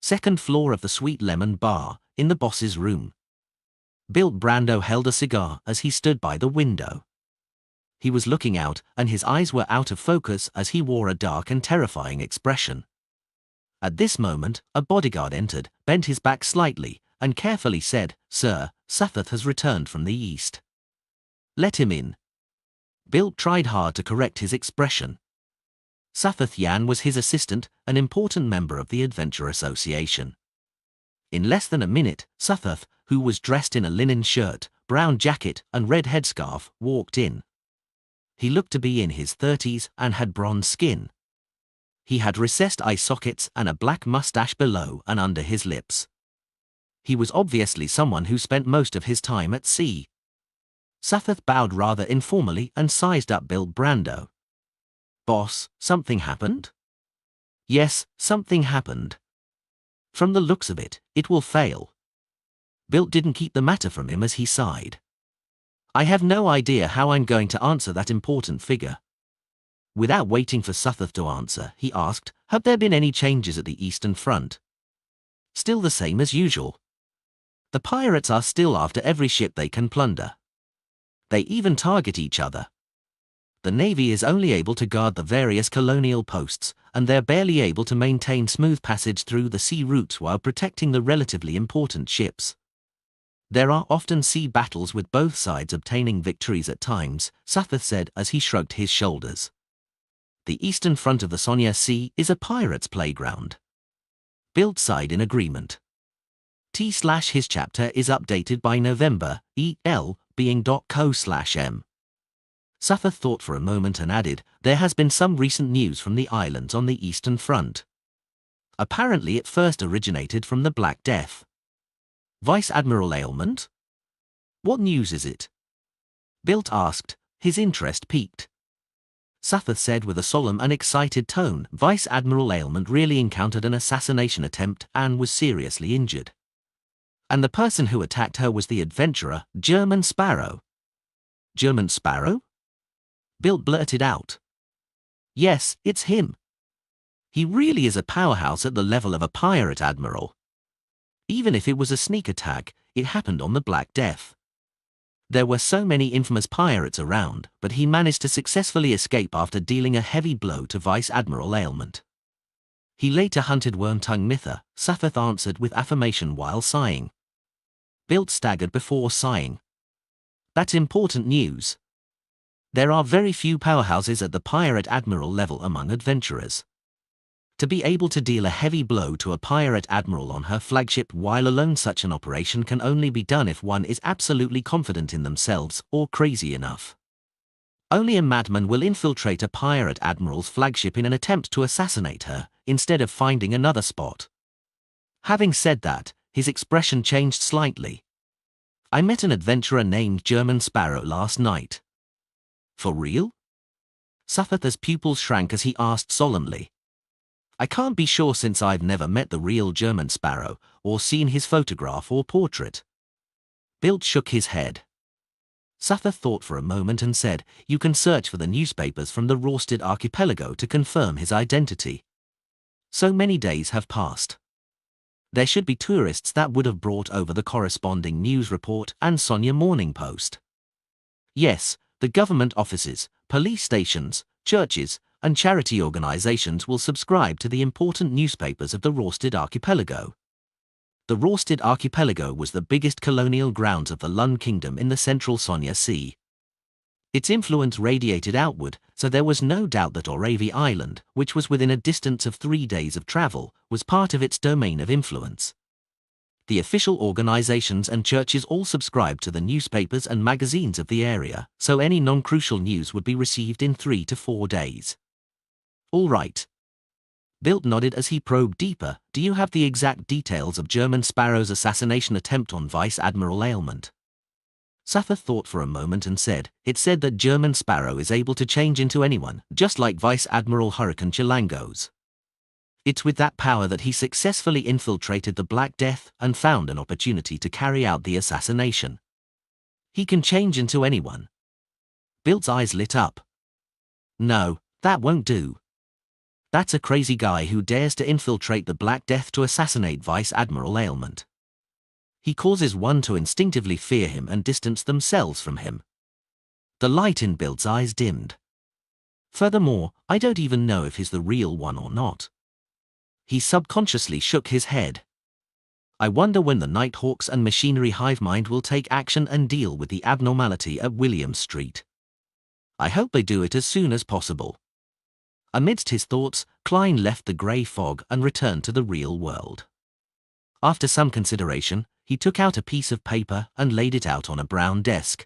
A: Second floor of the Sweet Lemon Bar, in the boss's room. Bill Brando held a cigar as he stood by the window. He was looking out, and his eyes were out of focus as he wore a dark and terrifying expression. At this moment, a bodyguard entered, bent his back slightly, and carefully said, "Sir, Sutherth has returned from the east." "Let him in." Bill tried hard to correct his expression. Sutherth Yan was his assistant, an important member of the Adventure Association. In less than a minute, Sutherth, who was dressed in a linen shirt, brown jacket, and red headscarf, walked in. He looked to be in his 30s and had bronze skin. He had recessed eye sockets and a black mustache below and under his lips. He was obviously someone who spent most of his time at sea. Sutherth bowed rather informally and sized up Bill Brando. "Boss, something happened?" "Yes, something happened. From the looks of it, it will fail." Bill didn't keep the matter from him as he sighed. "I have no idea how I'm going to answer that important figure." Without waiting for Sutherth to answer, he asked, "Have there been any changes at the Eastern Front?" "Still the same as usual. The pirates are still after every ship they can plunder. They even target each other. The Navy is only able to guard the various colonial posts, and they're barely able to maintain smooth passage through the sea routes while protecting the relatively important ships. There are often sea battles with both sides obtaining victories at times," Sutherth said as he shrugged his shoulders. "The eastern front of the Sonia Sea is a pirate's playground." Bill sighed in agreement. His chapter is updated by November, EL being .co/m. Sutherth thought for a moment and added, "There has been some recent news from the islands on the Eastern Front. Apparently it first originated from the Black Death." "Vice Admiral ailment? What news is it?" Bill asked, his interest piqued. Sutherth said with a solemn and excited tone, "Vice Admiral Ailment really encountered an assassination attempt and was seriously injured. And the person who attacked her was the adventurer, German Sparrow." "German Sparrow?" Bill blurted out. "Yes, it's him. He really is a powerhouse at the level of a pirate admiral. Even if it was a sneak attack, it happened on the Black Death. There were so many infamous pirates around, but he managed to successfully escape after dealing a heavy blow to Vice Admiral Ailment. He later hunted Wormtongue Mither," Sutherth answered with affirmation while sighing. Bill staggered before sighing. "That's important news. There are very few powerhouses at the pirate admiral level among adventurers. To be able to deal a heavy blow to a pirate admiral on her flagship while alone, such an operation can only be done if one is absolutely confident in themselves or crazy enough. Only a madman will infiltrate a pirate admiral's flagship in an attempt to assassinate her, instead of finding another spot." Having said that, his expression changed slightly. "I met an adventurer named German Sparrow last night." "For real?" Sutherth's pupils shrank as he asked solemnly. "I can't be sure since I've never met the real German Sparrow, or seen his photograph or portrait." Bill shook his head. Sutherth thought for a moment and said, "You can search for the newspapers from the Rorsted Archipelago to confirm his identity. So many days have passed. There should be tourists that would have brought over the corresponding news report and Sonia Morning Post. Yes, the government offices, police stations, churches, and charity organizations will subscribe to the important newspapers of the Rorsted Archipelago." The Rorsted Archipelago was the biggest colonial grounds of the Lund Kingdom in the central Sonia Sea. Its influence radiated outward, so there was no doubt that Oravi Island, which was within a distance of 3 days of travel, was part of its domain of influence. The official organizations and churches all subscribed to the newspapers and magazines of the area, so any non-crucial news would be received in 3 to 4 days. All right. Bilt nodded as he probed deeper. Do you have the exact details of German Sparrow's assassination attempt on Vice Admiral Ailment? Sather thought for a moment and said, it said that German Sparrow is able to change into anyone, just like Vice Admiral Hurricane Chilango's. It's with that power that he successfully infiltrated the Black Death and found an opportunity to carry out the assassination. He can change into anyone. Bilt's eyes lit up. No, that won't do. That's a crazy guy who dares to infiltrate the Black Death to assassinate Vice Admiral Ailment. He causes one to instinctively fear him and distance themselves from him. The light in Bilt's eyes dimmed. Furthermore, I don't even know if he's the real one or not. He subconsciously shook his head. I wonder when the Nighthawks and Machinery hive mind will take action and deal with the abnormality at William Street. I hope they do it as soon as possible. Amidst his thoughts, Klein left the grey fog and returned to the real world. After some consideration, he took out a piece of paper and laid it out on a brown desk.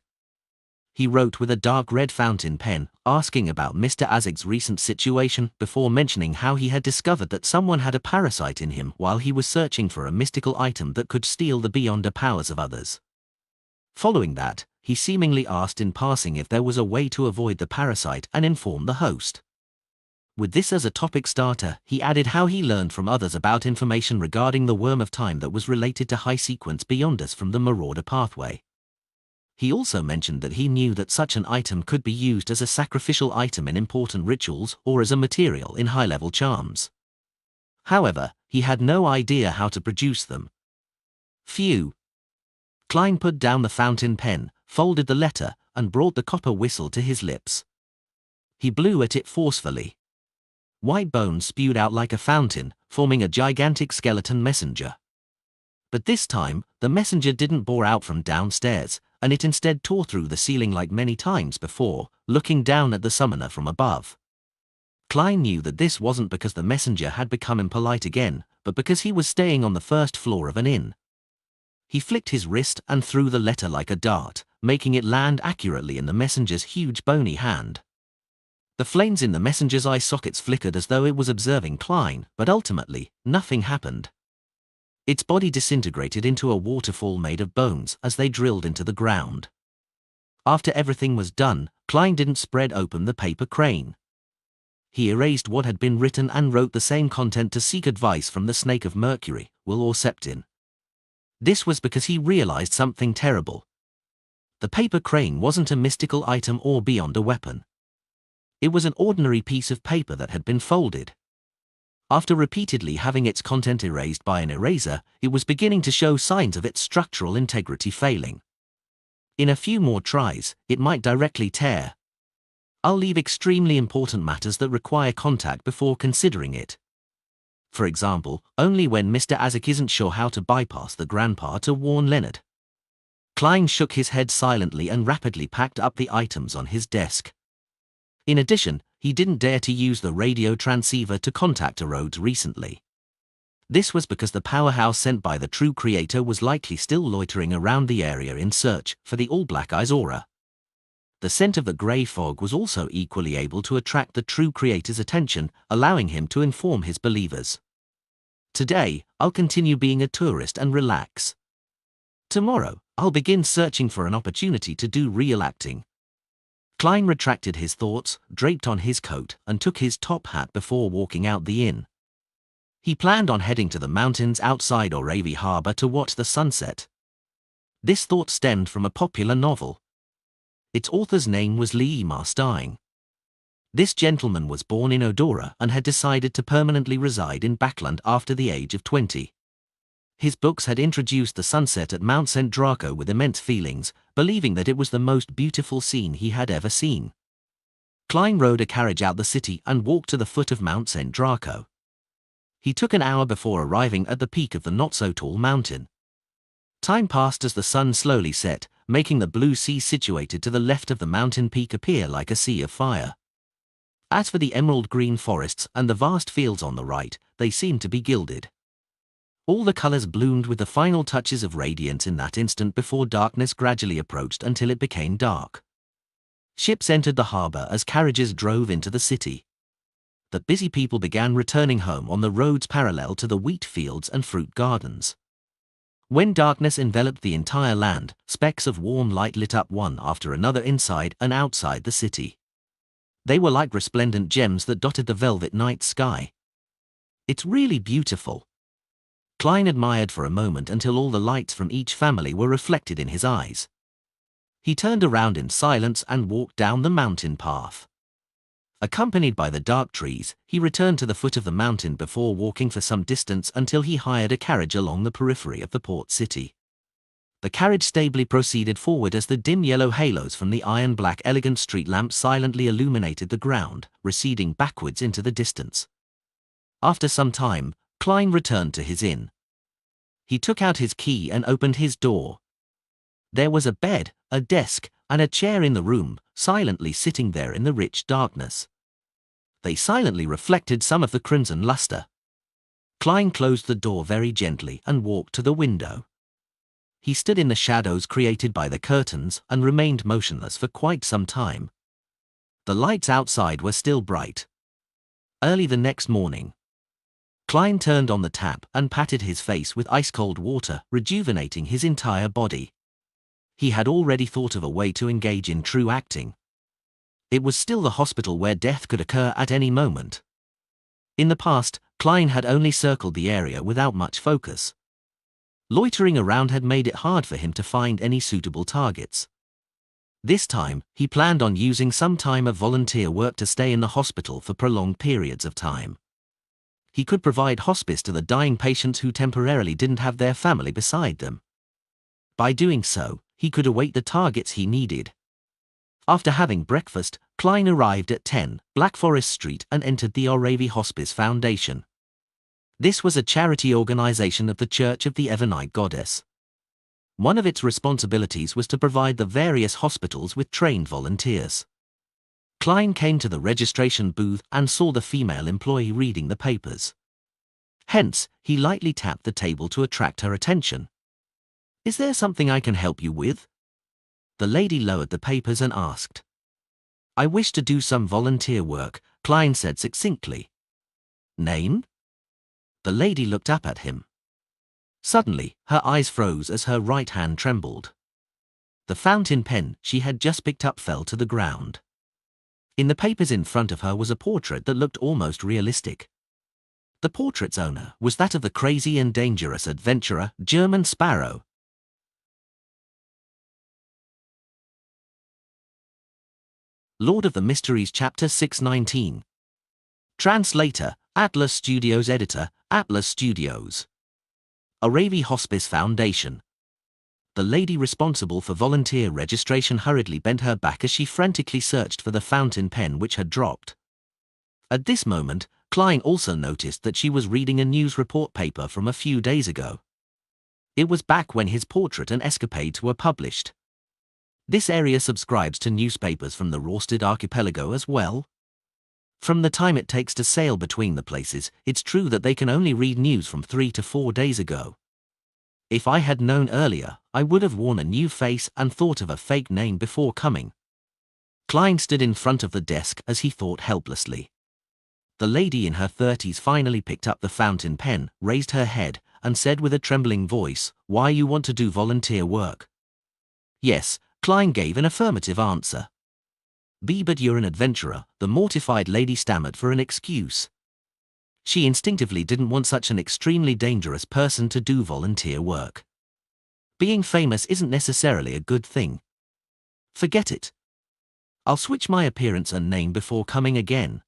A: He wrote with a dark red fountain pen, asking about Mr. Azig's recent situation before mentioning how he had discovered that someone had a parasite in him while he was searching for a mystical item that could steal the beyonder powers of others. Following that, he seemingly asked in passing if there was a way to avoid the parasite and inform the host. With this as a topic starter, he added how he learned from others about information regarding the Worm of Time that was related to high-sequence beyonders from the Marauder pathway. He also mentioned that he knew that such an item could be used as a sacrificial item in important rituals or as a material in high-level charms. However, he had no idea how to produce them. Phew. Klein put down the fountain pen, folded the letter, and brought the copper whistle to his lips. He blew at it forcefully. White bones spewed out like a fountain, forming a gigantic skeleton messenger. But this time, the messenger didn't bore out from downstairs, and it instead tore through the ceiling like many times before, looking down at the summoner from above. Klein knew that this wasn't because the messenger had become impolite again, but because he was staying on the first floor of an inn. He flicked his wrist and threw the letter like a dart, making it land accurately in the messenger's huge bony hand. The flames in the messenger's eye sockets flickered as though it was observing Klein, but ultimately, nothing happened. Its body disintegrated into a waterfall made of bones as they drilled into the ground. After everything was done, Klein didn't spread open the paper crane. He erased what had been written and wrote the same content to seek advice from the Snake of Mercury, Will or Septin. This was because he realized something terrible. The paper crane wasn't a mystical item or beyond a weapon. It was an ordinary piece of paper that had been folded. After repeatedly having its content erased by an eraser, it was beginning to show signs of its structural integrity failing. In a few more tries, it might directly tear. I'll leave extremely important matters that require contact before considering it. For example, only when Mr. Azig isn't sure how to bypass the grandpa to warn Leonard. Klein shook his head silently and rapidly packed up the items on his desk. In addition, he didn't dare to use the radio transceiver to contact Rhodes recently. This was because the powerhouse sent by the True Creator was likely still loitering around the area in search for the All-Black Eyes aura. The scent of the grey fog was also equally able to attract the True Creator's attention, allowing him to inform his believers. Today, I'll continue being a tourist and relax. Tomorrow, I'll begin searching for an opportunity to do real acting. Klein retracted his thoughts, draped on his coat, and took his top hat before walking out the inn. He planned on heading to the mountains outside Oravi Harbor to watch the sunset. This thought stemmed from a popular novel. Its author's name was Lee Marstein. This gentleman was born in Odora and had decided to permanently reside in Backland after the age of 20. His books had introduced the sunset at Mount St. Draco with immense feelings, believing that it was the most beautiful scene he had ever seen. Klein rode a carriage out the city and walked to the foot of Mount St. Draco. He took an hour before arriving at the peak of the not-so-tall mountain. Time passed as the sun slowly set, making the blue sea situated to the left of the mountain peak appear like a sea of fire. As for the emerald green forests and the vast fields on the right, they seemed to be gilded. All the colors bloomed with the final touches of radiance in that instant before darkness gradually approached until it became dark. Ships entered the harbor as carriages drove into the city. The busy people began returning home on the roads parallel to the wheat fields and fruit gardens. When darkness enveloped the entire land, specks of warm light lit up one after another inside and outside the city. They were like resplendent gems that dotted the velvet night sky. "It's really beautiful," Klein admired for a moment until all the lights from each family were reflected in his eyes. He turned around in silence and walked down the mountain path. Accompanied by the dark trees, he returned to the foot of the mountain before walking for some distance until he hired a carriage along the periphery of the port city. The carriage stably proceeded forward as the dim yellow halos from the iron-black elegant street lamps silently illuminated the ground, receding backwards into the distance. After some time, Klein returned to his inn. He took out his key and opened his door. There was a bed, a desk, and a chair in the room, silently sitting there in the rich darkness. They silently reflected some of the crimson luster. Klein closed the door very gently and walked to the window. He stood in the shadows created by the curtains and remained motionless for quite some time. The lights outside were still bright. Early the next morning, Klein turned on the tap and patted his face with ice-cold water, rejuvenating his entire body. He had already thought of a way to engage in true acting. It was still the hospital where death could occur at any moment. In the past, Klein had only circled the area without much focus. Loitering around had made it hard for him to find any suitable targets. This time, he planned on using some time of volunteer work to stay in the hospital for prolonged periods of time. He could provide hospice to the dying patients who temporarily didn't have their family beside them. By doing so, he could await the targets he needed. After having breakfast, Klein arrived at 10 Black Forest Street and entered the Oravi Hospice Foundation. This was a charity organization of the Church of the Evernite Goddess. One of its responsibilities was to provide the various hospitals with trained volunteers. Klein came to the registration booth and saw the female employee reading the papers. Hence, he lightly tapped the table to attract her attention. "Is there something I can help you with?" The lady lowered the papers and asked. "I wish to do some volunteer work," Klein said succinctly. "Name?" The lady looked up at him. Suddenly, her eyes froze as her right hand trembled. The fountain pen she had just picked up fell to the ground. In the papers in front of her was a portrait that looked almost realistic. The portrait's owner was that of the crazy and dangerous adventurer, German Sparrow. Lord of the Mysteries Chapter 619. Translator, Atlas Studios. Editor, Atlas Studios. Oravi Hospice Foundation. The lady responsible for volunteer registration hurriedly bent her back as she frantically searched for the fountain pen which had dropped. At this moment, Klein also noticed that she was reading a news report paper from a few days ago. It was back when his portrait and escapades were published. This area subscribes to newspapers from the Rorsted archipelago as well. From the time it takes to sail between the places, it's true that they can only read news from 3 to 4 days ago. If I had known earlier, I would have worn a new face and thought of a fake name before coming. Klein stood in front of the desk as he thought helplessly. The lady in her 30s finally picked up the fountain pen, raised her head, and said with a trembling voice, "Why you want to do volunteer work?" "Yes," Klein gave an affirmative answer. "But you're an adventurer," the mortified lady stammered for an excuse. She instinctively didn't want such an extremely dangerous person to do volunteer work. Being famous isn't necessarily a good thing. "Forget it. I'll switch my appearance and name before coming again."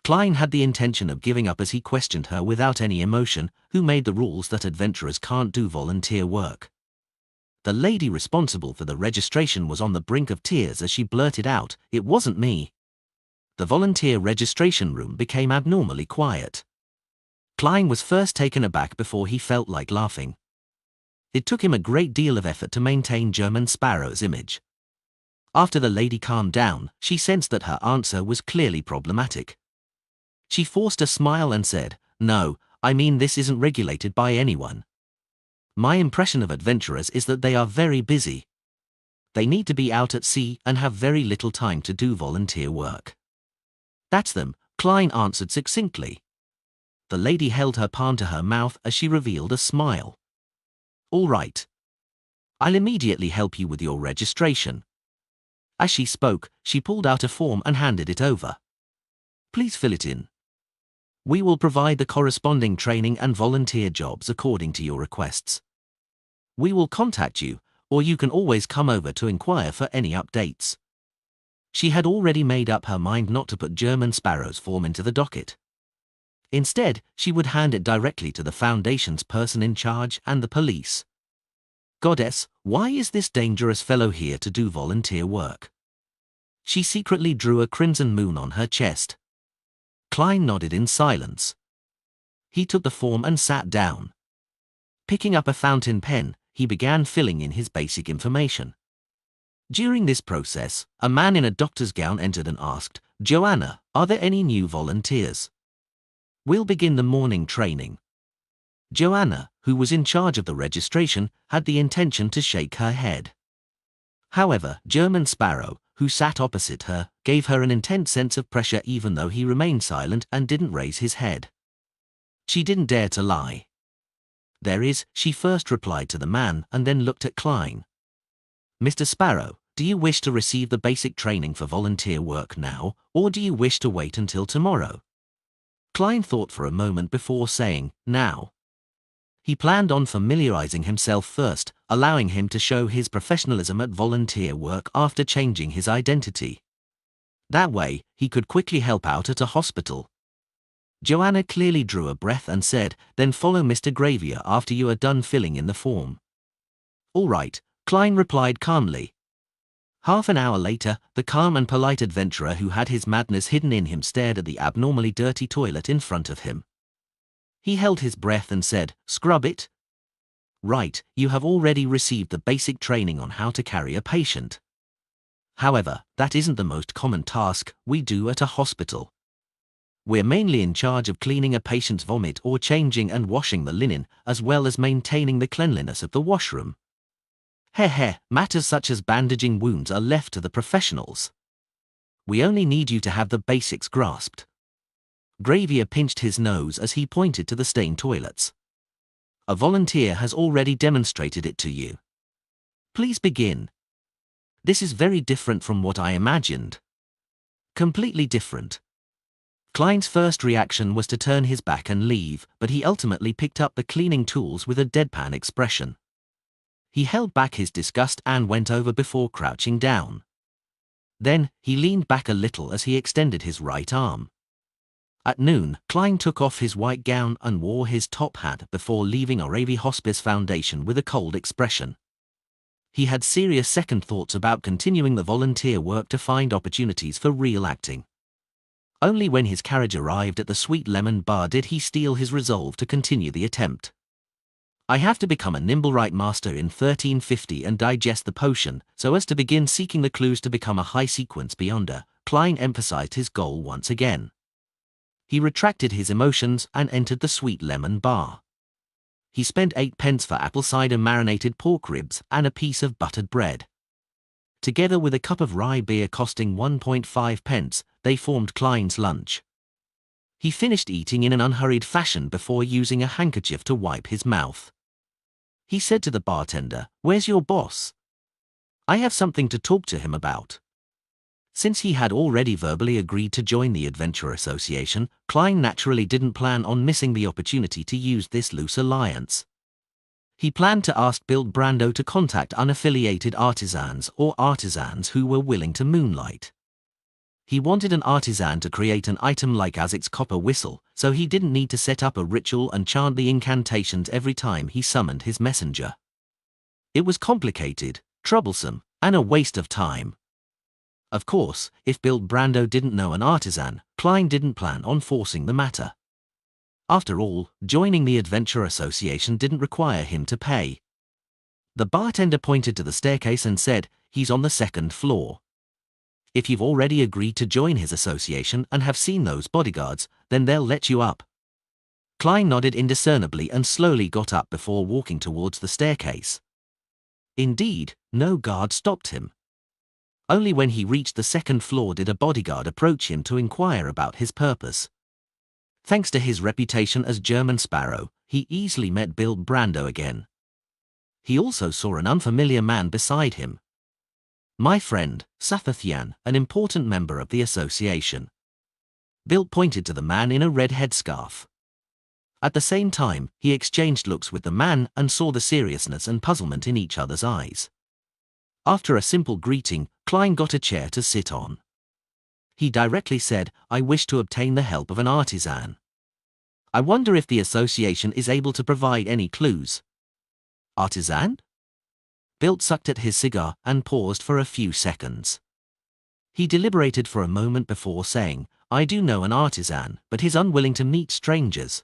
A: Klein had the intention of giving up as he questioned her without any emotion, who made the rules that adventurers can't do volunteer work. The lady responsible for the registration was on the brink of tears as she blurted out, "It wasn't me." The volunteer registration room became abnormally quiet. Klein was first taken aback before he felt like laughing. It took him a great deal of effort to maintain German Sparrow's image. After the lady calmed down, she sensed that her answer was clearly problematic. She forced a smile and said, "No, I mean, this isn't regulated by anyone. My impression of adventurers is that they are very busy. They need to be out at sea and have very little time to do volunteer work. That's them, Klein answered succinctly. The lady held her palm to her mouth as she revealed a smile. All right. I'll immediately help you with your registration. As she spoke, she pulled out a form and handed it over. Please fill it in. We will provide the corresponding training and volunteer jobs according to your requests. We will contact you, or you can always come over to inquire for any updates. She had already made up her mind not to put German Sparrow's form into the docket. Instead, she would hand it directly to the Foundation's person in charge and the police. Goddess, why is this dangerous fellow here to do volunteer work? She secretly drew a crimson moon on her chest. Klein nodded in silence. He took the form and sat down. Picking up a fountain pen, he began filling in his basic information. During this process, a man in a doctor's gown entered and asked, Joanna, are there any new volunteers? We'll begin the morning training. Joanna, who was in charge of the registration, had the intention to shake her head. However, German Sparrow, who sat opposite her, gave her an intense sense of pressure even though he remained silent and didn't raise his head. She didn't dare to lie. There is, she first replied to the man and then looked at Klein. Mr. Sparrow, do you wish to receive the basic training for volunteer work now, or do you wish to wait until tomorrow? Klein thought for a moment before saying, now. He planned on familiarizing himself first, allowing him to show his professionalism at volunteer work after changing his identity. That way, he could quickly help out at a hospital. Joanna clearly drew a breath and said, then follow Mr. Gravier after you are done filling in the form. All right, Klein replied calmly. Half an hour later, the calm and polite adventurer who had his madness hidden in him stared at the abnormally dirty toilet in front of him. He held his breath and said, scrub it? Right, you have already received the basic training on how to carry a patient. However, that isn't the most common task we do at a hospital. We're mainly in charge of cleaning a patient's vomit or changing and washing the linen, as well as maintaining the cleanliness of the washroom. Matters such as bandaging wounds are left to the professionals. We only need you to have the basics grasped. Gravier pinched his nose as he pointed to the stained toilets. A volunteer has already demonstrated it to you. Please begin. This is very different from what I imagined. Completely different. Klein's first reaction was to turn his back and leave, but he ultimately picked up the cleaning tools with a deadpan expression. He held back his disgust and went over before crouching down. Then, he leaned back a little as he extended his right arm. At noon, Klein took off his white gown and wore his top hat before leaving Oravi Hospice Foundation with a cold expression. He had serious second thoughts about continuing the volunteer work to find opportunities for real acting. Only when his carriage arrived at the Sweet Lemon Bar did he steel his resolve to continue the attempt. I have to become a Nimblewright master in 1350 and digest the potion, so as to begin seeking the clues to become a high-sequence beyonder. Klein emphasized his goal once again. He retracted his emotions and entered the Sweet Lemon Bar. He spent 8 pence for apple cider marinated pork ribs and a piece of buttered bread. Together with a cup of rye beer costing 1.5 pence, they formed Klein's lunch. He finished eating in an unhurried fashion before using a handkerchief to wipe his mouth. He said to the bartender, "Where's your boss? I have something to talk to him about." Since he had already verbally agreed to join the Adventure Association, Klein naturally didn't plan on missing the opportunity to use this loose alliance. He planned to ask Bill Brando to contact unaffiliated artisans or artisans who were willing to moonlight. He wanted an artisan to create an item like Azic's copper whistle, so he didn't need to set up a ritual and chant the incantations every time he summoned his messenger. It was complicated, troublesome, and a waste of time. Of course, if Bill Brando didn't know an artisan, Klein didn't plan on forcing the matter. After all, joining the Adventure Association didn't require him to pay. The bartender pointed to the staircase and said, "He's on the 2nd floor. If you've already agreed to join his association and have seen those bodyguards, then they'll let you up." Klein nodded indiscernibly and slowly got up before walking towards the staircase. Indeed, no guard stopped him. Only when he reached the second floor did a bodyguard approach him to inquire about his purpose. Thanks to his reputation as German Sparrow, he easily met Bill Brando again. He also saw an unfamiliar man beside him. My friend, Sathathyan, an important member of the association. Bill pointed to the man in a red headscarf. At the same time, he exchanged looks with the man and saw the seriousness and puzzlement in each other's eyes. After a simple greeting, Klein got a chair to sit on. He directly said, "I wish to obtain the help of an artisan. I wonder if the association is able to provide any clues." Artisan? Bill sucked at his cigar and paused for a few seconds. He deliberated for a moment before saying, "I do know an artisan, but he's unwilling to meet strangers.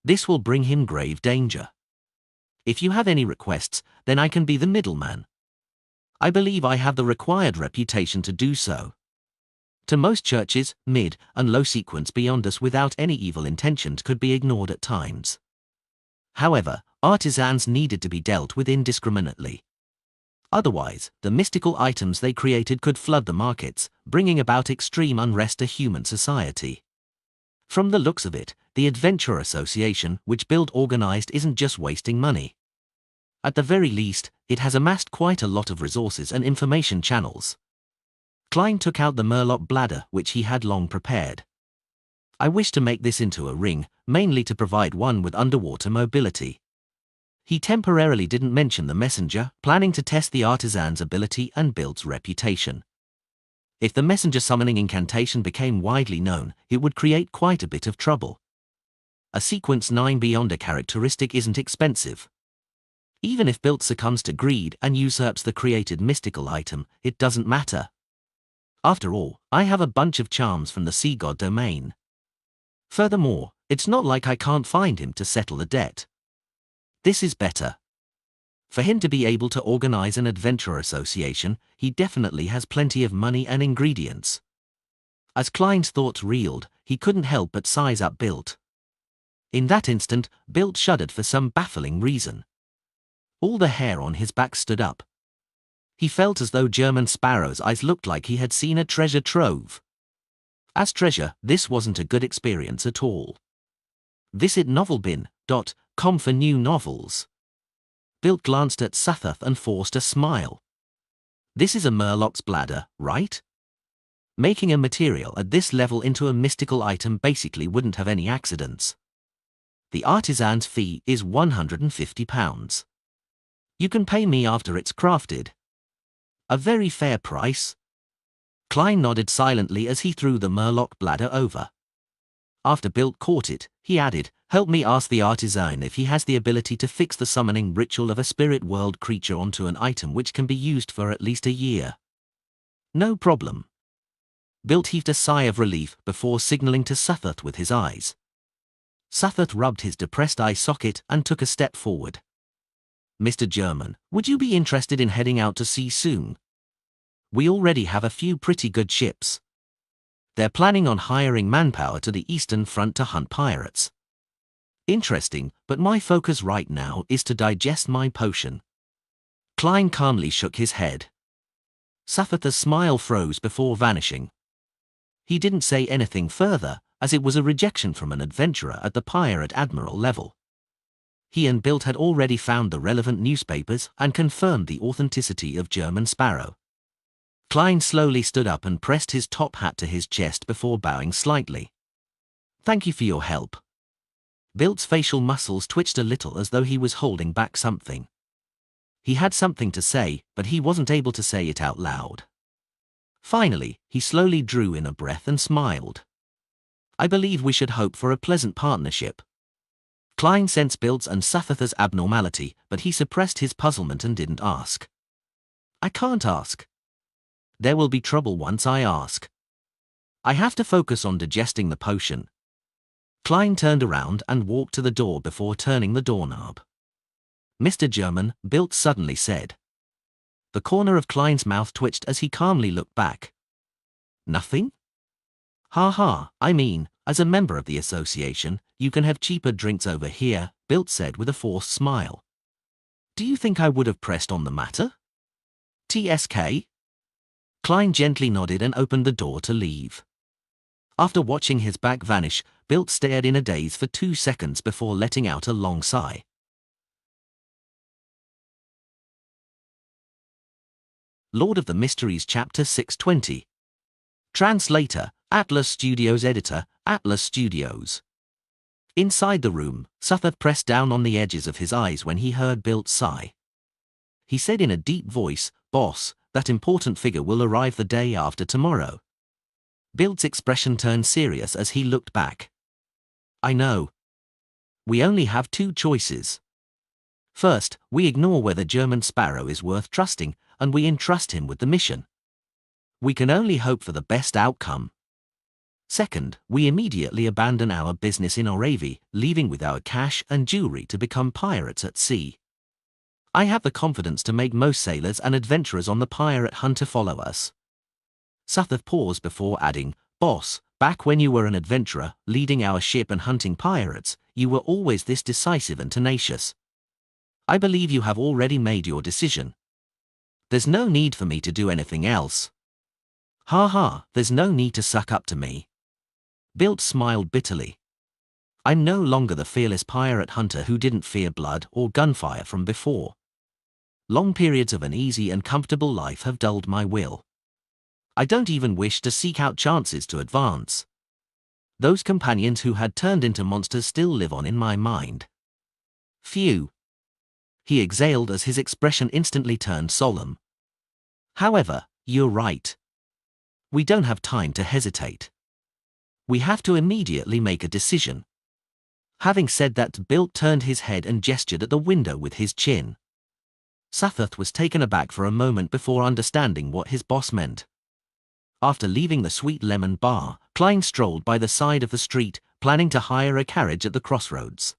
A: This will bring him grave danger. If you have any requests, then I can be the middleman. I believe I have the required reputation to do so. To most churches, mid and low sequence beyond us without any evil intentions could be ignored at times. However, artisans needed to be dealt with indiscriminately. Otherwise, the mystical items they created could flood the markets, bringing about extreme unrest to human society. From the looks of it, the Adventurer Association, which Bill organized, isn't just wasting money. At the very least, it has amassed quite a lot of resources and information channels. Klein took out the Murloc bladder, which he had long prepared. I wish to make this into a ring, mainly to provide one with underwater mobility. He temporarily didn't mention the messenger, planning to test the artisan's ability and Bill's reputation. If the messenger summoning incantation became widely known, it would create quite a bit of trouble. A sequence 9 Beyonder characteristic isn't expensive. Even if Bill succumbs to greed and usurps the created mystical item, it doesn't matter. After all, I have a bunch of charms from the sea god domain. Furthermore, it's not like I can't find him to settle the debt. This is better. For him to be able to organize an adventurer association, he definitely has plenty of money and ingredients. As Klein's thoughts reeled, he couldn't help but size up Bilt. In that instant, Bilt shuddered for some baffling reason. All the hair on his back stood up. He felt as though German Sparrow's eyes looked like he had seen a treasure trove. As treasure, this wasn't a good experience at all. Visit novelbin.com for new novels. Bilt glanced at Sathath and forced a smile. This is a Murloc's bladder, right? Making a material at this level into a mystical item basically wouldn't have any accidents. The artisan's fee is £150. You can pay me after it's crafted. A very fair price. Klein nodded silently as he threw the Murloc bladder over. After Bilt caught it, he added, "Help me ask the artisan if he has the ability to fix the summoning ritual of a spirit world creature onto an item which can be used for at least a year." "No problem." Bilt heaved a sigh of relief before signaling to Sathath with his eyes. Sathath rubbed his depressed eye socket and took a step forward. "Mr. German, would you be interested in heading out to sea soon? We already have a few pretty good ships. They're planning on hiring manpower to the Eastern Front to hunt pirates." "Interesting, but my focus right now is to digest my potion." Klein calmly shook his head. Sathath's smile froze before vanishing. He didn't say anything further, as it was a rejection from an adventurer at the pirate admiral level. He and Bilt had already found the relevant newspapers and confirmed the authenticity of German Sparrow. Klein slowly stood up and pressed his top hat to his chest before bowing slightly. "Thank you for your help." Bilt's facial muscles twitched a little as though he was holding back something. He had something to say, but he wasn't able to say it out loud. Finally, he slowly drew in a breath and smiled. "I believe we should hope for a pleasant partnership." Klein sensed Bilt's and Sathath's abnormality, but he suppressed his puzzlement and didn't ask. "I can't ask. There will be trouble once I ask. I have to focus on digesting the potion." Klein turned around and walked to the door before turning the doorknob. "Mr. German," Bilt suddenly said. The corner of Klein's mouth twitched as he calmly looked back. "Nothing?" Ha ha, I mean, as a member of the association, you can have cheaper drinks over here, Bilt said with a forced smile. Do you think I would have pressed on the matter? TSK? Klein gently nodded and opened the door to leave. After watching his back vanish, Bilt stared in a daze for 2 seconds before letting out a long sigh. Lord of the Mysteries Chapter 620. Translator, Atlas Studios. Editor, Atlas Studios. Inside the room, Sutherth pressed down on the edges of his eyes when he heard Bilt's sigh. He said in a deep voice, "Boss, that important figure will arrive the day after tomorrow." Bilt's expression turned serious as he looked back. I know. We only have 2 choices. First, we ignore whether German Sparrow is worth trusting, and we entrust him with the mission. We can only hope for the best outcome. Second, we immediately abandon our business in Oravi, leaving with our cash and jewelry to become pirates at sea. I have the confidence to make most sailors and adventurers on the pirate hunt to follow us. Sutherth paused before adding, "Boss, back when you were an adventurer, leading our ship and hunting pirates, you were always this decisive and tenacious. I believe you have already made your decision. There's no need for me to do anything else." Ha ha, there's no need to suck up to me. Bilt smiled bitterly. I'm no longer the fearless pirate hunter who didn't fear blood or gunfire from before. Long periods of an easy and comfortable life have dulled my will. I don't even wish to seek out chances to advance. Those companions who had turned into monsters still live on in my mind. Phew. He exhaled as his expression instantly turned solemn. However, you're right. We don't have time to hesitate. We have to immediately make a decision. Having said that, Bilt turned his head and gestured at the window with his chin. Sutherth was taken aback for a moment before understanding what his boss meant. After leaving the Sweet Lemon Bar, Klein strolled by the side of the street, planning to hire a carriage at the crossroads.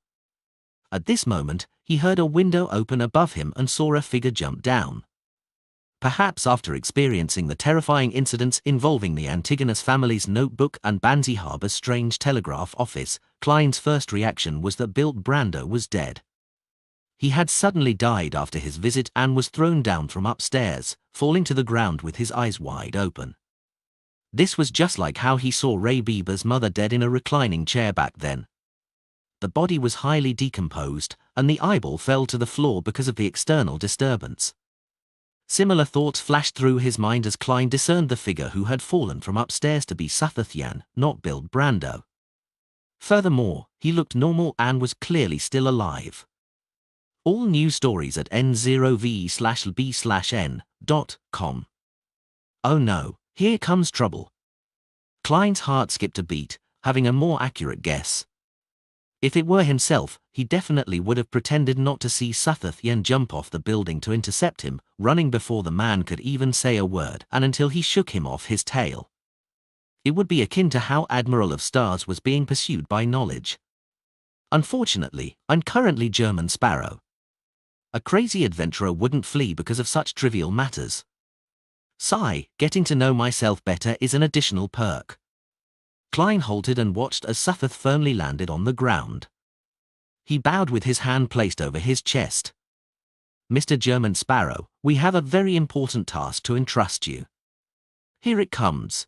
A: At this moment, he heard a window open above him and saw a figure jump down. Perhaps after experiencing the terrifying incidents involving the Antigonus family's notebook and Banzi Harbor's strange telegraph office, Klein's first reaction was that Bilt Brando was dead. He had suddenly died after his visit and was thrown down from upstairs, falling to the ground with his eyes wide open. This was just like how he saw Ray Bieber's mother dead in a reclining chair back then. The body was highly decomposed, and the eyeball fell to the floor because of the external disturbance. Similar thoughts flashed through his mind as Klein discerned the figure who had fallen from upstairs to be Sutherth Yan, not Bilt Brando. Furthermore, he looked normal and was clearly still alive. All news stories at n0v/b/n.com. Oh no, here comes trouble. Klein's heart skipped a beat, having a more accurate guess. If it were himself, he definitely would have pretended not to see Sutherth Yan jump off the building to intercept him, running before the man could even say a word and until he shook him off his tail. It would be akin to how Admiral of Stars was being pursued by knowledge. Unfortunately, I'm currently German Sparrow. A crazy adventurer wouldn't flee because of such trivial matters. Sigh, getting to know myself better is an additional perk. Klein halted and watched as Sutherth firmly landed on the ground. He bowed with his hand placed over his chest. Mr. German Sparrow, we have a very important task to entrust you. Here it comes.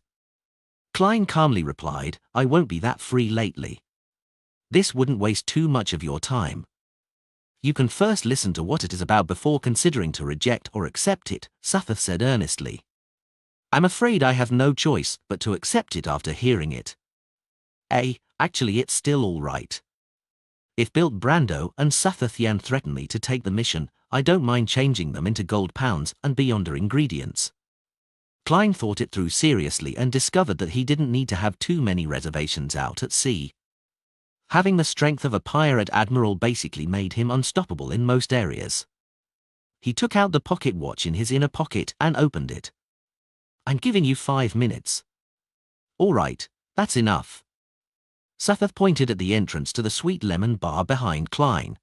A: Klein calmly replied, I won't be that free lately. This wouldn't waste too much of your time. You can first listen to what it is about before considering to reject or accept it, Sutherth said earnestly. I'm afraid I have no choice but to accept it after hearing it. Actually it's still all right. If Bilt Brando and Sutherth Yan threaten me to take the mission, I don't mind changing them into gold pounds and beyonder ingredients. Klein thought it through seriously and discovered that he didn't need to have too many reservations out at sea. Having the strength of a pirate admiral basically made him unstoppable in most areas. He took out the pocket watch in his inner pocket and opened it. I'm giving you 5 minutes. All right, that's enough. Sutherth pointed at the entrance to the Sweet Lemon Bar behind Klein.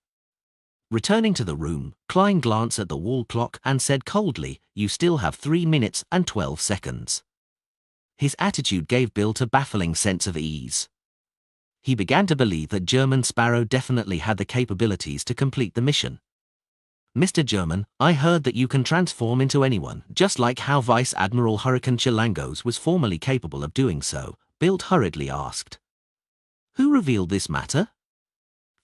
A: Returning to the room, Klein glanced at the wall clock and said coldly, you still have 3 minutes and 12 seconds. his attitude gave Bilt a baffling sense of ease. He began to believe that German Sparrow definitely had the capabilities to complete the mission. "Mr. German, I heard that you can transform into anyone, just like how Vice Admiral Hurricane Chilangos was formerly capable of doing so," Bilt hurriedly asked. "Who revealed this matter?"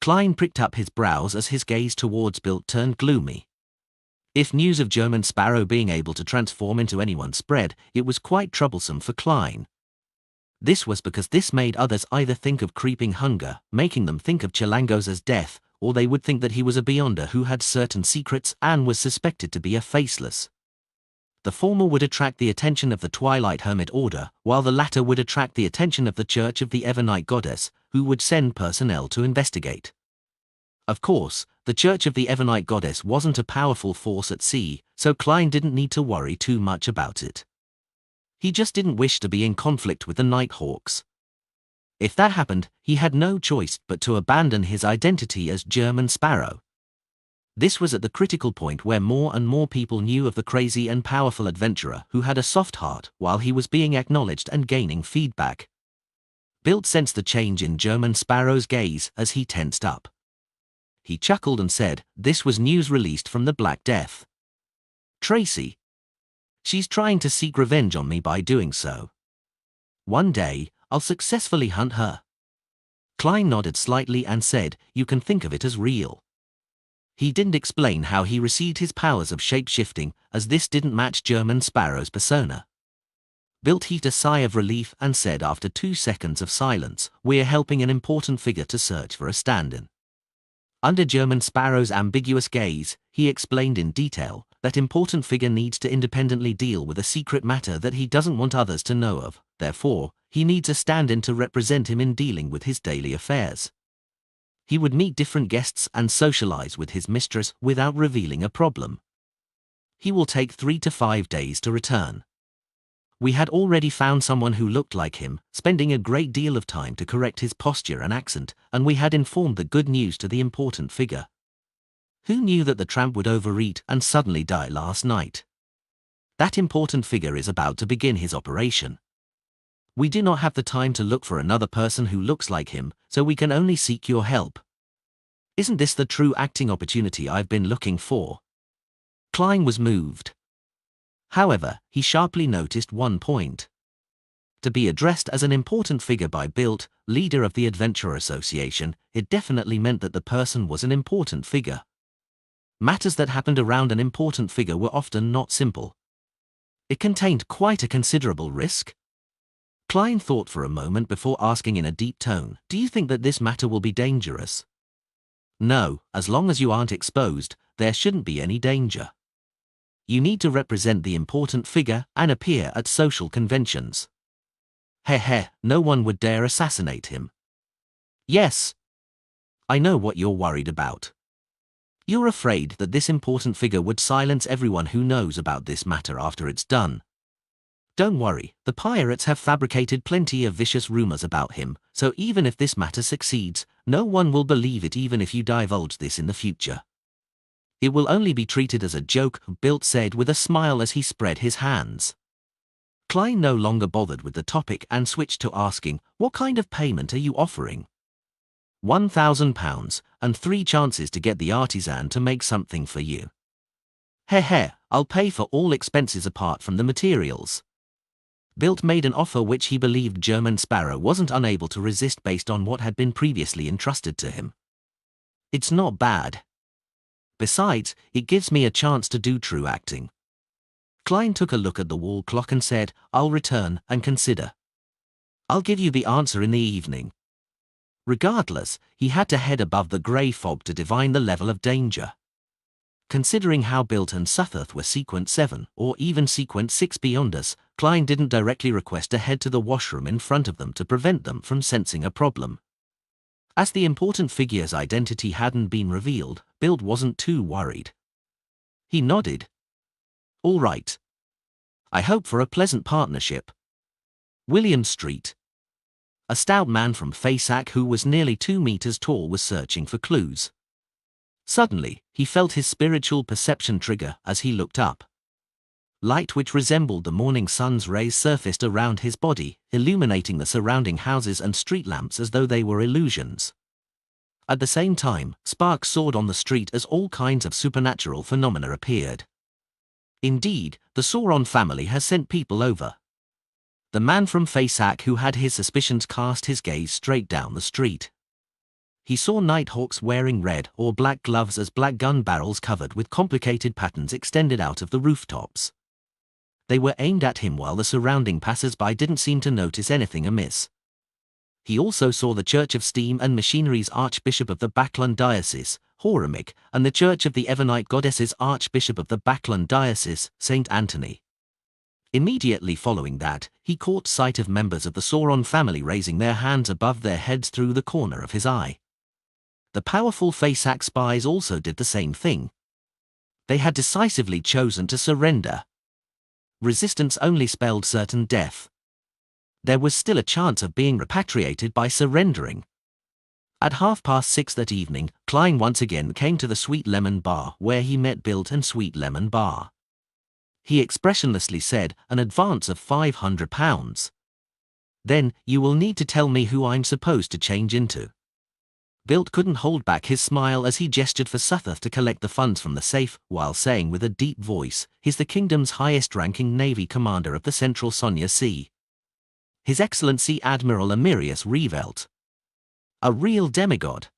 A: Klein pricked up his brows as his gaze towards Bilt turned gloomy. If news of German Sparrow being able to transform into anyone spread, it was quite troublesome for Klein. This was because this made others either think of creeping hunger, making them think of Chilangos as death, or they would think that he was a Beyonder who had certain secrets and was suspected to be a faceless. The former would attract the attention of the Twilight Hermit Order, while the latter would attract the attention of the Church of the Evernight Goddess, who would send personnel to investigate. Of course, the Church of the Evernight Goddess wasn't a powerful force at sea, so Klein didn't need to worry too much about it. He just didn't wish to be in conflict with the Nighthawks. If that happened, he had no choice but to abandon his identity as German Sparrow. This was at the critical point where more and more people knew of the crazy and powerful adventurer who had a soft heart while he was being acknowledged and gaining feedback. Bilt sensed the change in German Sparrow's gaze as he tensed up. He chuckled and said, "This was news released from the Black Death. Tracy. She's trying to seek revenge on me by doing so. One day, I'll successfully hunt her." Klein nodded slightly and said, "You can think of it as real." He didn't explain how he received his powers of shape-shifting, as this didn't match German Sparrow's persona. Bilt heaved a sigh of relief and said after 2 seconds of silence, "We're helping an important figure to search for a stand-in." Under German Sparrow's ambiguous gaze, he explained in detail that important figure needs to independently deal with a secret matter that he doesn't want others to know of, therefore, he needs a stand-in to represent him in dealing with his daily affairs. He would meet different guests and socialize with his mistress without revealing a problem. He will take 3 to 5 days to return. We had already found someone who looked like him, spending a great deal of time to correct his posture and accent, and we had informed the good news to the important figure. Who knew that the tramp would overeat and suddenly die last night? That important figure is about to begin his operation. We do not have the time to look for another person who looks like him, so we can only seek your help. Isn't this the true acting opportunity I've been looking for?" Klein was moved. However, he sharply noticed one point. To be addressed as an important figure by Bilt, leader of the Adventurer Association, it definitely meant that the person was an important figure. Matters that happened around an important figure were often not simple. It contained quite a considerable risk. Klein thought for a moment before asking in a deep tone, "Do you think that this matter will be dangerous?" "No, as long as you aren't exposed, there shouldn't be any danger. You need to represent the important figure and appear at social conventions." "Heh, no one would dare assassinate him." "Yes. I know what you're worried about. You're afraid that this important figure would silence everyone who knows about this matter after it's done. Don't worry, the pirates have fabricated plenty of vicious rumors about him, so even if this matter succeeds, no one will believe it even if you divulge this in the future. It will only be treated as a joke," Bilt said with a smile as he spread his hands. Klein no longer bothered with the topic and switched to asking, "What kind of payment are you offering?" £1,000, and 3 chances to get the artisan to make something for you. I'll pay for all expenses apart from the materials." Bilt made an offer which he believed German Sparrow wasn't unable to resist based on what had been previously entrusted to him. "It's not bad. Besides, it gives me a chance to do true acting." Klein took a look at the wall clock and said, "I'll return and consider. I'll give you the answer in the evening." Regardless, he had to head above the grey fog to divine the level of danger. Considering how Bilt and Sutherth were Sequence 7 or even Sequence 6 beyond us, Klein didn't directly request to head to the washroom in front of them to prevent them from sensing a problem. As the important figure's identity hadn't been revealed, Bilt wasn't too worried. He nodded. "All right. I hope for a pleasant partnership." William Street. A stout man from Fasak who was nearly 2 meters tall was searching for clues. Suddenly, he felt his spiritual perception trigger as he looked up. light which resembled the morning sun's rays surfaced around his body, illuminating the surrounding houses and street lamps as though they were illusions. At the same time, sparks soared on the street as all kinds of supernatural phenomena appeared. Indeed, the Sauron family has sent people over. The man from Faceac who had his suspicions cast his gaze straight down the street. He saw nighthawks wearing red or black gloves as black gun barrels covered with complicated patterns extended out of the rooftops. They were aimed at him while the surrounding passers-by didn't seem to notice anything amiss. He also saw the Church of Steam and Machinery's Archbishop of the Backlund Diocese, Horemheb, and the Church of the Evernite Goddesses Archbishop of the Backlund Diocese, St. Anthony. Immediately following that, he caught sight of members of the Sauron family raising their hands above their heads through the corner of his eye. The powerful Faceac spies also did the same thing. They had decisively chosen to surrender. Resistance only spelled certain death. There was still a chance of being repatriated by surrendering. At 6:30 that evening, Klein once again came to the Sweet Lemon Bar where he met Bilt and Sweet Lemon Bar. He expressionlessly said, "An advance of £500. Then, you will need to tell me who I'm supposed to change into." Bilt couldn't hold back his smile as he gestured for Suthoth to collect the funds from the safe, while saying with a deep voice, "He's the kingdom's highest-ranking navy commander of the Central Sonya Sea. His Excellency Admiral Amirius Revelt. A real demigod."